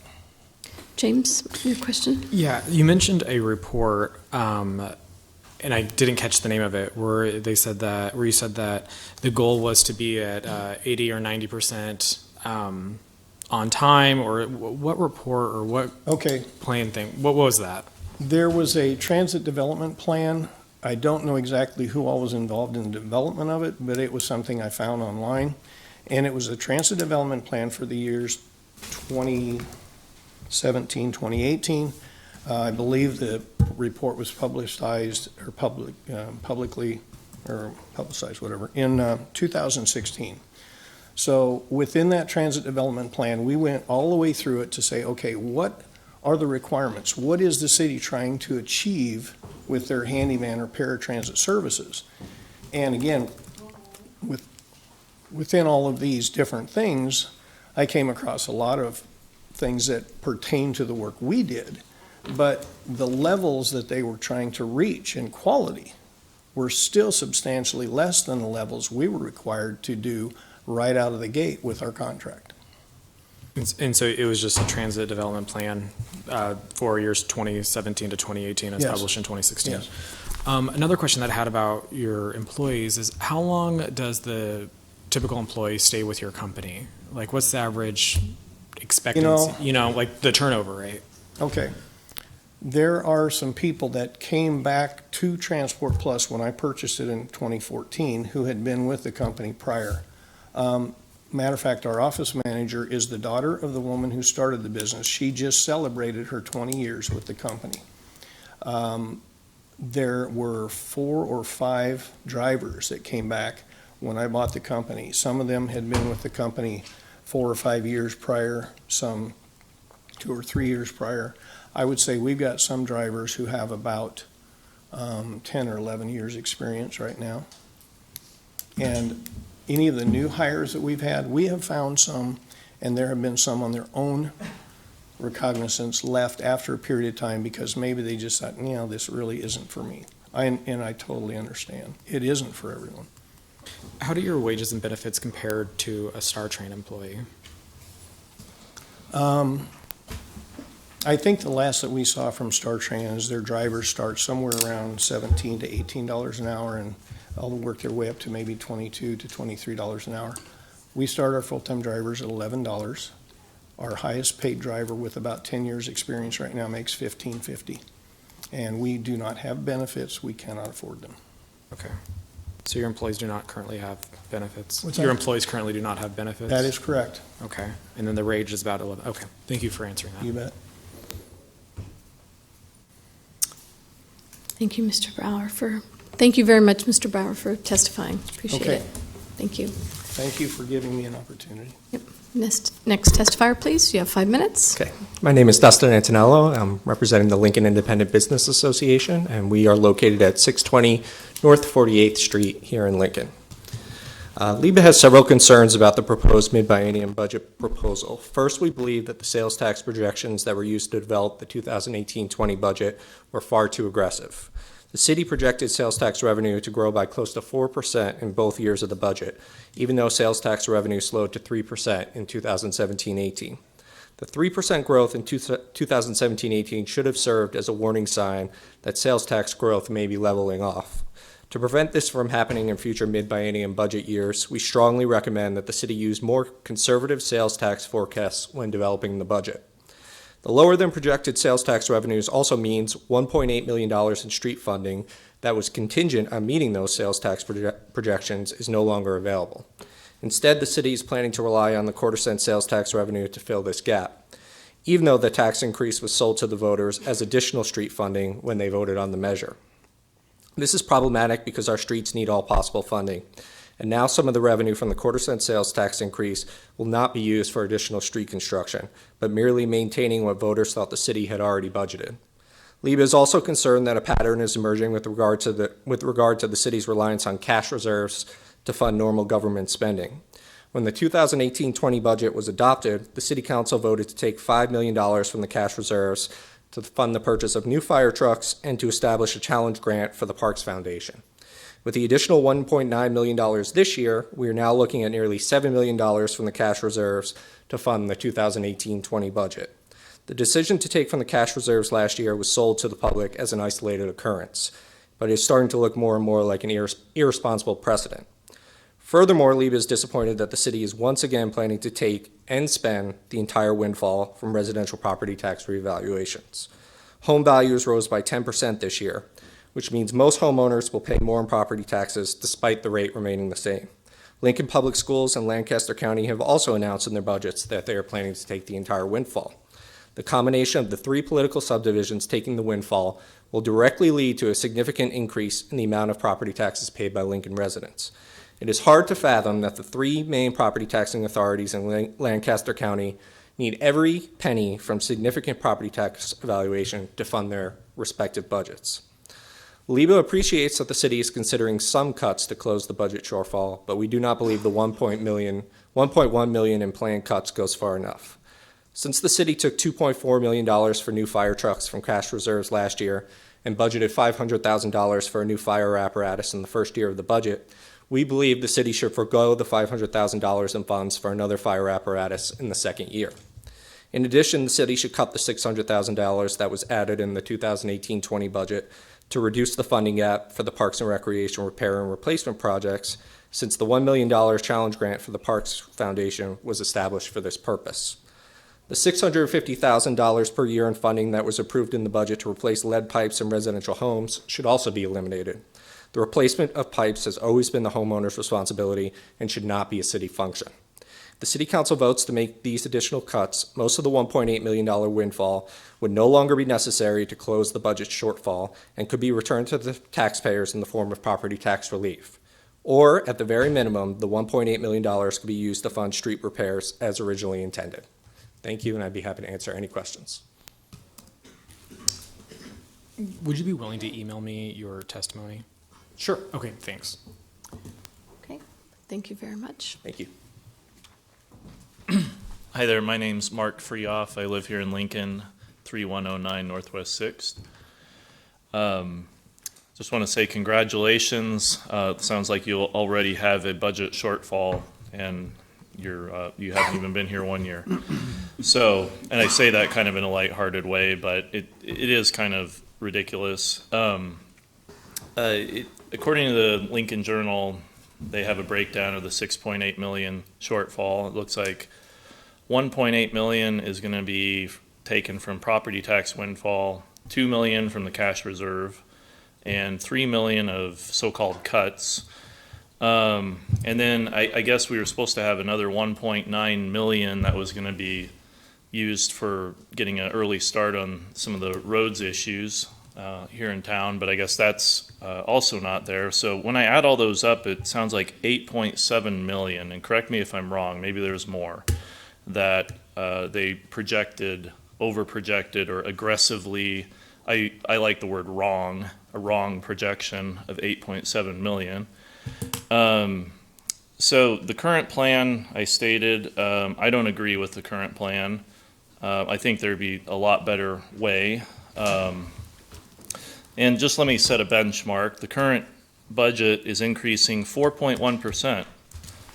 James, your question? Yeah, you mentioned a report, and I didn't catch the name of it, where you said that the goal was to be at 80 or 90% on time, or what report or what plan thing? What was that? There was a transit development plan. I don't know exactly who all was involved in the development of it, but it was something I found online. And it was a transit development plan for the years 2017, 2018. I believe the report was publicized or publicly or publicized, whatever, in 2016. So within that transit development plan, we went all the way through it to say, okay, what are the requirements? What is the city trying to achieve with their handyman or paratransit services? And again, within all of these different things, I came across a lot of things that pertain to the work we did, but the levels that they were trying to reach in quality were still substantially less than the levels we were required to do right out of the gate with our contract. And so it was just a transit development plan for years 2017 to 2018, as published in 2016. Yes. Another question that I had about your employees is, how long does the typical employee stay with your company? Like, what's the average expectancy, like the turnover rate? Okay. There are some people that came back to Transport Plus when I purchased it in 2014 who had been with the company prior. Matter of fact, our office manager is the daughter of the woman who started the business. She just celebrated her 20 years with the company. There were 4 or 5 drivers that came back when I bought the company. Some of them had been with the company 4 or 5 years prior, some 2 or 3 years prior. I would say we've got some drivers who have about 10 or 11 years experience right now. And any of the new hires that we've had, we have found some, and there have been some on their own recognizance left after a period of time because maybe they just thought, this really isn't for me. And I totally understand. It isn't for everyone. How do your wages and benefits compare to a StarTrain employee? I think the last that we saw from StarTrain is their drivers start somewhere around $17 to $18 an hour, and they'll work their way up to maybe $22 to $23 an hour. We start our full-time drivers at $11. Our highest paid driver with about 10 years experience right now makes $15.50. And we do not have benefits. We cannot afford them. Okay. So your employees do not currently have benefits? What's Your that? employees currently do not have benefits? That is correct. Okay. And then the wage is about 11. Okay. Thank you for answering that. You bet. Thank you, Mr. Brower, thank you very much, Mr. Brower, for testifying. Appreciate Okay. it. Thank you. Thank you for giving me an opportunity. Yep. Next testifier, please. You have 5 minutes. Okay. My name is Dustin Antonello. I'm representing the Lincoln Independent Business Association, and we are located at 620 North 48th Street here in Lincoln. LIBA has several concerns about the proposed mid-biennium budget proposal. First, we believe that the sales tax projections that were used to develop the 2018-20 budget were far too aggressive. The city projected sales tax revenue to grow by close to 4% in both years of the budget, even though sales tax revenue slowed to 3% in 2017-18. The 3% growth in 2017-18 should have served as a warning sign that sales tax growth may be leveling off. To prevent this from happening in future mid-biennium budget years, we strongly recommend that the city use more conservative sales tax forecasts when developing the budget. The lower than projected sales tax revenues also means $1.8 million in street funding that was contingent on meeting those sales tax projections is no longer available. Instead, the city is planning to rely on the quarter-cent sales tax revenue to fill this gap, even though the tax increase was sold to the voters as additional street funding when they voted on the measure. This is problematic because our streets need all possible funding, and now some of the revenue from the quarter-cent sales tax increase will not be used for additional street construction, but merely maintaining what voters thought the city had already budgeted. LIBA is also concerned that a pattern is emerging with regard to the city's reliance on cash reserves to fund normal government spending. When the 2018-20 budget was adopted, the City Council voted to take $5 million from the cash reserves to fund the purchase of new fire trucks and to establish a challenge grant for the Parks Foundation. With the additional $1.9 million this year, we are now looking at nearly $7 million from the cash reserves to fund the 2018-20 budget. The decision to take from the cash reserves last year was sold to the public as an isolated occurrence, but it's starting to look more and more like an irresponsible precedent. Furthermore, LIBA is disappointed that the city is once again planning to take and spend the entire windfall from residential property tax revaluations. Home values rose by 10% this year, which means most homeowners will pay more in property taxes despite the rate remaining the same. Lincoln Public Schools and Lancaster County have also announced in their budgets that they are planning to take the entire windfall. The combination of the three political subdivisions taking the windfall will directly lead to a significant increase in the amount of property taxes paid by Lincoln residents. It is hard to fathom that the three main property taxing authorities in Lancaster County need every penny from significant property tax evaluation to fund their respective budgets. LIBA appreciates that the city is considering some cuts to close the budget shortfall, but we do not believe the $1.1 million in planned cuts goes far enough. Since the city took $2.4 million for new fire trucks from cash reserves last year and budgeted $500,000 for a new fire apparatus in the first year of the budget, we believe the city should forego the $500,000 in funds for another fire apparatus in the second year. In addition, the city should cut the $600,000 that was added in the 2018-20 budget to reduce the funding gap for the Parks and Recreation repair and replacement projects, since the $1 million challenge grant for the Parks Foundation was established for this purpose. The $650,000 per year in funding that was approved in the budget to replace lead pipes in residential homes should also be eliminated. The replacement of pipes has always been the homeowner's responsibility and should not be a city function. If the City Council votes to make these additional cuts, most of the $1.8 million windfall would no longer be necessary to close the budget shortfall and could be returned to the taxpayers in the form of property tax relief. Or, at the very minimum, the $1.8 million could be used to fund street repairs as originally intended. Thank you, and I'd be happy to answer any questions. Would you be willing to email me your testimony? Sure. Okay, thanks. Okay, thank you very much. Thank you. Hi there, my name's Mark Freeoff. I live here in Lincoln, 3109 Northwest 6th. Just want to say congratulations. It sounds like you already have a budget shortfall, and you haven't even been here 1 year. So, and I say that kind of in a lighthearted way, but it is kind of ridiculous. According to the Lincoln Journal, they have a breakdown of the 6.8 million shortfall. It looks like 1.8 million is going to be taken from property tax windfall, 2 million from the cash reserve, and 3 million of so-called cuts. And then I guess we were supposed to have another 1.9 million that was going to be used for getting an early start on some of the roads issues here in town, but I guess that's also not there. So when I add all those up, it sounds like 8.7 million, and correct me if I'm wrong, maybe there's more, that they projected, over-projected, or aggressively, I like the word wrong, a wrong projection of 8.7 million. So the current plan, I stated, I don't agree with the current plan. I think there'd be a lot better way. And just let me set a benchmark. The current budget is increasing 4.1%,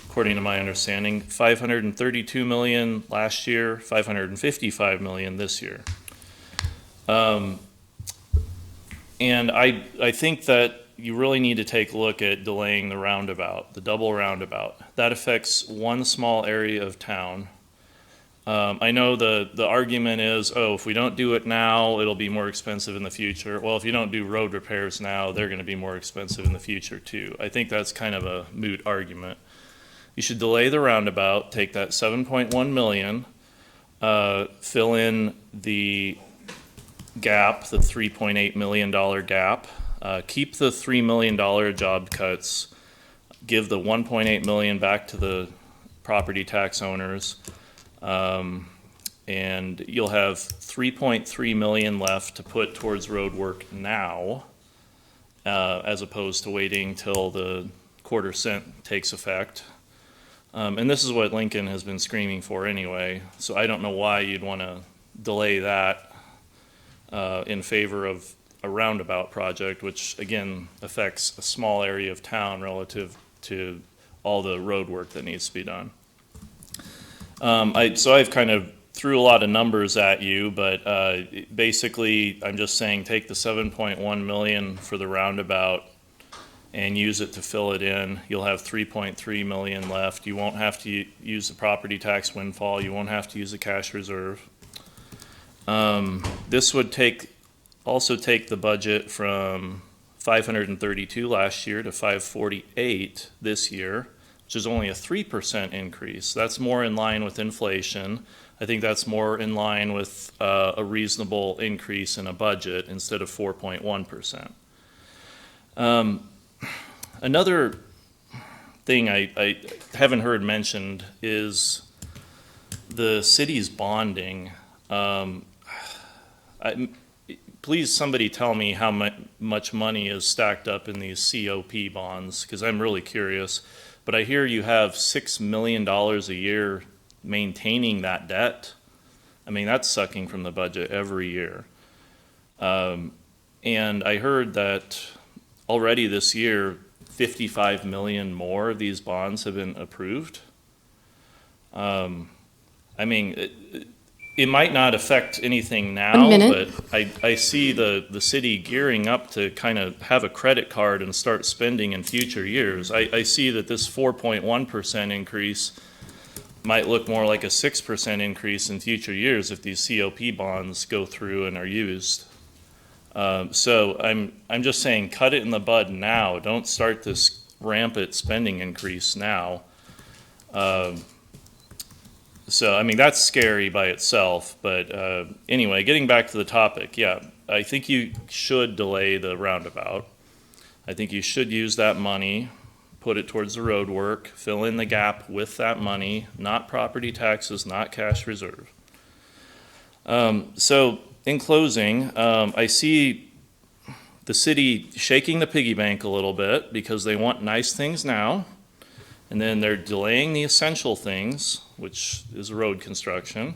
according to my understanding. 532 million last year, 555 million this year. And I think that you really need to take a look at delaying the roundabout, the double roundabout. That affects one small area of town. I know the argument is, oh, if we don't do it now, it'll be more expensive in the future. Well, if you don't do road repairs now, they're going to be more expensive in the future too. I think that's kind of a moot argument. You should delay the roundabout, take that 7.1 million, fill in the gap, the $3.8 million gap, keep the $3 million job cuts, give the 1.8 million back to the property tax owners, and you'll have 3.3 million left to put towards road work now, as opposed to waiting till the quarter cent takes effect. And this is what Lincoln has been screaming for anyway, so I don't know why you'd want to delay that in favor of a roundabout project, which again affects a small area of town relative to all the road work that needs to be done. So I've kind of threw a lot of numbers at you, but basically I'm just saying take the 7.1 million for the roundabout and use it to fill it in. You'll have 3.3 million left. You won't have to use the property tax windfall. You won't have to use the cash reserve. This would also take the budget from 532 last year to 548 this year, which is only a 3% increase. That's more in line with inflation. I think that's more in line with a reasonable increase in a budget instead of 4.1%. Another thing I haven't heard mentioned is the city's bonding. Please, somebody tell me how much money is stacked up in these COP bonds, because I'm really curious. But I hear you have $6 million a year maintaining that debt. I mean, that's sucking from the budget every year. And I heard that already this year, 55 million more of these bonds have been approved. I mean, it might not affect anything now, but I see the city gearing up to kind of have a credit card and start spending in future years. I see that this 4.1% increase might look more like a 6% increase in future years if these COP bonds go through and are used. So I'm just saying cut it in the bud now. Don't start this rampant spending increase now. So, I mean, that's scary by itself, but anyway, getting back to the topic, yeah, I think you should delay the roundabout. I think you should use that money, put it towards the road work, fill in the gap with that money, not property taxes, not cash reserve. So, in closing, I see the city shaking the piggy bank a little bit because they want nice things now, and then they're delaying the essential things, which is road construction,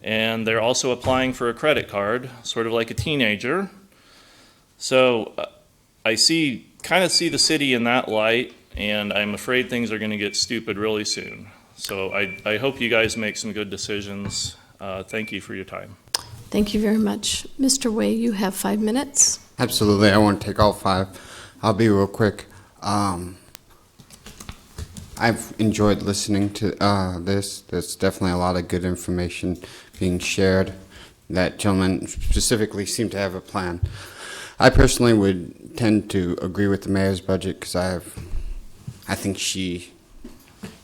and they're also applying for a credit card, sort of like a teenager. So I kind of see the city in that light, and I'm afraid things are going to get stupid really soon. So I hope you guys make some good decisions. Thank you for your time. Thank you very much. Mr. Way, you have 5 minutes. Absolutely. I won't take all 5. I'll be real quick. I've enjoyed listening to this. There's definitely a lot of good information being shared. That gentleman specifically seemed to have a plan. I personally would tend to agree with the mayor's budget because I think she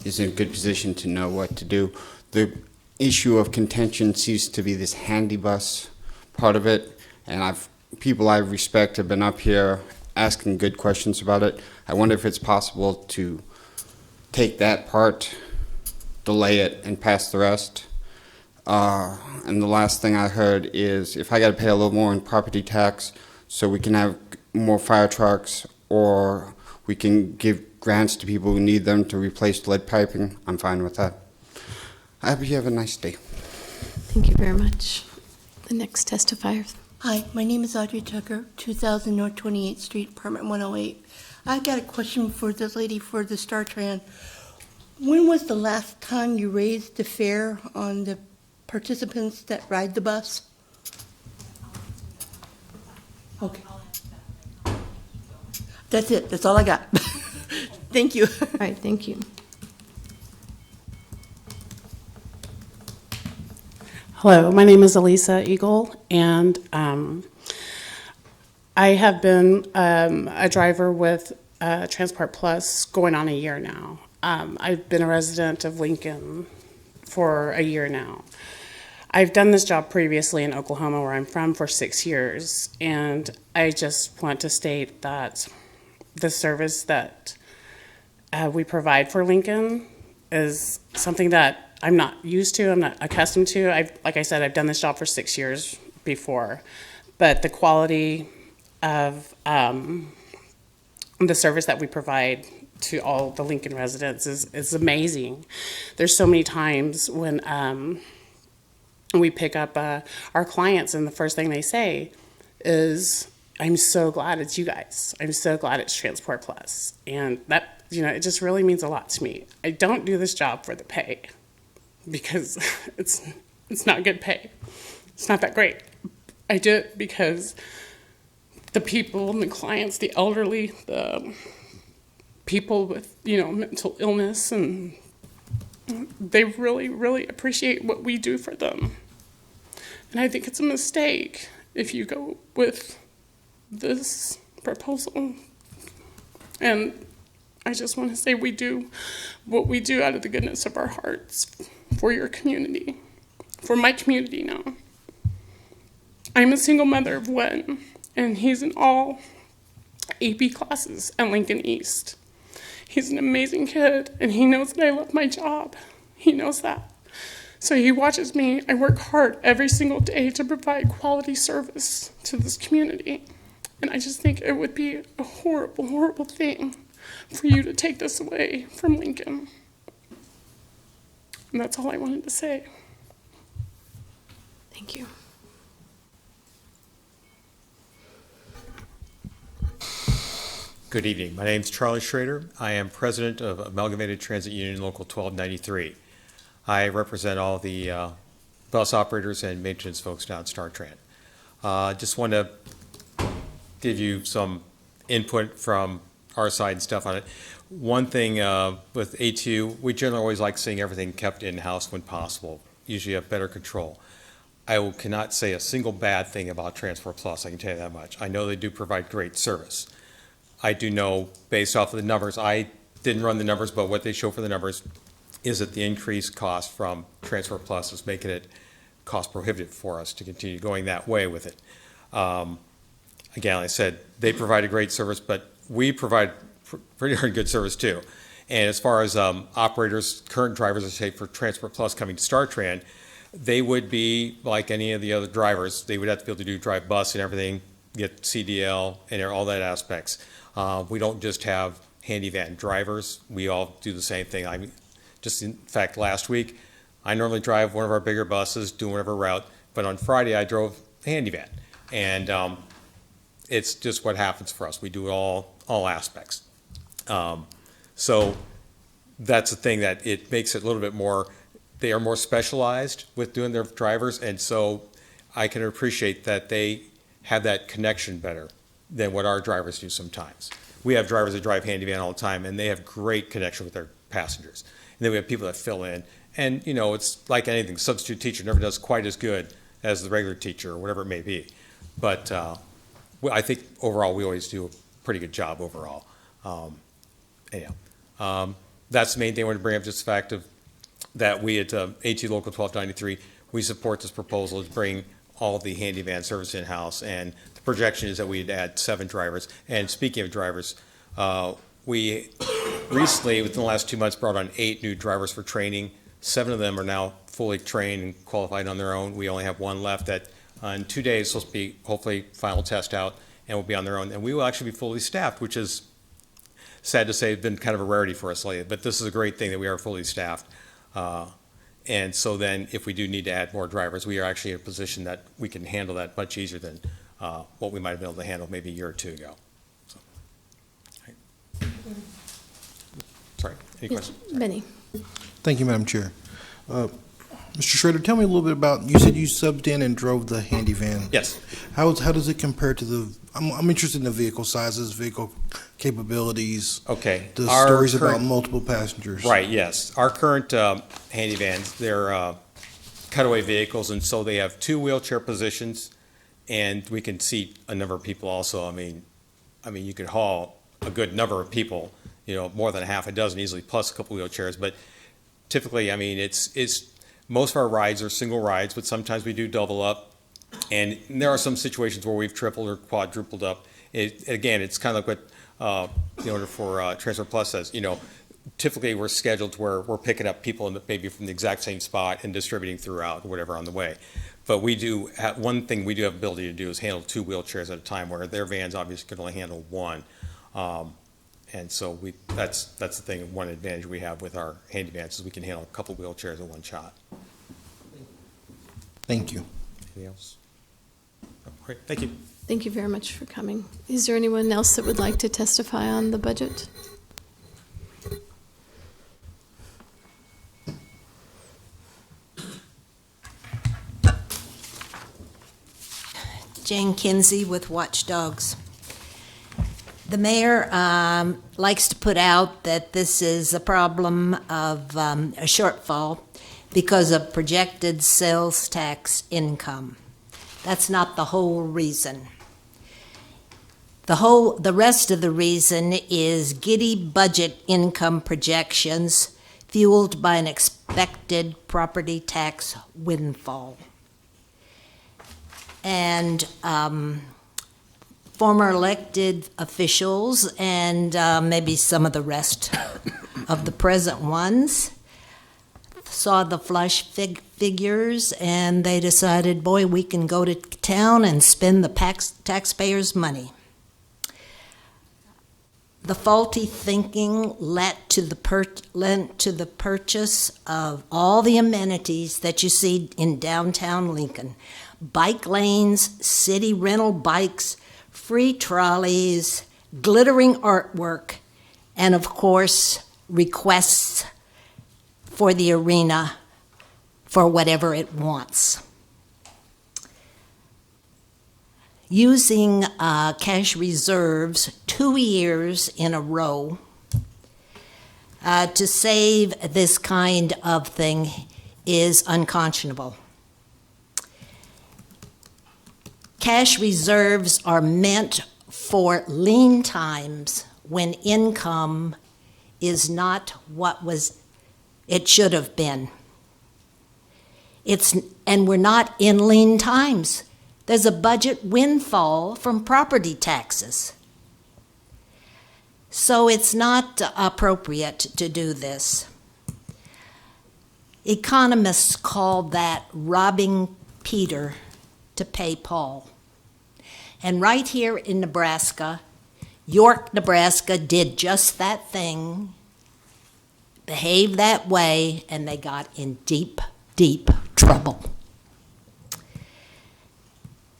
is in a good position to know what to do. The issue of contention seems to be this handy bus part of it, and people I respect have been up here asking good questions about it. I wonder if it's possible to take that part, delay it, and pass the rest. And the last thing I heard is if I got to pay a little more in property tax so we can have more fire trucks or we can give grants to people who need them to replace lead piping, I'm fine with that. I hope you have a nice day. Thank you very much. The next testifier. Hi, my name is Audrey Tucker, 2000 North 28th Street, apartment 108. I got a question for this lady for the StarTran. When was the last time you raised the fare on the participants that ride the bus? Okay. That's it. That's all I got. Thank you. All right, thank you. Hello, my name is Elisa Eagle, and I have been a driver with Transport Plus going on a year now. I've been a resident of Lincoln for a year now. I've done this job previously in Oklahoma, where I'm from, for 6 years, and I just want to state that the service that we provide for Lincoln is something that I'm not used to, I'm not accustomed to. Like I said, I've done this job for 6 years before, but the quality of the service that we provide to all the Lincoln residents is amazing. There's so many times when we pick up our clients and the first thing they say is, I'm so glad it's you guys. I'm so glad it's Transport Plus. And that, it just really means a lot to me. I don't do this job for the pay because it's not good pay. It's not that great. I do it because the people and the clients, the elderly, the people with, mental illness, and they really, really appreciate what we do for them. And I think it's a mistake if you go with this proposal. And I just want to say we do what we do out of the goodness of our hearts for your community, for my community now. I'm a single mother of one, and he's in all AP classes at Lincoln East. He's an amazing kid, and he knows that I love my job. He knows that. So he watches me. I work hard every single day to provide quality service to this community. And I just think it would be a horrible, horrible thing for you to take this away from Lincoln. And that's all I wanted to say. Thank you. Good evening. My name is Charlie Schrader. I am president of Amalgamated Transit Union Local 1293. I represent all the bus operators and maintenance folks down at StarTran. Just want to give you some input from our side and stuff on it. One thing with ATU, we generally always like seeing everything kept in-house when possible. Usually have better control. I cannot say a single bad thing about Transport Plus, I can tell you that much. I know they do provide great service. I do know, based off of the numbers, I didn't run the numbers, but what they show for the numbers is that the increased cost from Transport Plus is making it cost prohibitive for us to continue going that way with it. Again, like I said, they provide a great service, but we provide pretty darn good service too. And as far as operators, current drivers, I say for Transport Plus coming to StarTran, they would be like any of the other drivers. They would have to be able to do drive bus and everything, get CDL and all that aspects. We don't just have handy van drivers. We all do the same thing. In fact, last week, I normally drive one of our bigger buses, do whatever route, but on Friday I drove a handy van. And it's just what happens for us. We do all aspects. So that's the thing that it makes it a little bit more, they are more specialized with doing their drivers, and so I can appreciate that they have that connection better than what our drivers do sometimes. We have drivers that drive handy van all the time, and they have great connection with their passengers. And then we have people that fill in, and it's like anything, substitute teacher never does quite as good as the regular teacher or whatever it may be. But I think overall we always do a pretty good job overall. That's the main thing I wanted to bring up, just the fact of that we at AT Local 1293, we support this proposal to bring all the handy van service in-house, and the projection is that we'd add 7 drivers. And speaking of drivers, we recently, within the last 2 months, brought on 8 new drivers for training. 7 of them are now fully trained and qualified on their own. We only have 1 left that in 2 days is supposed to be hopefully final test out and will be on their own. And we will actually be fully staffed, which is sad to say, it's been kind of a rarity for us lately. But this is a great thing that we are fully staffed. And so then if we do need to add more drivers, we are actually in a position that we can handle that much easier than what we might have been able to handle maybe a year or 2 ago. So, right. Sorry, any questions? Benny. Thank you, Madam Chair. Mr. Schrader, tell me a little bit about, you said you subbed in and drove the handy van. Yes. How does it compare to the, I'm interested in the vehicle sizes, vehicle capabilities. Okay. The Our stories current, about multiple passengers. Right, yes. Our current handy vans, they're cutaway vehicles, and so they have 2 wheelchair positions, and we can seat a number of people also. I mean, you could haul a good number of people, more than half a dozen easily, plus a couple wheelchairs. But typically, it's most of our rides are single rides, but sometimes we do double up. And there are some situations where we've tripled or quadrupled up. Again, it's kind of like what the owner for Transport Plus says. typically we're scheduled to where we're picking up people maybe from the exact same spot and distributing throughout, whatever, on the way. But we do, one thing we do have ability to do is handle 2 wheelchairs at a time, where their vans obviously can only handle 1. And so that's the thing, one advantage we have with our handy vans is we can handle a couple wheelchairs in one shot. Thank you. Anything else? Oh, great, thank you. Thank you very much for coming. Is there anyone else that would like to testify on the budget? Jane Kinsey with Watchdogs. The mayor likes to put out that this is a problem of a shortfall because of projected sales tax income. That's not the whole reason. The rest of the reason is giddy budget income projections fueled by an expected property tax windfall. And former elected officials and maybe some of the rest of the present ones saw the flush figures and they decided, boy, we can go to town and spend the taxpayers' money. The faulty thinking led to the purchase of all the amenities that you see in downtown Lincoln. Bike lanes, city rental bikes, free trolleys, glittering artwork, and of course, requests for the arena for whatever it wants. Using cash reserves 2 years in a row to save this kind of thing is unconscionable. Cash reserves are meant for lean times when income is not what it should have been. And we're not in lean times. There's a budget windfall from property taxes. So it's not appropriate to do this. Economists call that robbing Peter to pay Paul. And right here in Nebraska, York, Nebraska did just that thing, behaved that way, and they got in deep, deep trouble.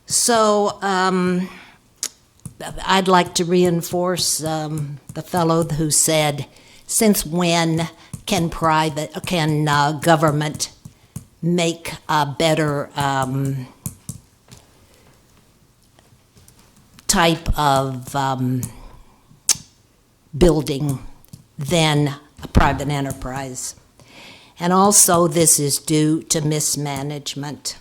So I'd like to reinforce the fellow who said, since when can government make a better type of building than a private enterprise? And also this is due to mismanagement.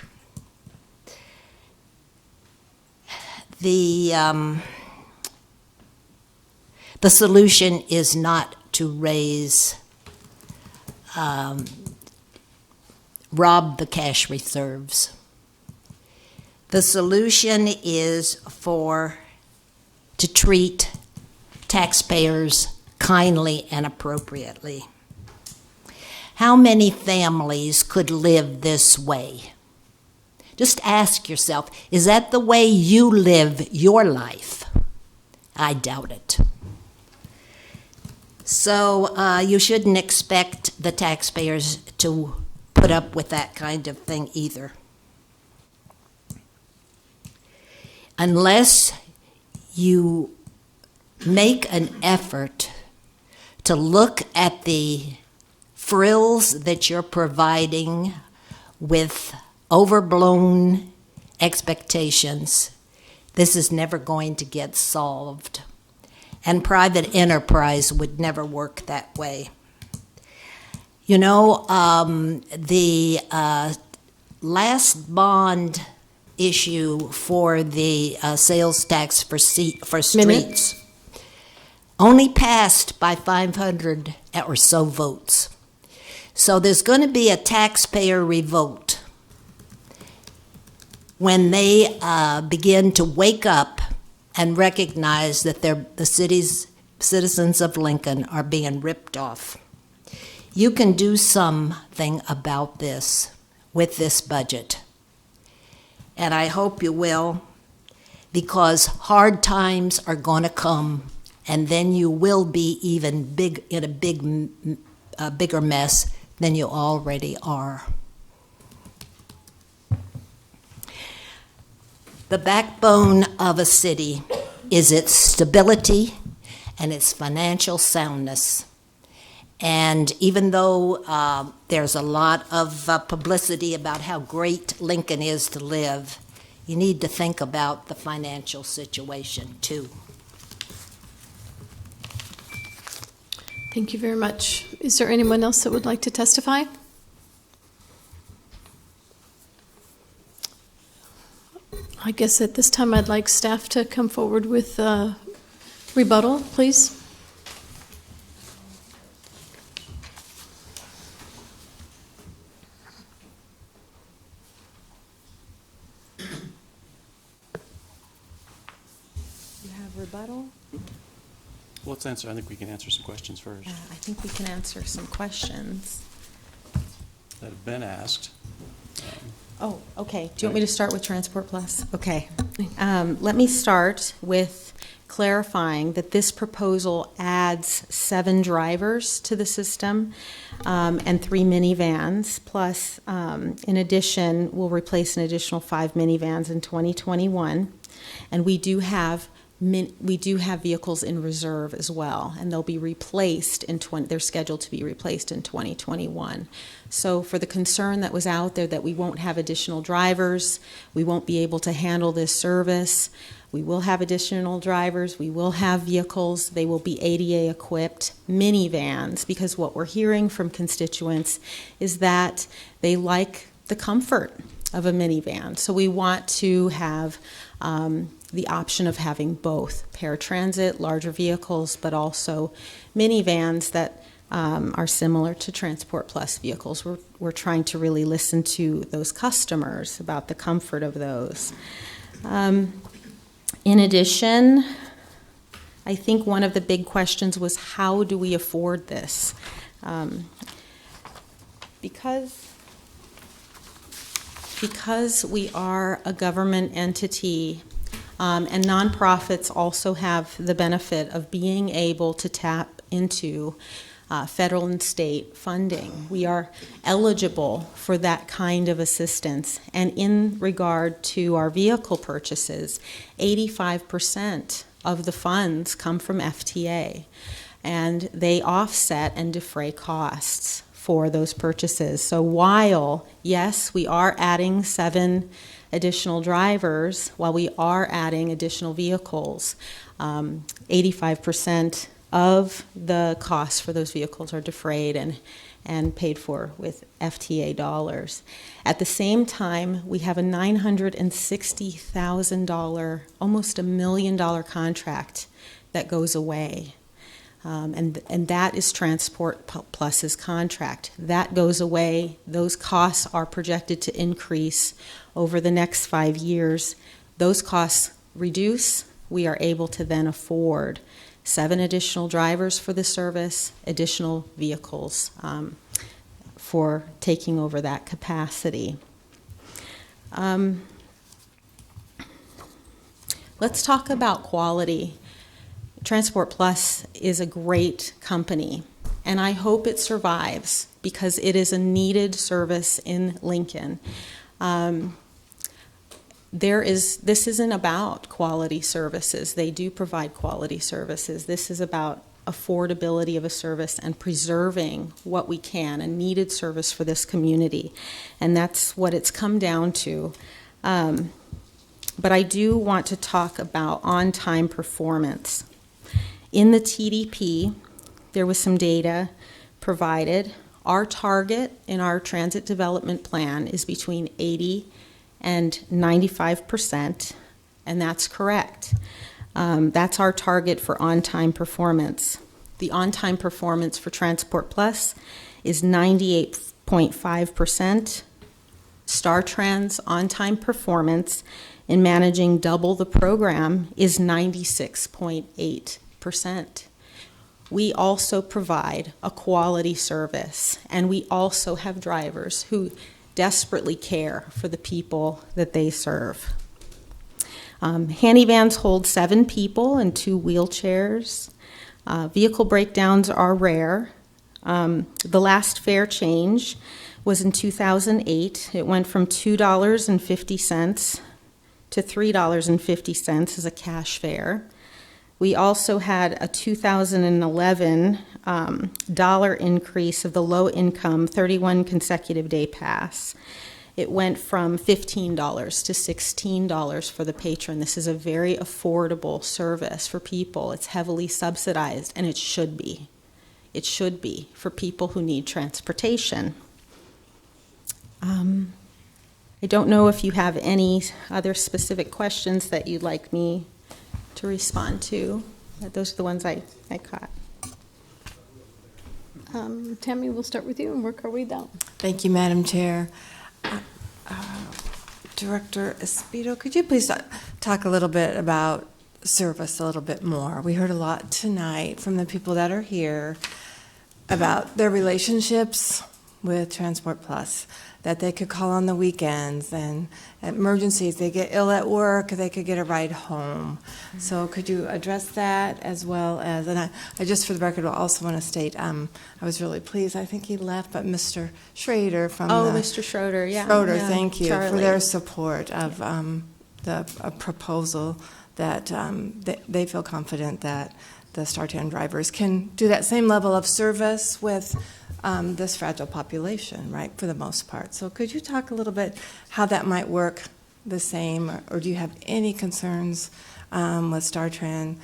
The solution is not to rob the cash reserves. The solution is to treat taxpayers kindly and appropriately. How many families could live this way? Just ask yourself, is that the way you live your life? I doubt it. So you shouldn't expect the taxpayers to put up with that kind of thing either. Unless you make an effort to look at the frills that you're providing with overblown expectations, this is never going to get solved. And private enterprise would never work that way. You know, the last bond issue for the sales tax for streets only passed by 500 or so votes. So there's going to be a taxpayer revolt when they begin to wake up and recognize that the city's citizens of Lincoln are being ripped off. You can do something about this with this budget. And I hope you will, because hard times are going to come, and then you will be even in a bigger mess than you already are. The backbone of a city is its stability and its financial soundness. And even though there's a lot of publicity about how great Lincoln is to live, you need to think about the financial situation too. Thank you very much. Is there anyone else that would like to testify? I guess at this time I'd like staff to come forward with rebuttal, please. You have rebuttal? Well, let's answer. I think we can answer some questions first I think we can answer some questions. that have been asked. Oh, okay. Do you want me to start with Transport Plus? Okay. Let me start with clarifying that this proposal adds 7 drivers to the system and 3 minivans. Plus, in addition, we'll replace an additional 5 minivans in 2021. And we do have vehicles in reserve as well, and they'll be replaced they're scheduled to be replaced in 2021. So for the concern that was out there that we won't have additional drivers, we won't be able to handle this service, we will have additional drivers, we will have vehicles, they will be ADA equipped minivans, because what we're hearing from constituents is that they like the comfort of a minivan. So we want to have the option of having both paratransit, larger vehicles, but also minivans that are similar to Transport Plus vehicles. We're trying to really listen to those customers about the comfort of those. In addition, I think one of the big questions was, how do we afford this? Because we are a government entity, and nonprofits also have the benefit of being able to tap into federal and state funding. We are eligible for that kind of assistance. And in regard to our vehicle purchases, 85% of the funds come from FTA, and they offset and defray costs for those purchases. So while, yes, we are adding 7 additional drivers, while we are adding additional vehicles, 85% of the costs for those vehicles are defrayed and paid for with FTA dollars. At the same time, we have a $960,000, almost $1 million contract that goes away. And that is Transport Plus's contract. That goes away. Those costs are projected to increase over the next 5 years. Those costs reduce. We are able to then afford 7 additional drivers for the service, additional vehicles for taking over that capacity. Let's talk about quality. Transport Plus is a great company, and I hope it survives because it is a needed service in Lincoln. This isn't about quality services. They do provide quality services. This is about affordability of a service and preserving what we can, a needed service for this community. And that's what it's come down to. But I do want to talk about on-time performance. In the TDP, there was some data provided. Our target in our transit development plan is between 80 and 95%, and that's correct. That's our target for on-time performance. The on-time performance for Transport Plus is 98.5%. StarTrans on-time performance in managing double the program is 96.8%. we also provide a quality service, and we also have drivers who desperately care for the people that they serve. Handy vans hold 7 people and 2 wheelchairs. Vehicle breakdowns are rare. The last fare change was in 2008. It went from $2.50 to $3.50 as a cash fare. We also had a 2011 dollar increase of the low-income 31 consecutive day pass. It went from $15 to $16 for the patron. This is a very affordable service for people. It's heavily subsidized, and it should be. It should be for people who need transportation. I don't know if you have any other specific questions that you'd like me to respond to. Those are the ones I caught. Tammy, we'll start with you and work our way down. Thank you, Madam Chair. Director Espedo, could you please talk a little bit about service a little bit more? We heard a lot tonight from the people that are here about their relationships with Transport Plus, that they could call on the weekends and emergencies, they get ill at work, they could get a ride home. So could you address that as well as, and I just for the record will also want to state, I was really pleased, I think he left, but Mr. Schrader from Mr. Schroeder, yeah. Schroeder, yeah. thank you Charlie. for their support of the proposal that they feel confident that the StarTran drivers can do that same level of service with this fragile population, right, for the most part. So could you talk a little bit how that might work the same, or do you have any concerns with StarTran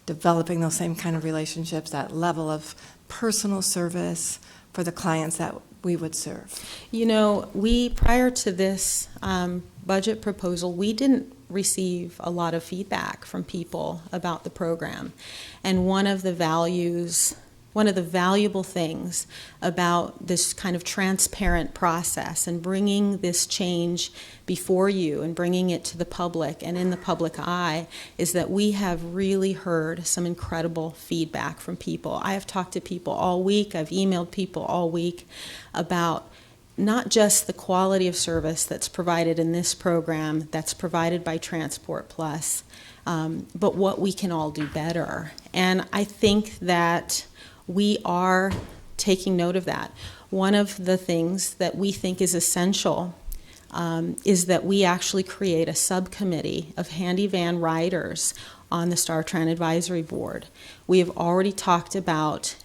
developing those same kind of relationships, that level of personal service for the clients that we would serve? You know, prior to this budget proposal, we didn't receive a lot of feedback from people about the program. And one of the valuable things about this kind of transparent process and bringing this change before you and bringing it to the public and in the public eye is that we have really heard some incredible feedback from people. I have talked to people all week, I've emailed people all week about not just the quality of service that's provided in this program, that's provided by Transport Plus, but what we can all do better. And I think that we are taking note of that. One of the things that we think is essential is that we actually create a subcommittee of handy van riders on the StarTran Advisory Board. We have already talked about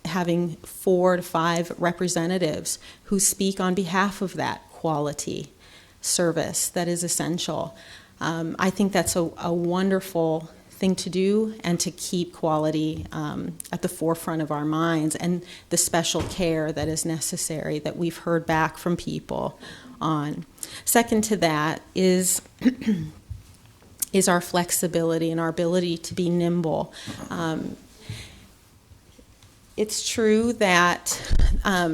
having 4 to 5 representatives who speak on behalf of that quality service that is essential. I think that's a wonderful thing to do and to keep quality at the forefront of our minds and the special care that is necessary that we've heard back from people on. Second to that is is our flexibility and our ability to be nimble. It's true that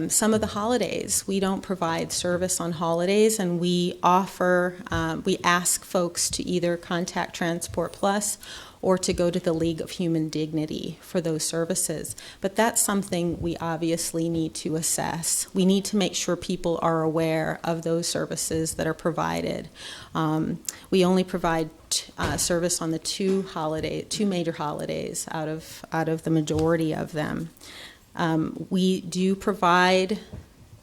some of the holidays, we don't provide service on holidays, and we ask folks to either contact Transport Plus or to go to the League of Human Dignity for those services. But that's something we obviously need to assess. We need to make sure people are aware of those services that are provided. We only provide service on the two major holidays out of the majority of them. We do provide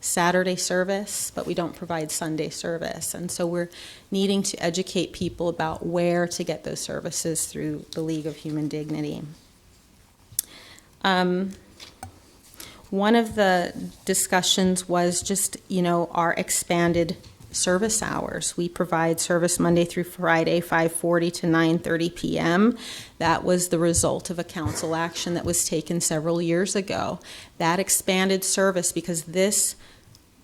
Saturday service, but we don't provide Sunday service. And so we're needing to educate people about where to get those services through the League of Human Dignity. One of the discussions was just, our expanded service hours. We provide service Monday through Friday, 5:40 to 9:30 p.m. That was the result of a council action that was taken several years ago. That expanded service, because this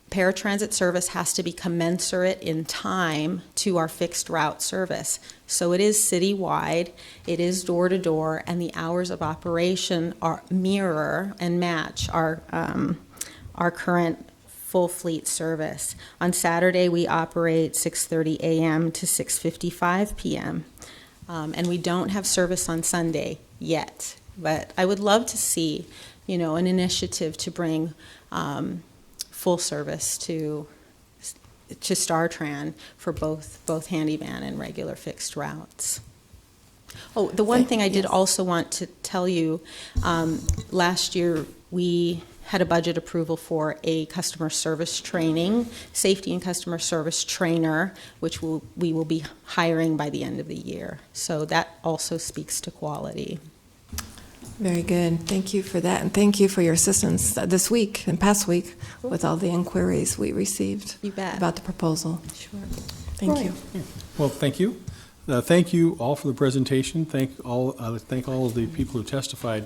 paratransit service has to be commensurate in time to our fixed route service. So it is citywide, it is door to door, and the hours of operation mirror and match our current full fleet service. On Saturday, we operate 6:30 a.m. to 6:55 p.m. And we don't have service on Sunday yet. But I would love to see, an initiative to bring full service to StarTran for both handy van and regular fixed routes. Oh, the one thing I did also want to tell you, last year we had a budget approval for a customer service training, safety and customer service trainer, which we will be hiring by the end of the year. So that also speaks to quality. Very good. Thank you for that, and thank you for your assistance this week and past week with all the inquiries we received about the proposal. Sure. Thank you. Well, thank you. Thank you all for the presentation. Thank all of the people who testified.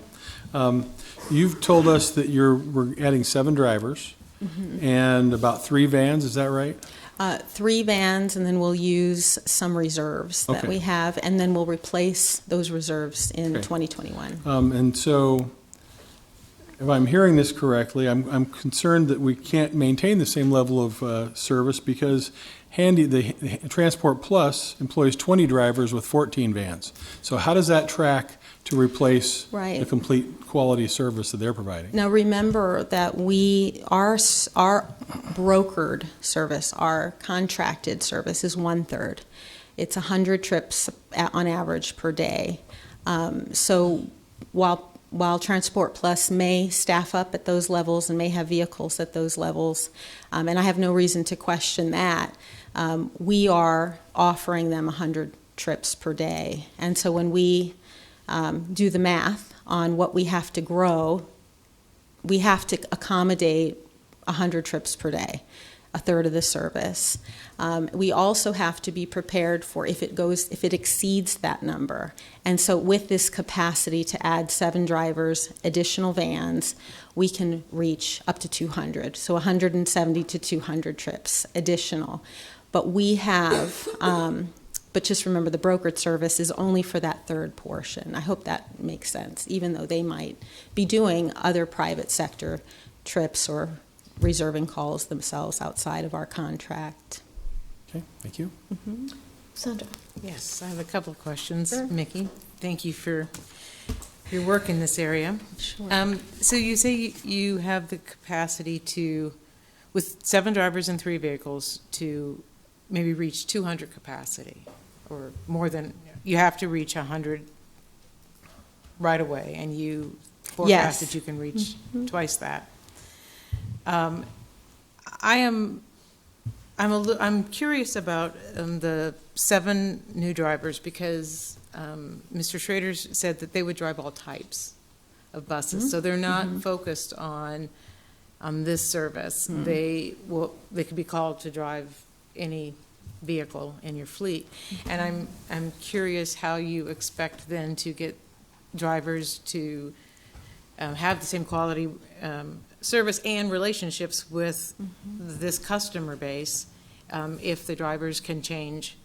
You've told us that we're adding 7 drivers and about 3 vans. Is that right? 3 vans, and then we'll use some reserves that we have, and then we'll replace those reserves in 2021. And so, if I'm hearing this correctly, I'm concerned that we can't maintain the same level of service because the Transport Plus employs 20 drivers with 14 vans. So how does that track to replace the complete quality service that they're providing? Now remember that our brokered service, our contracted service is 1/3. It's 100 trips on average per day. So while Transport Plus may staff up at those levels and may have vehicles at those levels, and I have no reason to question that, we are offering them 100 trips per day. And so when we do the math on what we have to grow, we have to accommodate 100 trips per day, 1/3 of the service. We also have to be prepared for if it exceeds that number. And so with this capacity to add 7 drivers, additional vans, we can reach up to 200. So 170 to 200 trips additional. But we have, but just remember the brokered service is only for that 3rd portion. I hope that makes sense, even though they might be doing other private sector trips or reserving calls themselves outside of our contract. Okay, thank you. Sandra. Yes, I have a couple of questions. Mickey, thank you for your work in this area. Sure. So you say you have the capacity to, with 7 drivers and 3 vehicles, to maybe reach 200 capacity, or more than, you have to reach 100 right away, and you forecast that you can reach twice that. I'm curious about the 7 new drivers because Mr. Schrader said that they would drive all types of buses, so they're not focused on this service. They could be called to drive any vehicle in your fleet, and I'm curious how you expect then to get drivers to have the same quality service and relationships with this customer base if the drivers can change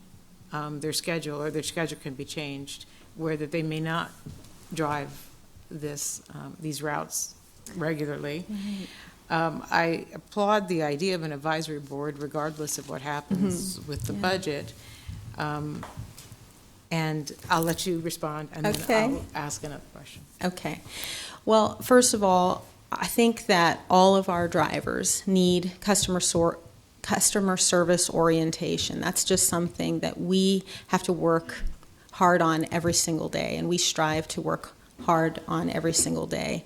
their schedule, or their schedule can be changed where that they may not drive these routes regularly. I applaud the idea of an advisory board regardless of what happens with the budget. And I'll let you respond, and then I'll ask another question. Okay. Well, first of all, I think that all of our drivers need customer service orientation. That's just something that we have to work hard on every single day, and we strive to work hard on every single day.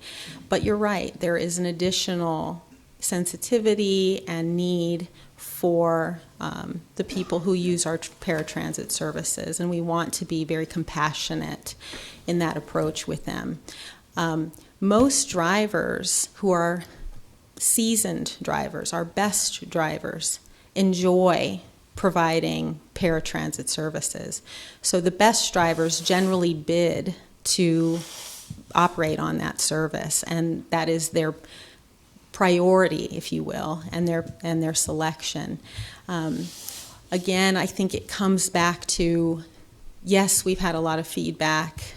But you're right, there is an additional sensitivity and need for the people who use our paratransit services, and we want to be very compassionate in that approach with them. Most drivers who are seasoned drivers, our best drivers, enjoy providing paratransit services. So the best drivers generally bid to operate on that service, and that is their priority, if you will, and their selection. Again, I think it comes back to, yes, we've had a lot of feedback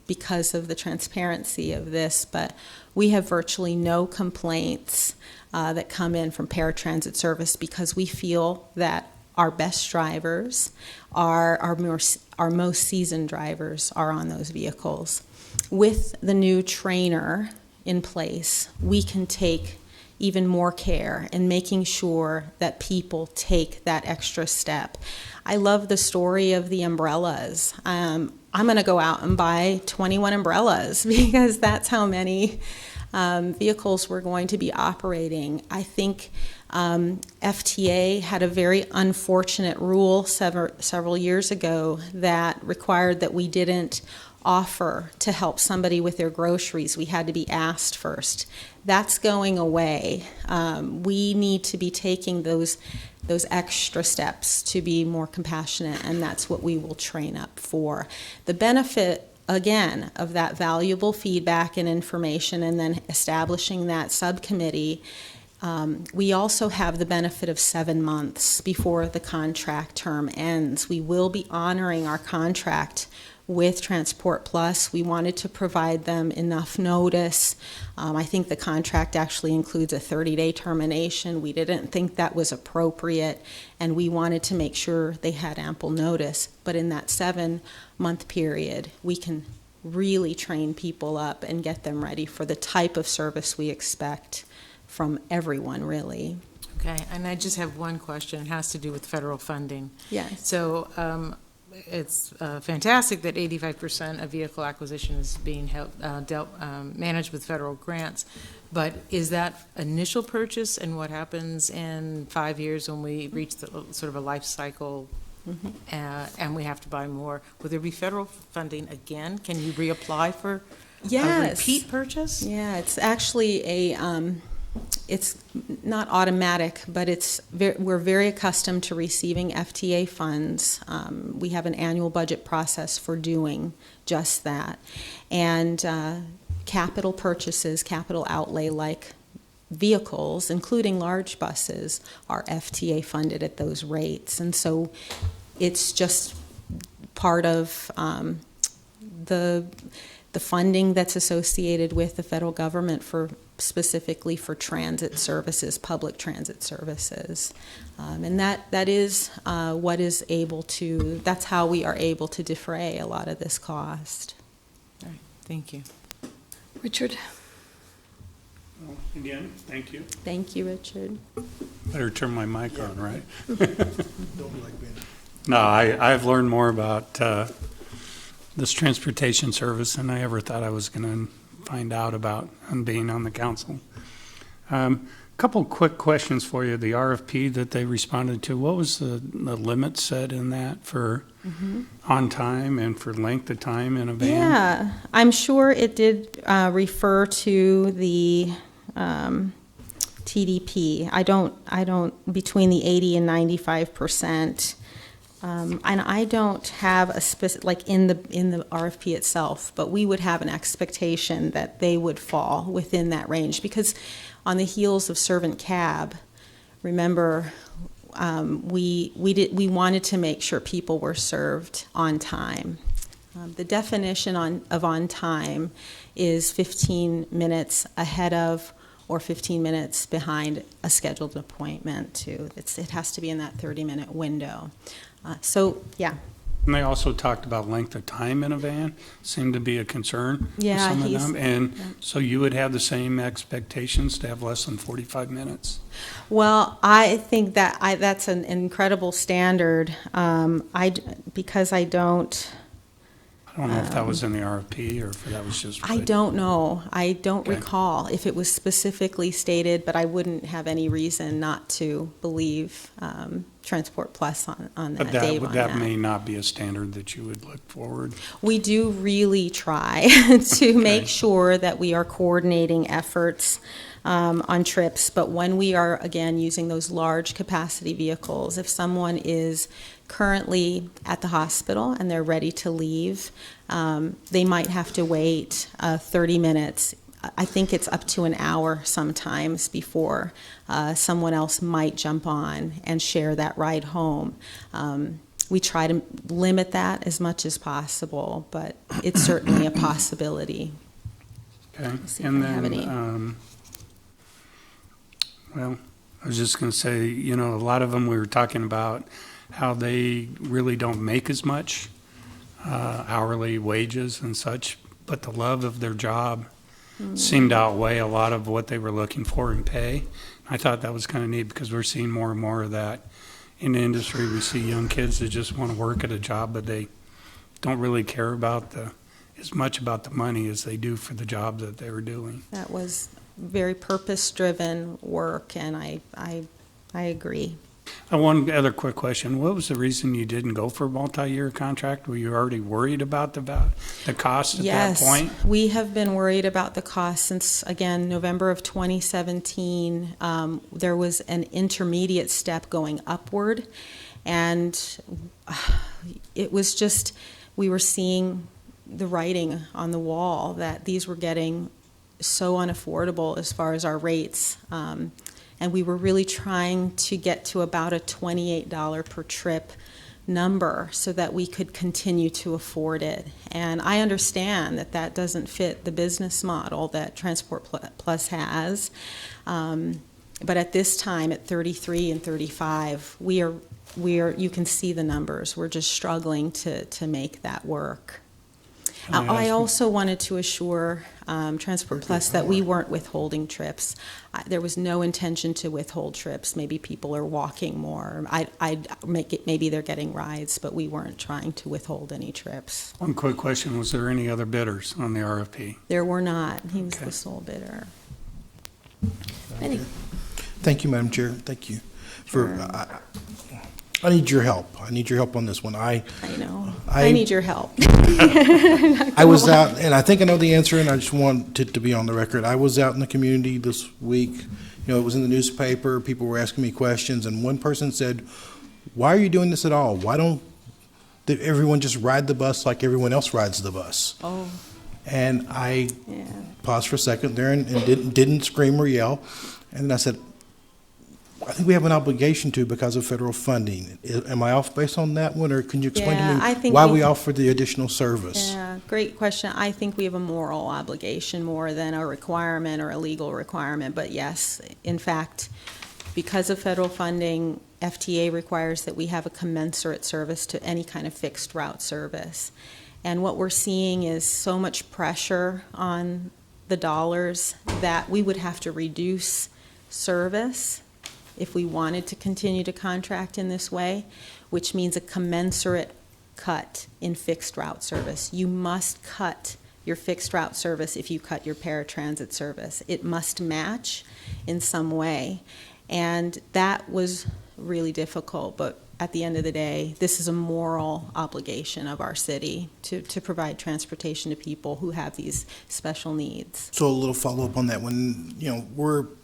because of the transparency of this, but we have virtually no complaints that come in from paratransit service because we feel that our best drivers, our most seasoned drivers are on those vehicles. with the new trainer in place, we can take even more care in making sure that people take that extra step. I love the story of the umbrellas. I'm going to go out and buy 21 umbrellas because that's how many vehicles we're going to be operating. I think FTA had a very unfortunate rule several years ago that required that we didn't offer to help somebody with their groceries. We had to be asked first. That's going away. We need to be taking those extra steps to be more compassionate, and that's what we will train up for. The benefit, again, of that valuable feedback and information and then establishing that subcommittee, we also have the benefit of 7 months before the contract term ends. We will be honoring our contract with Transport Plus. We wanted to provide them enough notice. I think the contract actually includes a 30-day termination. We didn't think that was appropriate, and we wanted to make sure they had ample notice. But in that 7-month period, we can really train people up and get them ready for the type of service we expect from everyone, really. Okay, and I just have one question. It has to do with federal funding. Yes. So it's fantastic that 85% of vehicle acquisition is being managed with federal grants, but is that initial purchase, and what happens in 5 years when we reach the sort of a life cycle and we have to buy more? Will there be federal funding again? Can you reapply for a repeat purchase? Yeah, it's actually it's not automatic, but we're very accustomed to receiving FTA funds. We have an annual budget process for doing just that. And capital purchases, capital outlay like vehicles, including large buses, are FTA funded at those rates. And so it's just part of the funding that's associated with the federal government specifically for transit services, public transit services. And that is what is able to, that's how we are able to defray a lot of this cost. All right, thank you. Richard? Well, again, thank you. Thank you, Richard. Better turn my mic on, right? Don't be like Ben. No, I've learned more about this transportation service than I ever thought I was going to find out about on being on the council. Couple quick questions for you. The RFP that they responded to, what was the limit set in that for on time and for length of time in a van? Yeah, I'm sure it did refer to the TDP. I don't between the 80 and 95%. And I don't have a specific, like in the RFP itself, but we would have an expectation that they would fall within that range, because on the heels of servant cab, remember, we wanted to make sure people were served on time. The definition of on time is 15 minutes ahead of or 15 minutes behind a scheduled appointment too. It has to be in that 30-minute window. So, yeah. And they also talked about length of time in a van, seemed to be a concern for some of them. And so you would have the same expectations to have less than 45 minutes? Well, I think that that's an incredible standard. Because I don't know if that was in the RFP or if that was just... I don't know. I don't recall if it was specifically stated, but I wouldn't have any reason not to believe Transport Plus on that day. But that may not be a standard that you would look forward. We do really try to make sure that we are coordinating efforts on trips, but when we are, again, using those large capacity vehicles, if someone is currently at the hospital and they're ready to leave, they might have to wait 30 minutes. I think it's up to an hour sometimes before someone else might jump on and share that ride home. We try to limit that as much as possible, but it's certainly a possibility. Okay, and then, well, I was just going to say, a lot of them we were talking about how they really don't make as much hourly wages and such but the love of their job seemed to outweigh a lot of what they were looking for in pay. I thought that was kind of neat because we're seeing more and more of that in the industry. We see young kids that just want to work at a job, but they don't really care about as much about the money as they do for the job that they were doing. That was very purpose-driven work, and I agree. One other quick question. What was the reason you didn't go for a multi-year contract? Were you already worried about the cost at that point? Yes, we have been worried about the cost since, again, November of 2017. There was an intermediate step going upward, and it was just, we were seeing the writing on the wall that these were getting so unaffordable as far as our rates. And we were really trying to get to about a $28 per trip number so that we could continue to afford it. And I understand that that doesn't fit the business model that Transport Plus has. But at this time, at 33 and 35, we are, you can see the numbers. We're just struggling to make that work. I also wanted to assure Transport Plus that we weren't withholding trips. There was no intention to withhold trips. Maybe people are walking more. I'd make it, maybe they're getting rides, but we weren't trying to withhold any trips. One quick question. Was there any other bidders on the RFP? There were not. He was the sole bidder. Benny. Thank you, Madam Chair. Thank you. I need your help. I need your help on this one. I know. I need your help. I was out, and I think I know the answer, and I just want it to be on the record. I was out in the community this week. You know, it was in the newspaper. People were asking me questions, and one person said, "Why are you doing this at all? Why don't everyone just ride the bus like everyone else rides the bus?" Oh. And I paused for a second there and didn't scream or yell. And then I said, I think we have an obligation to because of federal funding. Am I off base on that one, or can you explain to me why we offer the additional service? Yeah, great question. I think we have a moral obligation more than a requirement or a legal requirement. But yes, in fact, because of federal funding, FTA requires that we have a commensurate service to any kind of fixed route service. And what we're seeing is so much pressure on the dollars that we would have to reduce service if we wanted to continue to contract in this way, which means a commensurate cut in fixed route service. You must cut your fixed route service if you cut your paratransit service. It must match in some way. And that was really difficult, but at the end of the day, this is a moral obligation of our city to provide transportation to people who have these special needs. So a little follow-up on that. When, you know,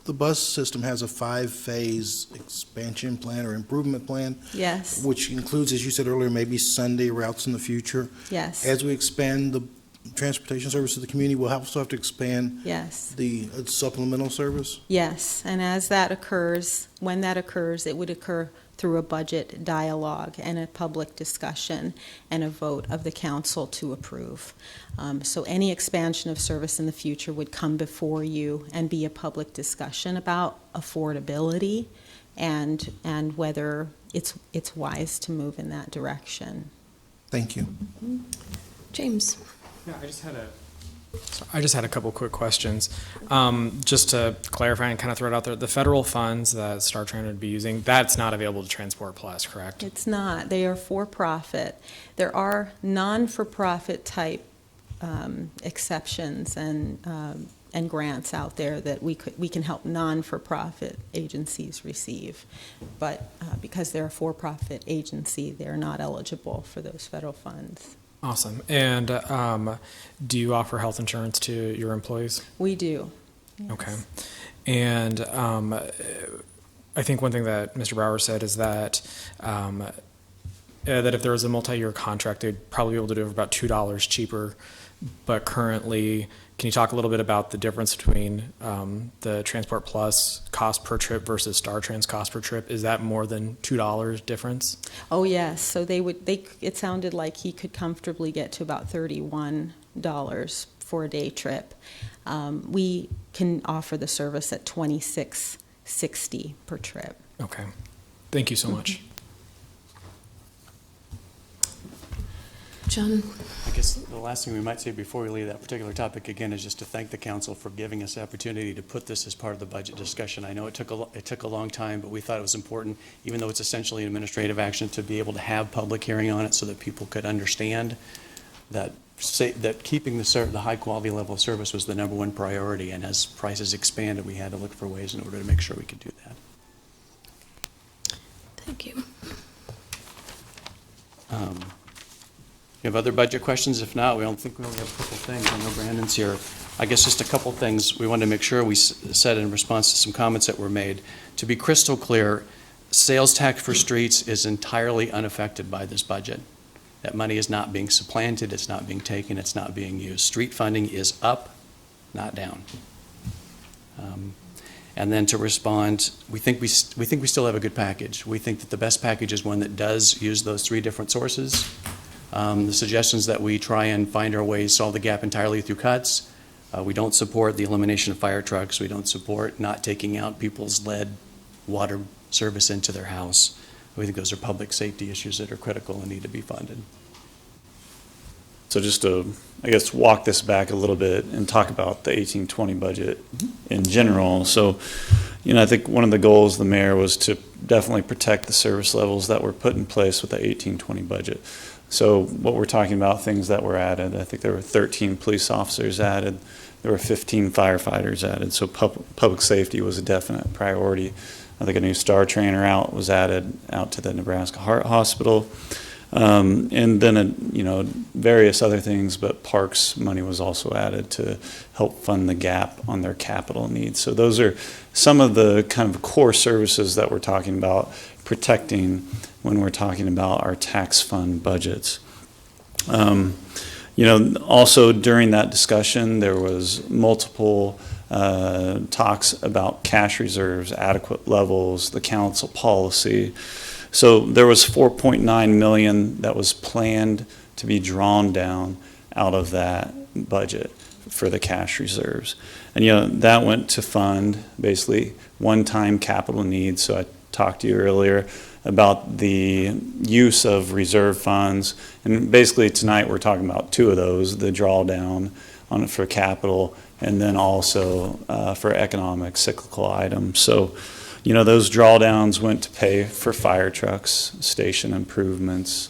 the bus system has a 5-phase expansion plan or improvement plan. Yes. Which includes, as you said earlier, maybe Sunday routes in the future. Yes. As we expand the transportation service to the community, we'll also have to expand the supplemental service? Yes, and as that occurs, when that occurs, it would occur through a budget dialogue and a public discussion and a vote of the council to approve. So any expansion of service in the future would come before you and be a public discussion about affordability and whether it's wise to move in that direction. Thank you. James. Yeah, I just had a couple quick questions. Just to clarify and kind of throw it out there, the federal funds that StarTran would be using, that's not available to Transport Plus, correct? It's not. They are for-profit. There are non-for-profit type exceptions and grants out there that we can help non-for-profit agencies receive. But because they're a for-profit agency, they're not eligible for those federal funds. Awesome. And do you offer health insurance to your employees? We do. Yes. Okay. And I think one thing that Mr. Brower said is that that if there was a multi-year contract, they'd probably be able to do it for about $2 cheaper. But currently, can you talk a little bit about the difference between the Transport Plus cost per trip versus StarTran's cost per trip? Is that more than $2 difference? Oh yes. So it sounded like he could comfortably get to about $31 for a day trip. We can offer the service at $26.60 per trip. Okay. Thank you so much. John? I guess the last thing we might say before we leave that particular topic again is just to thank the council for giving us the opportunity to put this as part of the budget discussion. I know it took a long time, but we thought it was important, even though it's essentially an administrative action, to be able to have public hearing on it so that people could understand that keeping the high quality level of service was the #1 priority. And as prices expanded, we had to look for ways in order to make sure we could do that. Thank you. You have other budget questions? If not, we don't think we only have a couple things. I know Brandon's here. I guess just a couple things we wanted to make sure we said in response to some comments that were made. To be crystal clear, sales tax for streets is entirely unaffected by this budget. That money is not being supplanted, it's not being taken, it's not being used. Street funding is up, not down. And then to respond, we think we still have a good package. We think that the best package is one that does use those 3 different sources. The suggestions that we try and find our ways solve the gap entirely through cuts. We don't support the elimination of fire trucks. We don't support not taking out people's lead water service into their house. We think those are public safety issues that are critical and need to be funded. So just to, I guess, walk this back a little bit and talk about the 1820 budget in general. So, I think one of the goals of the mayor was to definitely protect the service levels that were put in place with the 1820 budget. So what we're talking about, things that were added, I think there were 13 police officers added, there were 15 firefighters added, so public safety was a definite priority. I think a new STAR trainer was added out to the Nebraska Heart Hospital. And then, various other things, but parks money was also added to help fund the gap on their capital needs. So those are some of the kind of core services that we're talking about protecting when we're talking about our tax fund budgets. Also during that discussion, there was multiple talks about cash reserves, adequate levels, the council policy. So there was $4.9 million that was planned to be drawn down out of that budget for the cash reserves. And that went to fund basically one-time capital needs. So I talked to you earlier about the use of reserve funds. And basically tonight we're talking about 2 of those, the drawdown on it for capital and then also for economic cyclical items. So, those drawdowns went to pay for fire trucks, station improvements,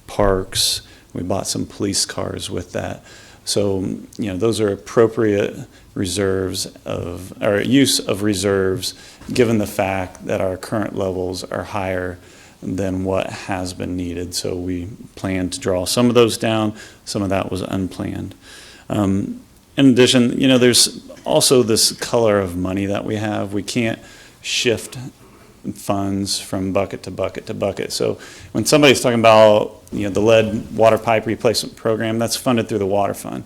parks. We bought some police cars with that. So, those are appropriate reserves or use of reserves given the fact that our current levels are higher than what has been needed. So we plan to draw some of those down. Some of that was unplanned. In addition, there's also this color of money that we have. We can't shift funds from bucket to bucket to bucket. So when somebody's talking about the lead water pipe replacement program, that's funded through the water fund.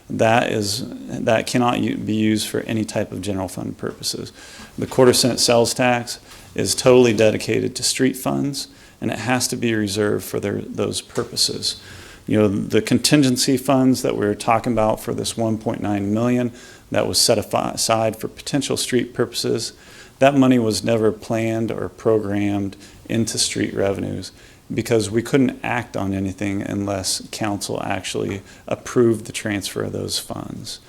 That cannot be used for any type of general fund purposes. The quarter-cent sales tax is totally dedicated to street funds, and it has to be reserved for those purposes. The contingency funds that we're talking about for this $1.9 million that was set aside for potential street purposes, that money was never planned or programmed into street revenues because we couldn't act on anything unless council actually approved the transfer of those funds.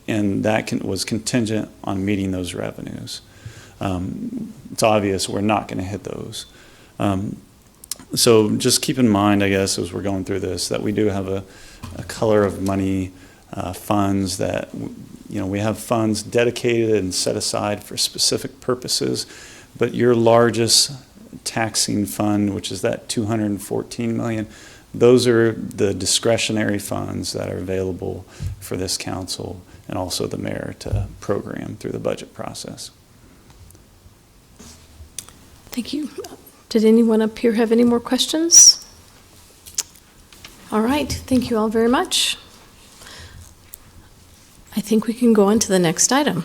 And that was contingent on meeting those revenues. It's obvious we're not going to hit those. So just keep in mind, I guess, as we're going through this, that we do have a color of money funds that, we have funds dedicated and set aside for specific purposes, but your largest taxing fund, which is that $214 million, those are the discretionary funds that are available for this council and also the mayor to program through the budget process. Thank you. Did anyone up here have any more questions? All right, thank you all very much. I think we can go on to the next item.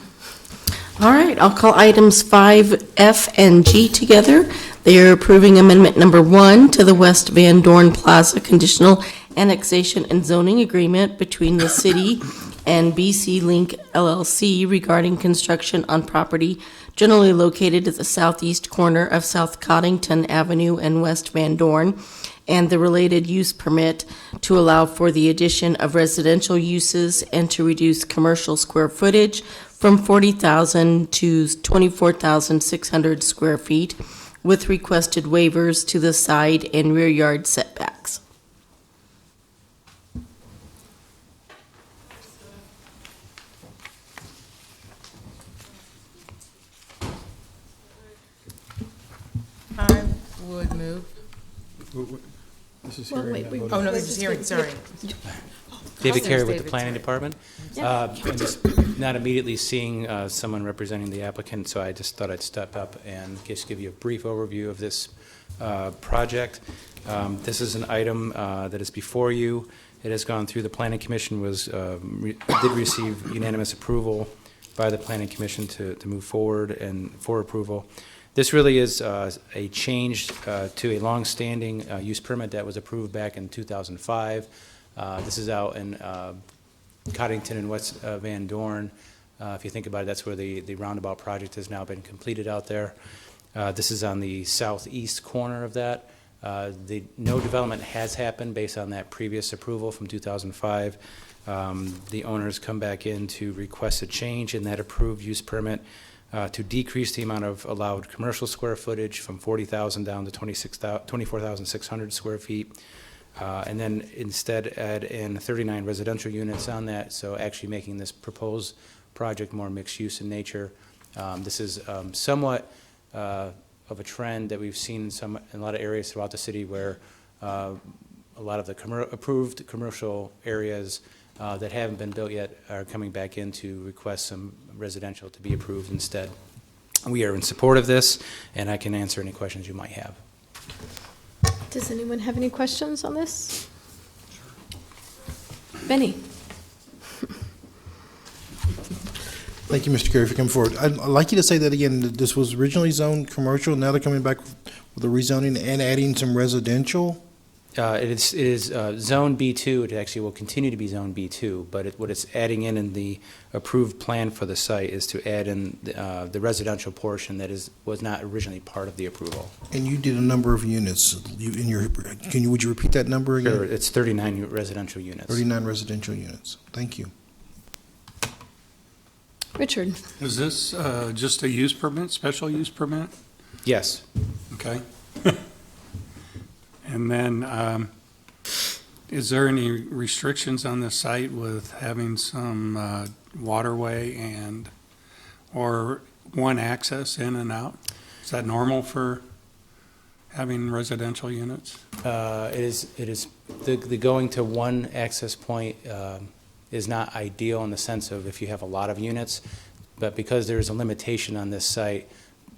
All right, I'll call items 5F and G together. They are approving amendment number 1 to the West Van Dorn Plaza conditional annexation and zoning agreement between the city and BC Link LLC regarding construction on property generally located at the southeast corner of South Coddington Avenue and West Van Dorn, and the related use permit to allow for the addition of residential uses and to reduce commercial square footage from 40,000 to 24,600 square feet with requested waivers to the side and rear yard setbacks. I would move. This is Well, hearing. wait, not wait. voting. Oh, no, this is hearing, sorry. David Oh, Carey there's with the David, Planning sorry. Department. Yeah. I'm just not immediately seeing someone representing the applicant, so I just thought I'd step up and just give you a brief overview of this project. This is an item that is before you. It has gone through the Planning Commission, did receive unanimous approval by the Planning Commission to move forward and for approval. This really is a change to a long-standing use permit that was approved back in 2005. This is out in Coddington and West Van Dorn. If you think about it, that's where the roundabout project has now been completed out there. This is on the southeast corner of that. No development has happened based on that previous approval from 2005. The owners come back in to request a change in that approved use permit to decrease the amount of allowed commercial square footage from 40,000 down to 24,600 square feet. And then instead add in 39 residential units on that, so actually making this proposed project more mixed use in nature. This is somewhat of a trend that we've seen in a lot of areas throughout the city where a lot of the approved commercial areas that haven't been built yet are coming back in to request some residential to be approved instead. We are in support of this, and I can answer any questions you might have. Does anyone have any questions on this? Benny? Thank you, Mr. Carey, for coming forward. I'd like you to say that again. That this was originally zoned commercial. Now they're coming back with the rezoning and adding some residential. It is Zone B2. It actually will continue to be Zone B2, but what it's adding in the approved plan for the site is to add in the residential portion that was not originally part of the approval. And you did a number of units. Would you repeat that number again? Sure, it's 39 residential units. 39 residential units. Thank you. Richard? Is this just a use permit, special use permit? Yes. Okay. And then, is there any restrictions on the site with having some waterway or one access in and out? Is that normal for having residential units? It is. The going to one access point is not ideal in the sense of if you have a lot of units, but because there is a limitation on this site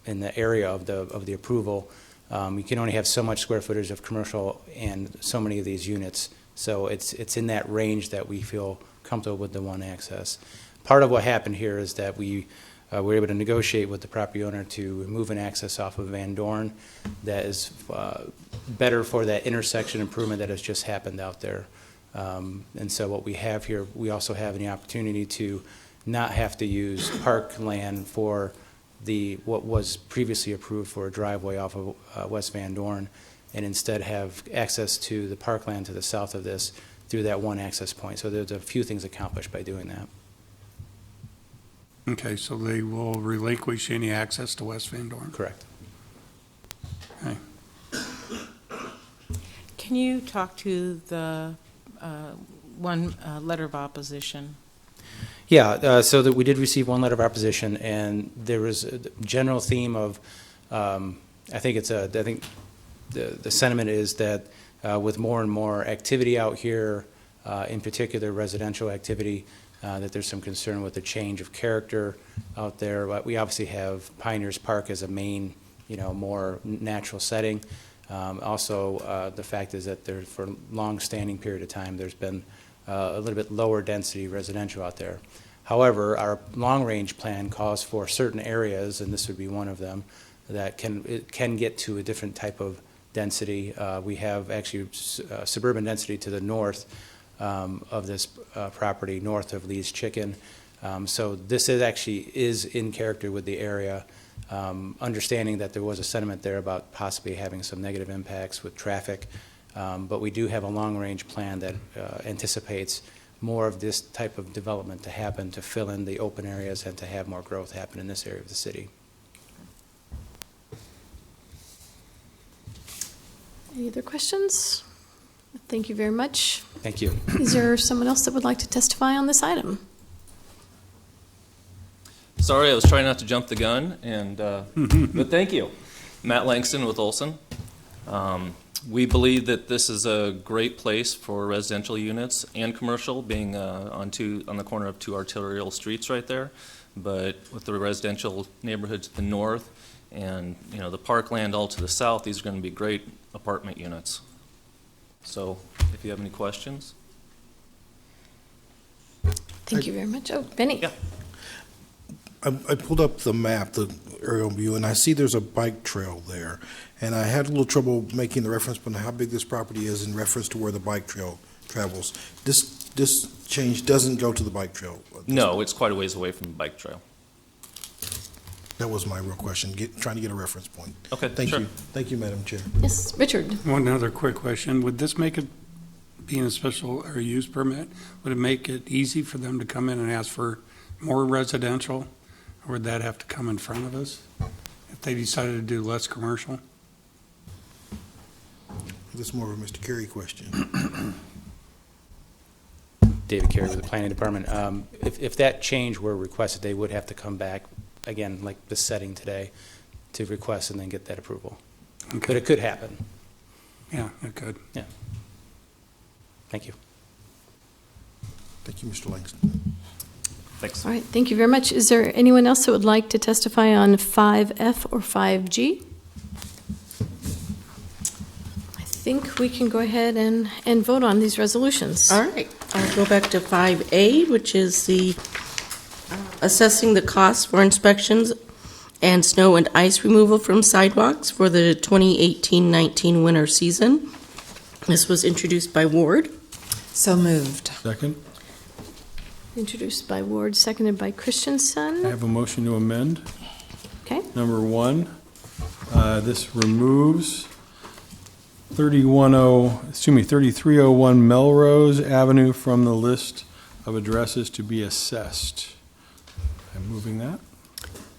in the area of the approval, you can only have so much square footage of commercial and so many of these units. So it's in that range that we feel comfortable with the one access. Part of what happened here is that we were able to negotiate with the property owner to remove an access off of Van Dorn that is better for that intersection improvement that has just happened out there. And so what we have here, we also have the opportunity to not have to use park land for what was previously approved for a driveway off of West Van Dorn, and instead have access to the parkland to the south of this through that one access point. So there's a few things accomplished by doing that. Okay, so they will relinquish any access to West Van Dorn? Correct. Okay. Can you talk to the one letter of opposition? Yeah, so that we did receive one letter of opposition, and there was a general theme of, I think the sentiment is that with more and more activity out here, in particular residential activity, that there's some concern with the change of character out there. But we obviously have Pioneers Park as a main, more natural setting. Also, the fact is that there, for a long-standing period of time, there's been a little bit lower density residential out there. However, our long-range plan calls for certain areas, and this would be one of them, that can get to a different type of density. We have actually suburban density to the north of this property, north of Lee's Chicken. So this is in character with the area, understanding that there was a sentiment there about possibly having some negative impacts with traffic. But we do have a long-range plan that anticipates more of this type of development to happen, to fill in the open areas and to have more growth happen in this area of the city. Any other questions? Thank you very much. Thank you. Is there someone else that would like to testify on this item? Sorry, I was trying not to jump the gun, and but thank you. Matt Langston with Olson. We believe that this is a great place for residential units and commercial, being on the corner of two arterial streets right there. But with the residential neighborhoods to the north and the parkland all to the south, these are going to be great apartment units. So, if you have any questions. Thank you very much. Oh, Benny. Yeah. I pulled up the map, the aerial view, and I see there's a bike trail there. And I had a little trouble making the reference on how big this property is in reference to where the bike trail travels. This change doesn't go to the bike trail. No, it's quite a ways away from the bike trail. That was my real question, trying to get a reference point. Okay, Thank sure. you. Thank you, Madam Chair. Yes, Richard. One other quick question. Would this make it, being a special or use permit, would it make it easy for them to come in and ask for more residential? Or would that have to come in front of us if they decided to do less commercial? This is more of a Mr. Carey question. David Carey with the Planning Department. If that change were requested, they would have to come back, again, like the setting today, to request and then get that approval. Okay. But it could happen. Yeah, it could. Yeah. Thank you. Thank you, Mr. Langston. Thanks. All right, thank you very much. Is there anyone else that would like to testify on 5F or 5G? I think we can go ahead and vote on these resolutions. All right, I'll go back to 5A, which is the assessing the costs for inspections and snow and ice removal from sidewalks for the 2018-19 winter season. This was introduced by Ward. So moved. Second. Introduced by Ward, seconded by I Christensen. have a motion to amend. Okay. Number one, this removes 3301 Melrose Avenue from the list of addresses to be assessed. I'm moving that.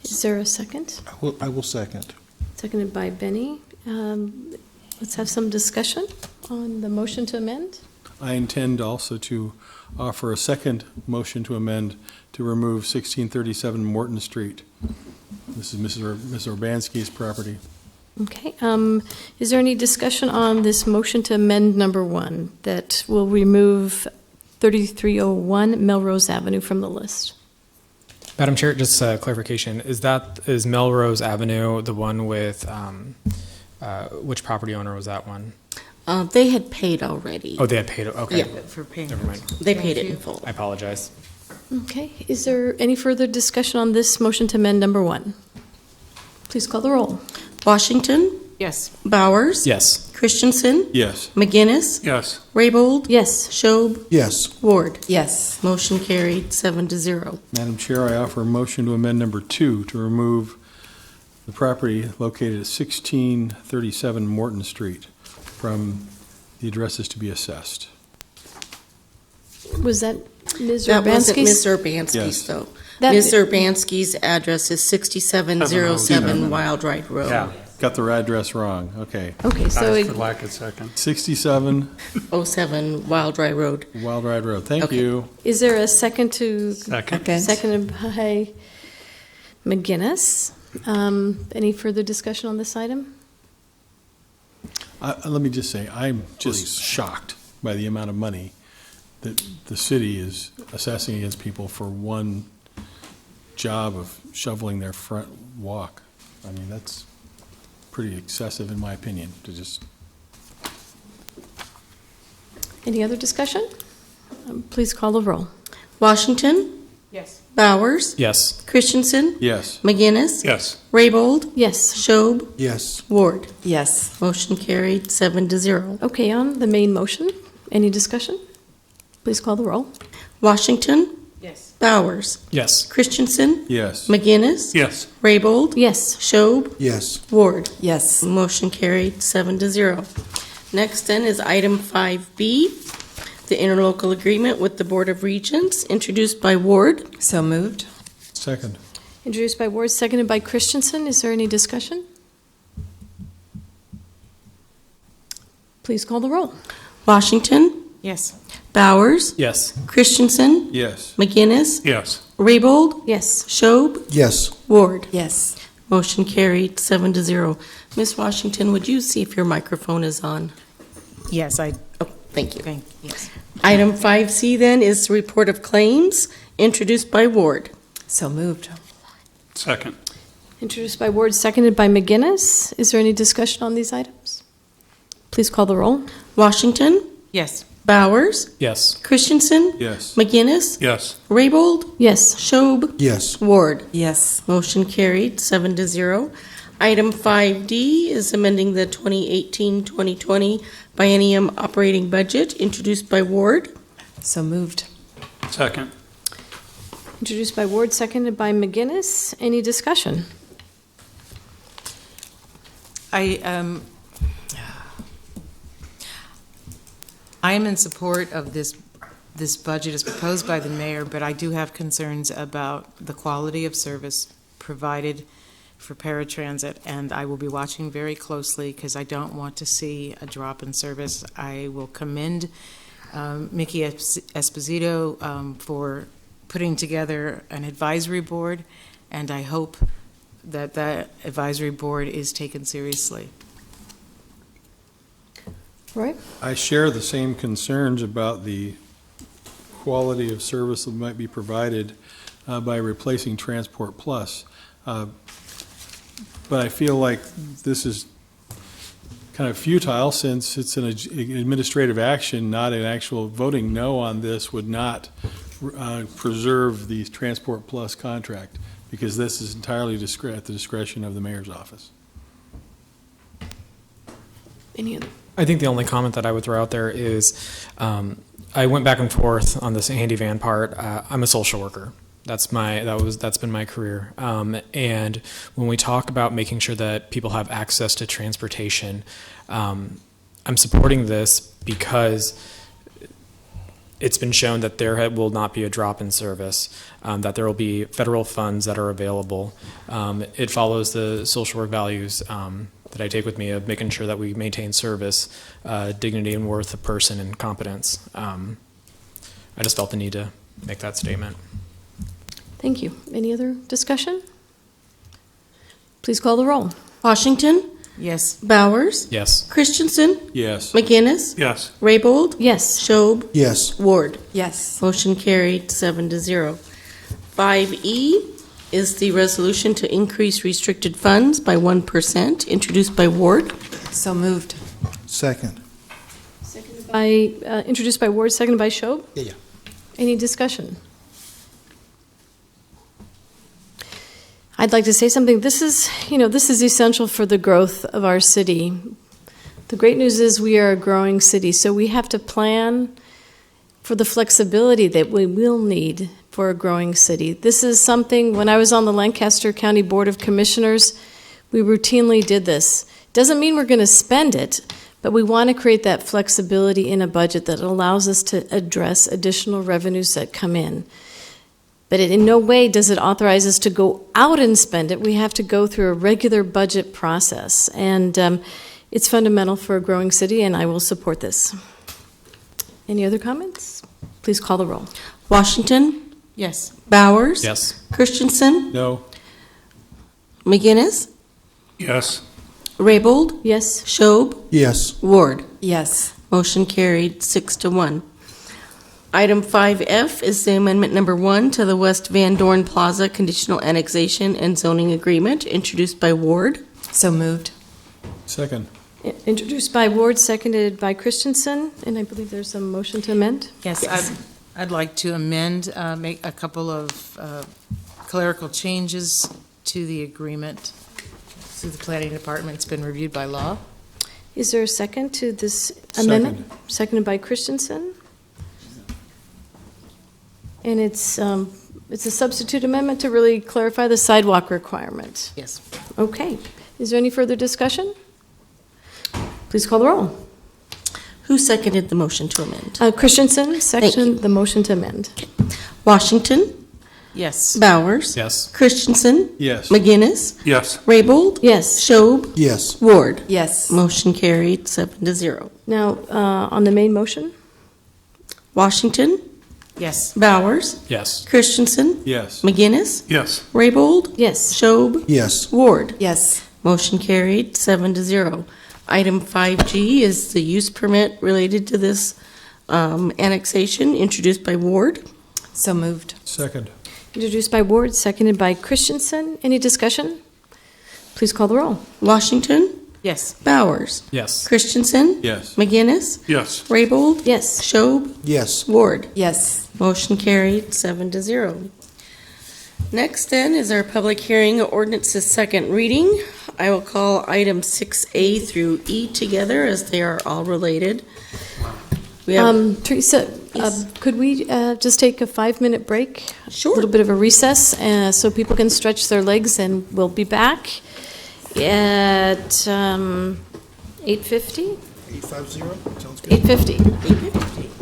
Is there a second? I will second. Seconded by Benny. Let's have some discussion on the motion to amend. I intend also to offer a second motion to amend to remove 1637 Morton Street. This is Ms. Urbanski's property. Okay. Is there any discussion on this motion to amend number one that will remove 3301 Melrose Avenue from the list? Madam Chair, just a clarification. Is Melrose Avenue the one with, which property owner was that one? They had paid already. Oh, they had paid, okay. Yeah. For payment. Never mind. They paid it in full. I apologize. Okay. Is there any further discussion on this motion to amend number one? Please call the roll. Washington, Yes. Bowers. Yes. Christensen, Yes. McGinnis, Yes. Raybold, Yes. Schob, Yes. Ward. Yes. Motion carried 7-0. Madam Chair, I offer a motion to amend number two to remove the property located at 1637 Morton Street from the addresses to be assessed. Was that Ms. That wasn't Ms. Urbanski's? Urbanski's, Yes. though. That- Ms. Urbanski's address is 6707 Wild Ride Road. Yeah, got the address wrong. Okay. Okay, so For lack of second. 07 Wild Ride Road. Wild Ride Road. Thank Okay. you. is there a second to? Second. Seconded by McGinnis. Any further discussion on this item? Let me just say, I'm just shocked by the amount of money that the city is assessing against people for one job of shoveling their front walk. I mean, that's pretty excessive in my opinion, to just. Any other discussion? Please call the roll. Washington, Yes. Bowers, Yes. Christensen, Yes. McGinnis, Yes. Raybold, Yes. Schob, Yes. Ward. Yes. Motion carried 7-0. Okay, on the main motion, any discussion? Please call the roll. Washington, Yes. Bowers, Yes. Christensen, Yes. McGinnis, Yes. Raybold, Yes. Schob, Yes. Ward. Yes. Motion carried 7-0. Next then is item 5B, the interlocal agreement with the Board of Regents, introduced by Ward. So moved. Second. Introduced by Ward, seconded by Christensen. Is there any discussion? Please call the roll. Washington, Yes. Bowers, Yes. Christensen, Yes. McGinnis, Yes. Raybold, Yes. Schob, Yes. Ward. Yes. Motion carried, 7-0. Ms. Washington, would you see if your microphone is on? Yes, I, Oh, thank you. thank, yes. Item 5C then is the report of claims, introduced by Ward. So moved. Second. Introduced by Ward, seconded by McGinnis. Is there any discussion on these items? Please call the roll. Washington, Yes. Bowers, Yes. Christensen, Yes. McGinnis, Yes. Raybold, Yes. Schob, Yes. Ward. Yes. Motion carried, 7-0. Item 5D is amending the 2018-2020 biennium operating budget, introduced by Ward. So moved. Second. Introduced by Ward, seconded by McGinnis. Any discussion? I am in support of this budget as proposed by the mayor, but I do have concerns about the quality of service provided for paratransit, and I will be watching very closely because I don't want to see a drop in service. I will commend Mickey Esposito for putting together an advisory board, and I hope that that advisory board is taken seriously. Right. I share the same concerns about the quality of service that might be provided by replacing Transport Plus. But I feel like this is kind of futile since it's an administrative action, not an actual voting no on this would not preserve the Transport Plus contract, because this is entirely at the discretion of the mayor's office. Any other? I think the only comment that I would throw out there is I went back and forth on this handy van part. I'm a social worker. That's been my career. And when we talk about making sure that people have access to transportation, I'm supporting this because it's been shown that there will not be a drop in service, that there will be federal funds that are available. It follows the social work values that I take with me of making sure that we maintain service, dignity and worth of person, and competence. I just felt the need to make that statement. Thank you. Any other discussion? Please call the roll. Washington, Yes. Bowers, Yes. Christensen, Yes. McGinnis, Yes. Raybold, Yes. Schob, Yes. Ward. Yes. Motion carried, 7-0. 5E is the resolution to increase restricted funds by 1%, introduced by Ward. So moved. Second. Introduced by Ward, seconded by Schob. Yeah. Any discussion? I'd like to say something. This is essential for the growth of our city. The great news is we are a growing city, so we have to plan for the flexibility that we will need for a growing city. This is something, when I was on the Lancaster County Board of Commissioners, we routinely did this. Doesn't mean we're going to spend it, but we want to create that flexibility in a budget that allows us to address additional revenues that come in. But in no way does it authorize us to go out and spend it. We have to go through a regular budget process. And it's fundamental for a growing city, and I will support this. Any other comments? Please call the roll. Washington, Yes. Bowers, Yes. Christensen, No. McGinnis, Yes. Raybold, Yes. Schob, Yes. Ward. Yes. Motion carried, 6-1. Item 5F is the amendment number 1 to the West Van Dorn Plaza Conditional Annexation and Zoning Agreement, introduced by Ward. So moved. Second. Introduced by Ward, seconded by Christensen, and I believe there's a motion to amend. Yes, I'd like to amend, make a couple of clerical changes to the agreement through the planning department. It's been reviewed by law. Is there a second to this amendment? Seconded by Christensen. And it's a substitute amendment to really clarify the sidewalk requirement. Yes. Okay. Is there any further discussion? Please call the roll. Who seconded the motion to amend? Christensen, second the motion to amend. Washington, Yes. Bowers. Yes. Christensen. Yes. McGinnis. Yes. Raybold. Yes. Schob. Yes. Ward. Yes. Motion carried 7-0. Now, on the main motion? Washington, Yes. Bowers. Yes. Christensen. Yes. McGinnis. Yes. Raybold. Yes. Schob. Yes. Ward. Yes. Motion carried 7-0. Item 5G is the use permit related to this annexation, introduced by Ward. So moved. Second. Introduced by Ward, seconded by Christensen. Any discussion? Please call the roll. Washington, Yes. Bowers. Yes. Christensen. Yes. McGinnis. Yes. Raybold. Yes. Schob. Yes. Ward. Yes. Motion carried 7-0. Next then is our public hearing ordinance's second reading. I will call items 6A through E together as they are all related. We have, Teresa, could we just take a 5-minute break? Sure. A little bit of a recess so people can stretch their legs, and we'll be back at 8:50? 850, sounds good. 8:50.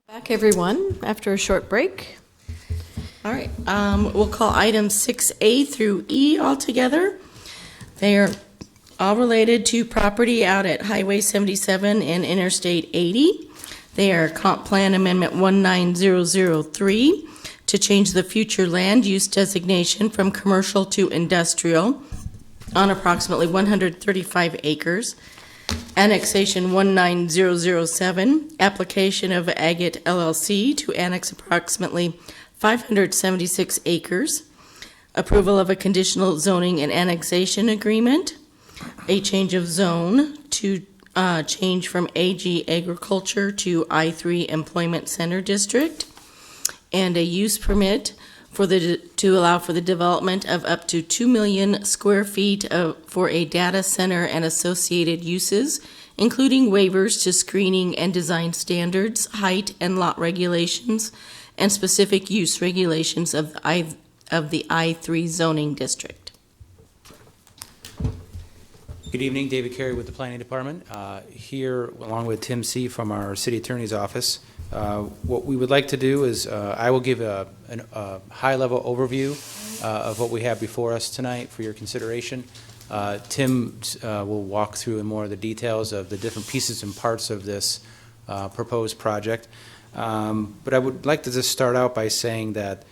Back, everyone, after a short break. All right, we'll call items 6A through E all together. They are all related to property out at Highway 77 and Interstate 80. They are Comp Plan Amendment 19003 to change the future land use designation from commercial to industrial on approximately 135 acres. Annexation 19007, application of Agate LLC to annex approximately 576 acres. Approval of a conditional zoning and annexation agreement. A change of zone to change from AG Agriculture to I3 Employment Center District. And a use permit to allow for the development of up to 2 million square feet for a data center and associated uses, including waivers to screening and design standards, height and lot regulations, and specific use regulations of the I3 zoning district. Good evening, David Carey with the Planning Department. Here, along with Tim C. from our City Attorney's Office. What we would like to do is I will give a high-level overview of what we have before us tonight for your consideration. Tim will walk through in more of the details of the different pieces and parts of this proposed project. But I would like to just start out by saying that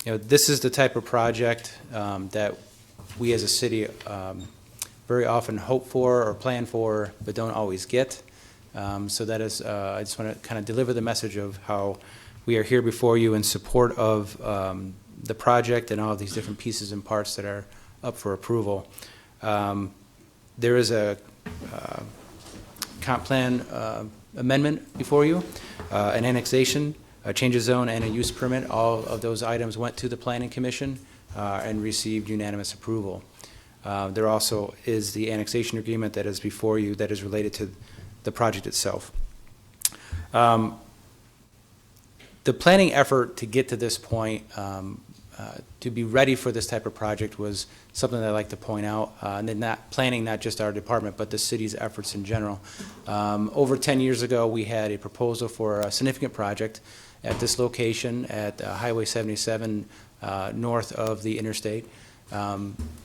this is the type of project that we as a city very often hope for or plan for, but don't always get. So that is, I just want to kind of deliver the message of how we are here before you in support of the project and all of these different pieces and parts that are up for approval. There is a comp plan amendment before you, an annexation, a change of zone, and a use permit. All of those items went to the Planning Commission and received unanimous approval. There also is the annexation agreement that is before you that is related to the project itself. The planning effort to get to this point, to be ready for this type of project, was something that I'd like to point out, and then not planning not just our department, but the city's efforts in general. Over 10 years ago, we had a proposal for a significant project at this location at Highway 77 north of the interstate.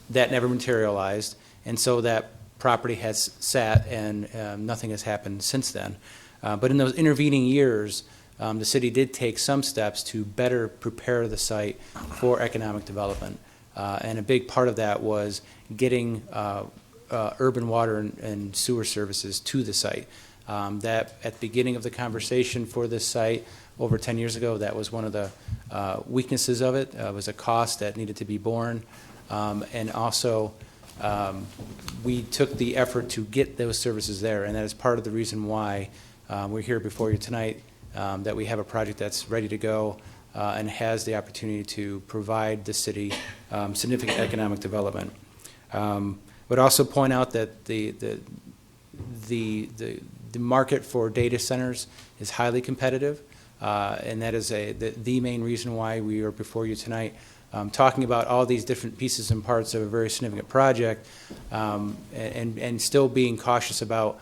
That never materialized, and so that property has sat and nothing has happened since then. But in those intervening years, the city did take some steps to better prepare the site for economic development. And a big part of that was getting urban water and sewer services to the site. That at the beginning of the conversation for this site over 10 years ago, that was one of the weaknesses of it. It was a cost that needed to be borne. And also, we took the effort to get those services there, and that is part of the reason why we're here before you tonight, that we have a project that's ready to go and has the opportunity to provide the city significant economic development. But also point out that the market for data centers is highly competitive, and that is the main reason why we are before you tonight. Talking about all these different pieces and parts of a very significant project, and still being cautious about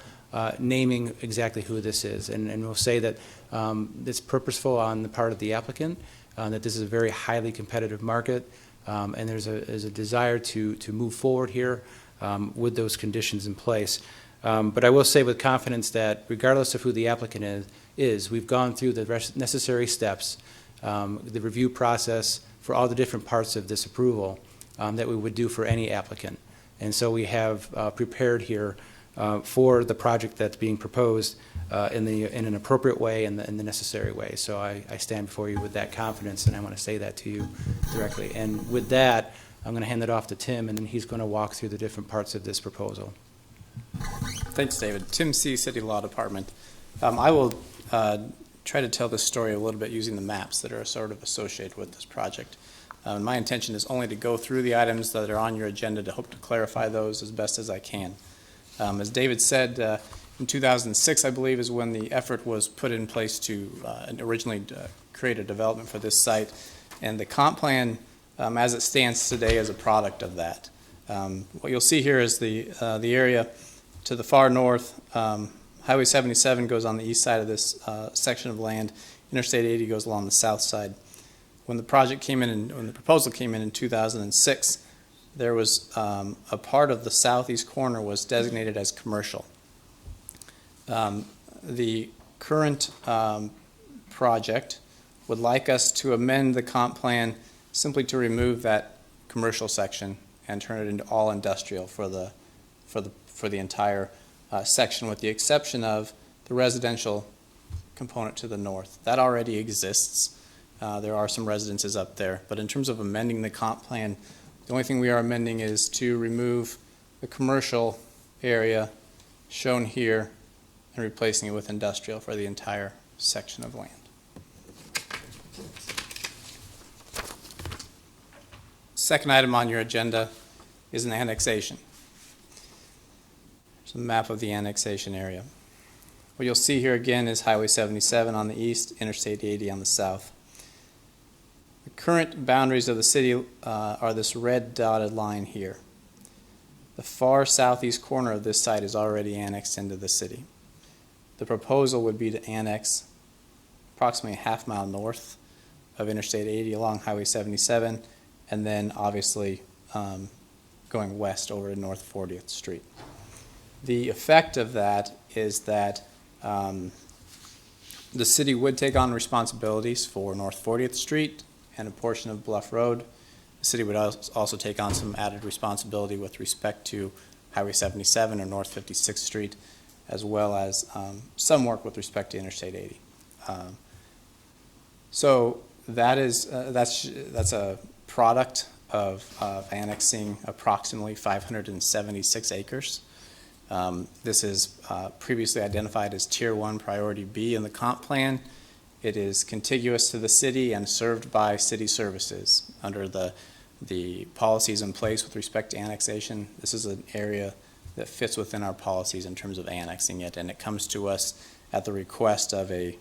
naming exactly who this is. And we'll say that it's purposeful on the part of the applicant, that this is a very highly competitive market, and there's a desire to move forward here with those conditions in place. But I will say with confidence that regardless of who the applicant is, we've gone through the necessary steps, the review process, for all the different parts of this approval that we would do for any applicant. And so we have prepared here for the project that's being proposed in an appropriate way and in the necessary way. So I stand before you with that confidence, and I want to say that to you directly. And with that, I'm going to hand it off to Tim, and then he's going to walk through the different parts of this proposal. Thanks, David. Tim C., City Law Department. I will try to tell this story a little bit using the maps that are sort of associated with this project. My intention is only to go through the items that are on your agenda to hope to clarify those as best as I can. As David said, in 2006, I believe, is when the effort was put in place to originally create a development for this site. And the comp plan, as it stands today, is a product of that. What you'll see here is the area to the far north, Highway 77 goes on the east side of this section of land. Interstate 80 goes along the south side. When the project came in, when the proposal came in 2006, there was a part of the southeast corner was designated as commercial. The current project would like us to amend the comp plan simply to remove that commercial section and turn it into all industrial for the entire section, with the exception of the residential component to the north. That already exists. There are some residences up there, but in terms of amending the comp plan, the only thing we are amending is to remove the commercial area shown here and replacing it with industrial for the entire section of land. Second item on your agenda is an annexation. There's a map of the annexation area. What you'll see here again is Highway 77 on the east, Interstate 80 on the south. The current boundaries of the city are this red dotted line here. The far southeast corner of this site is already annexed into the city. The proposal would be to annex approximately a half mile north of Interstate 80 along Highway 77, and then obviously going west over to North 40th Street. The effect of that is that the city would take on responsibilities for North 40th Street and a portion of Bluff Road. The city would also take on some added responsibility with respect to Highway 77 or North 56th Street, as well as some work with respect to Interstate 80. So that's a product of annexing approximately 576 acres. This is previously identified as Tier 1 Priority B in the comp plan. It is contiguous to the city and served by city services. Under the policies in place with respect to annexation, this is an area that fits within our policies in terms of annexing it, and it comes to us at the request of a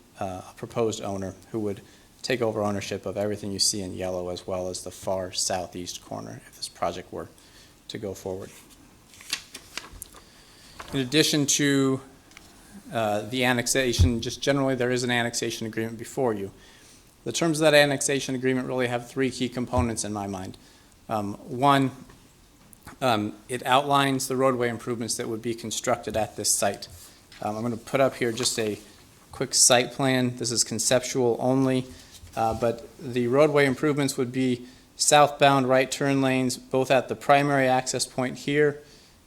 proposed owner who would take over ownership of everything you see in yellow, as well as the far southeast corner if this project were to go forward. In addition to the annexation, just generally there is an annexation agreement before you. The terms of that annexation agreement really have three key components in my mind. One, it outlines the roadway improvements that would be constructed at this site. I'm going to put up here just a quick site plan. This is conceptual only, but the roadway improvements would be southbound right turn lanes, both at the primary access point here,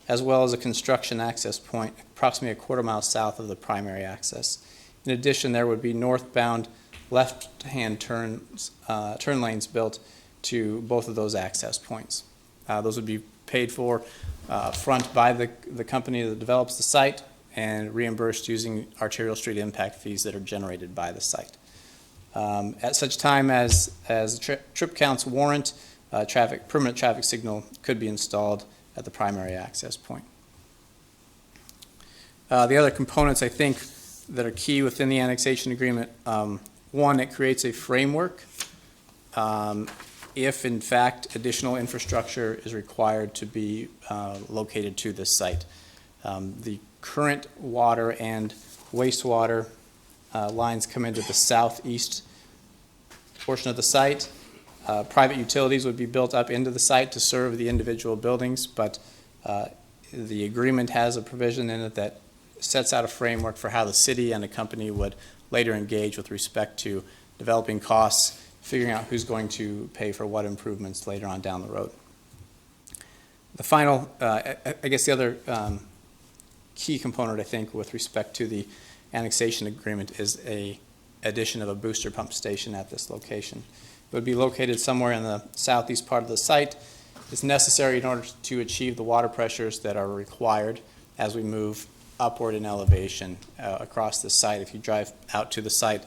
as well as a construction access point approximately a quarter-mile south of the primary access. In addition, there would be northbound left-hand turn lanes built to both of those access points. Those would be paid for front by the company that develops the site and reimbursed using arterial street impact fees that are generated by the site. At such time as trip counts warrant, permanent traffic signal could be installed at the primary access point. The other components I think that are key within the annexation agreement, one, it creates a framework if in fact additional infrastructure is required to be located to this site. The current water and wastewater lines come into the southeast portion of the site. Private utilities would be built up into the site to serve the individual buildings, but the agreement has a provision in it that sets out a framework for how the city and a company would later engage with respect to developing costs, figuring out who's going to pay for what improvements later on down the road. The final, I guess the other key component, I think, with respect to the annexation agreement is a addition of a booster pump station at this location. It would be located somewhere in the southeast part of the site. It's necessary in order to achieve the water pressures that are required as we move upward in elevation across the site. If you drive out to the site,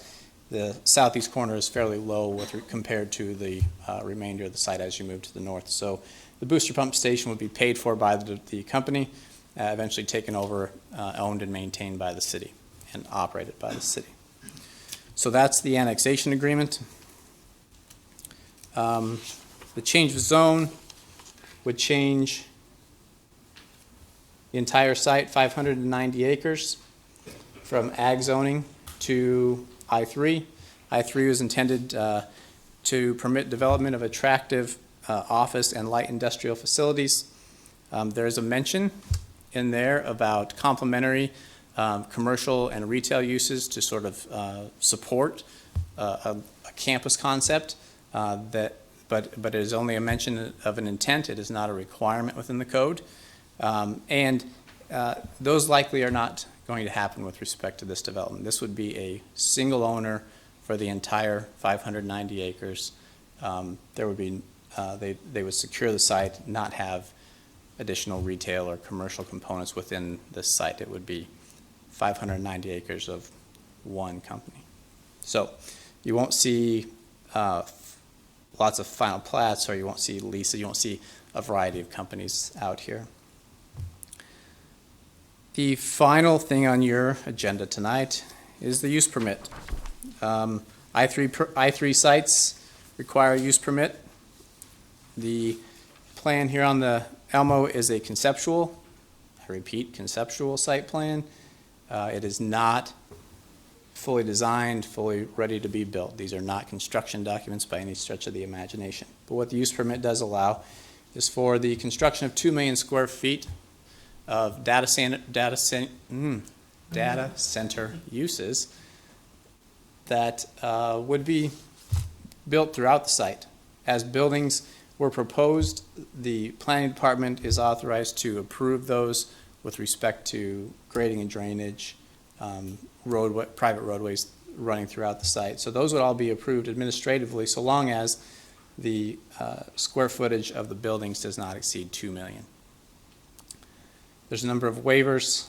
the southeast corner is fairly low compared to the remainder of the site as you move to the north. So the booster pump station would be paid for by the company, eventually taken over, owned and maintained by the city and operated by the city. So that's the annexation agreement. The change of zone would change the entire site, 590 acres. from ag zoning to I3. I3 was intended to permit development of attractive office and light industrial facilities. There's a mention in there about complementary commercial and retail uses to sort of support a campus concept, but it is only a mention of an intent. It is not a requirement within the code. Those likely are not going to happen with respect to this development. This would be a single owner for the entire 590 acres. There would be, they would secure the site, not have additional retail or commercial components within this site. It would be 590 acres of one company. So you won't see lots of final plats, or you won't see leases. You won't see a variety of companies out here. The final thing on your agenda tonight is the use permit. I3 sites require a use permit. The plan here on the Elmo is a conceptual, I repeat, conceptual site plan. It is not fully designed, fully ready to be built. These are not construction documents by any stretch of the imagination. But what the use permit does allow is for the construction of 2 million square feet of data center uses that would be built throughout the site. As buildings were proposed, the planning department is authorized to approve those with respect to grading and drainage, private roadways running throughout the site. So those would all be approved administratively so long as the square footage of the buildings does not exceed 2 million. There's a number of waivers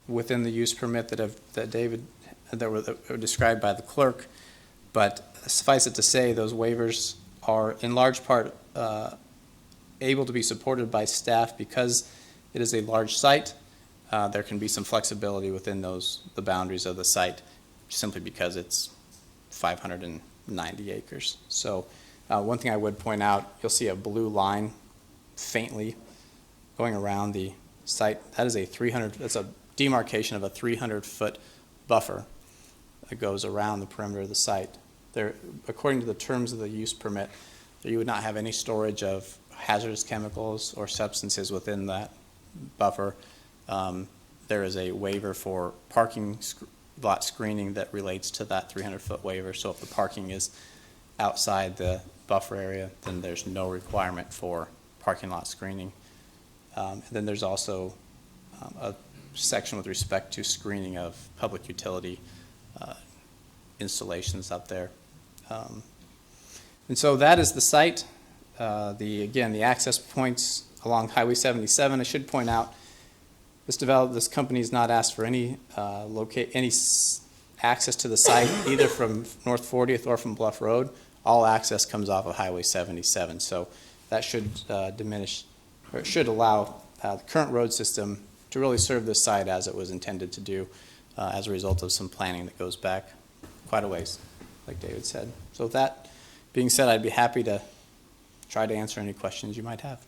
within the use permit that were described by the clerk, but suffice it to say those waivers are in large part able to be supported by staff because it is a large site. There can be some flexibility within the boundaries of the site simply because it's 590 acres. So one thing I would point out, you'll see a blue line faintly going around the site. That is that's a demarcation of a 300-foot buffer that goes around the perimeter of the site. There, according to the terms of the use permit, you would not have any storage of hazardous chemicals or substances within that buffer. There is a waiver for parking lot screening that relates to that 300-foot waiver. So if the parking is outside the buffer area, then there's no requirement for parking lot screening. And then there's also a section with respect to screening of public utility installations up there. And so that is the site. Again, the access points along Highway 77. I should point out, this company has not asked for any access to the site, either from North 40th or from Bluff Road. All access comes off of Highway 77. So that should diminish, or it should allow the current road system to really serve this site as it was intended to do as a result of some planning that goes back quite a ways, like David said. So with that being said, I'd be happy to try to answer any questions you might have.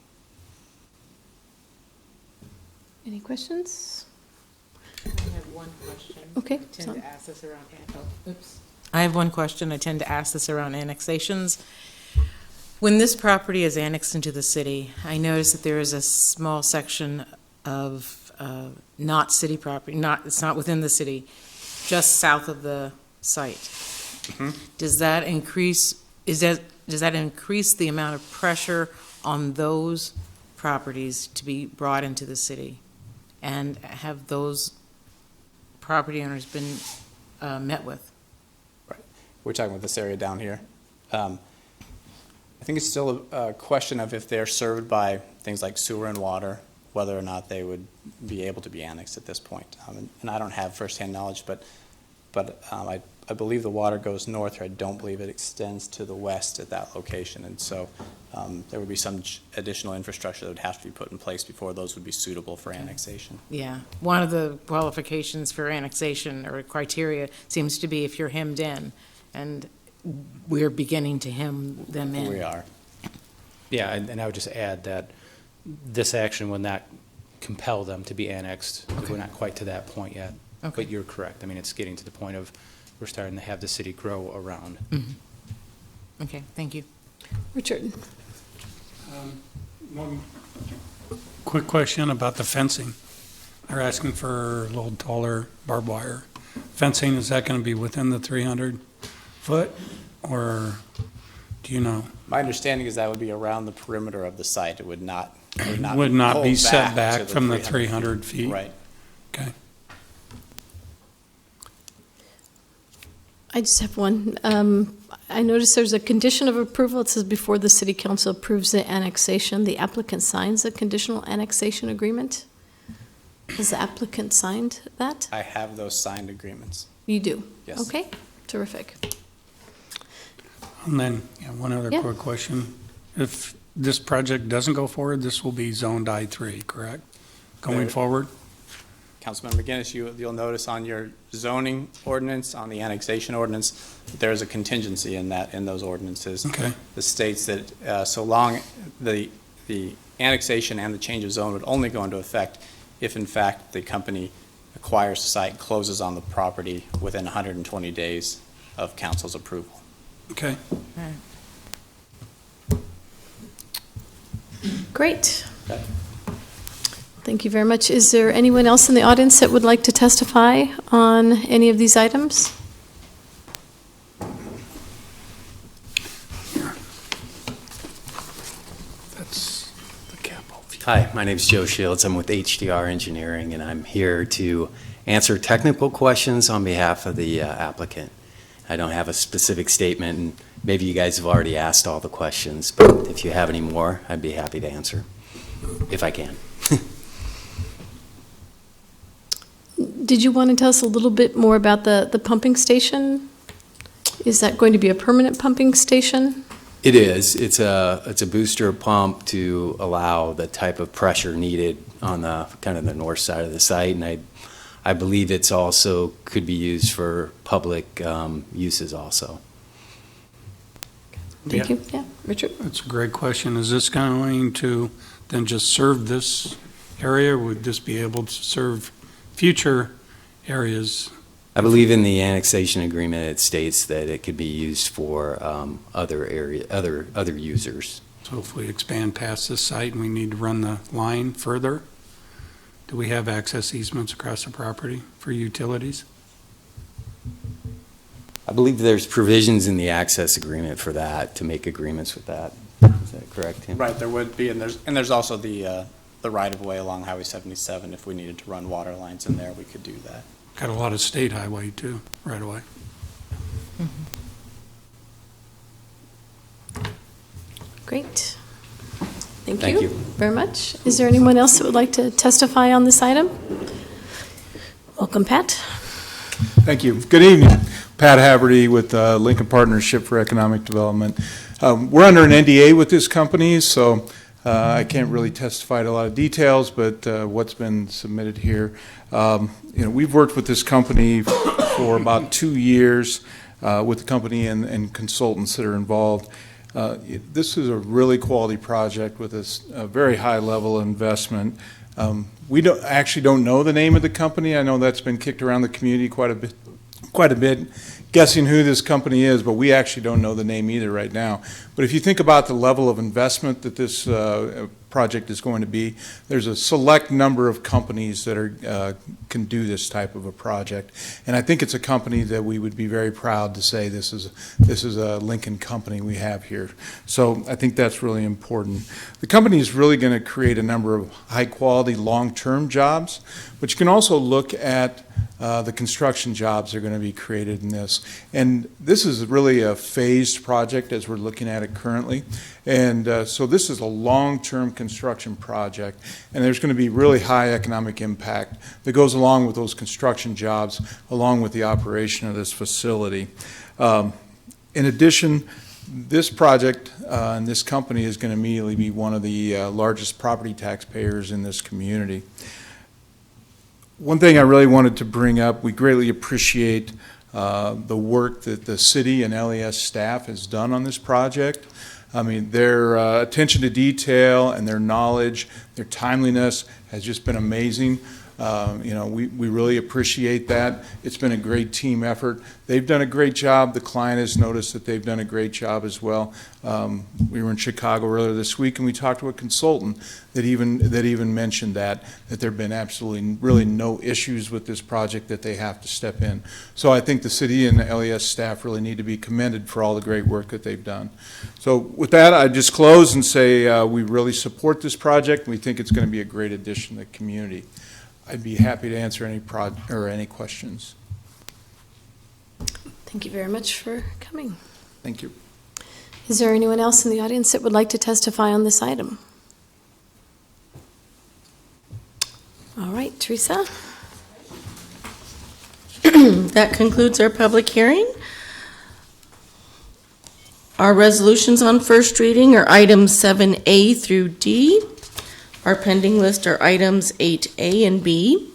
Any questions? I have one question. Okay. I tend to ask this around. I have one question. I tend to ask this around annexations. When this property is annexed into the city, I notice that there is a small section of not city property, it's not within the city, just south of the site. Mm-hmm. Does that increase the amount of pressure on those properties to be brought into the city? And have those property owners been met with? Right. We're talking about this area down here. I think it's still a question of if they're served by things like sewer and water, whether or not they would be able to be annexed at this point. And I don't have firsthand knowledge, but I believe the water goes north, or I don't believe it extends to the west at that location. And so there would be some additional infrastructure that would have to be put in place before those would be suitable for annexation. Yeah. One of the qualifications for annexation or criteria seems to be if you're hemmed in, and we're beginning to hem them in. We are. Yeah, and I would just add that this action would not compel them to be annexed. Okay. We're not quite to that point yet. Okay. But you're correct. I mean, it's getting to the point of we're starting to have the city grow around. Okay, thank you. Richard? One quick question about the fencing. They're asking for a little taller barbed wire fencing. Is that going to be within the 300 foot, or do you know? My understanding is that would be around the perimeter of the site. It would not Would not be pulled set to back from the 300 feet? Right. Okay. I just have one. I noticed there's a condition of approval. It says before the city council approves the annexation, the applicant signs a conditional annexation agreement. Has the applicant signed that? I have those signed agreements. You do? Yes. Okay, terrific. And then, one other Yeah. quick question. If this project doesn't go forward, this will be zoned I-3, correct? Going There- forward? Councilmember McGinnis, you'll notice on your zoning ordinance, on the annexation ordinance, there is a contingency in those ordinances. Okay. That states that so long the annexation and the change of zone would only go into effect if in fact the company acquires the site and closes on the property within 120 days of council's approval. Okay. Great. Okay. Thank you very much. Is there anyone else in the audience that would like to testify on any of these items? That's the capital. Hi, my name is Joe Shields. I'm with HDR Engineering, and I'm here to answer technical questions on behalf of the applicant. I don't have a specific statement, and maybe you guys have already asked all the questions, but if you have any more, I'd be happy to answer, if I can. Did you want to tell us a little bit more about the pumping station? Is that going to be a permanent pumping station? It is. It's a booster pump to allow the type of pressure needed on the kind of the north side of the site, and I believe it's also could be used for public uses also. Thank you. Yeah, Richard? That's a great question. Is this going to then just serve this area, or would this be able to serve future areas? I believe in the annexation agreement, it states that it could be used for other users. So if we expand past this site and we need to run the line further, do we have access easements across the property for utilities? I believe there's provisions in the access agreement for that, to make agreements with that. Is that correct, Tim? Right, there would be, and there's also the right-of-way along Highway 77. If we needed to run water lines in there, we could do that. Got a lot of state highway too, right away. Great. Thank Thank you you. very much. Is there anyone else that would like to testify on this item? Welcome, Pat. Thank you. Good evening. Pat Haverty with Lincoln Partnership for Economic Development. We're under an NDA with this company, so I can't really testify to a lot of details, but what's been submitted here. We've worked with this company for about 2 years with the company and consultants that are involved. This is a really quality project with a very high level of investment. We actually don't know the name of the company. I know that's been kicked around the community quite a bit, guessing who this company is, but we actually don't know the name either right now. But if you think about the level of investment that this project is going to be, there's a select number of companies that can do this type of a project, and I think it's a company that we would be very proud to say this is a Lincoln company we have here. So I think that's really important. The company is really going to create a number of high-quality, long-term jobs, but you can also look at the construction jobs that are going to be created in this. And this is really a phased project as we're looking at it currently. And so this is a long-term construction project, and there's going to be really high economic impact that goes along with those construction jobs, along with the operation of this facility. In addition, this project and this company is going to immediately be one of the largest property taxpayers in this community. One thing I really wanted to bring up, we greatly appreciate the work that the city and LES staff has done on this project. I mean, their attention to detail and their knowledge, their timeliness has just been amazing. We really appreciate that. It's been a great team effort. They've done a great job. The client has noticed that they've done a great job as well. We were in Chicago earlier this week, and we talked to a consultant that even mentioned that there have been absolutely really no issues with this project that they have to step in. So I think the city and the LES staff really need to be commended for all the great work that they've done. So with that, I just close and say we really support this project. We think it's going to be a great addition to the community. I'd be happy to answer any questions. Thank you very much for coming. Thank you. Is there anyone else in the audience that would like to testify on this item? All right, Teresa. That concludes our public hearing. Our resolutions on first reading are items 7A through D. Our pending list are items 8A and B.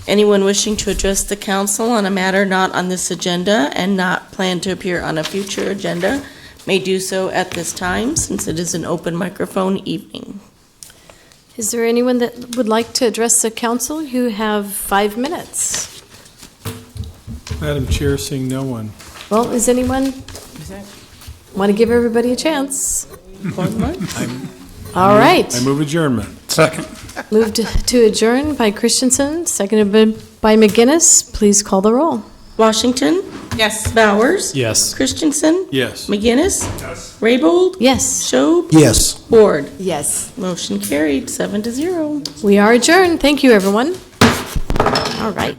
Anyone wishing to address the council on a matter not on this agenda and not planned to appear on a future agenda may do so at this time, since it is an open microphone evening. Is there anyone that would like to address the council? You have 5 minutes. Madam Chair, seeing no one. Well, is anyone want to give everybody a chance? All right. I move adjournment. Second. Moved to adjourn by Christensen, seconded by McGinnis. Please call the roll. Washington? Yes. Bowers? Yes. Christensen? Yes. McGinnis? Yes. Raybold? Yes. Schob? Yes. Ward? Yes. Motion carried, 7-0. We are adjourned. Thank you, everyone. All right.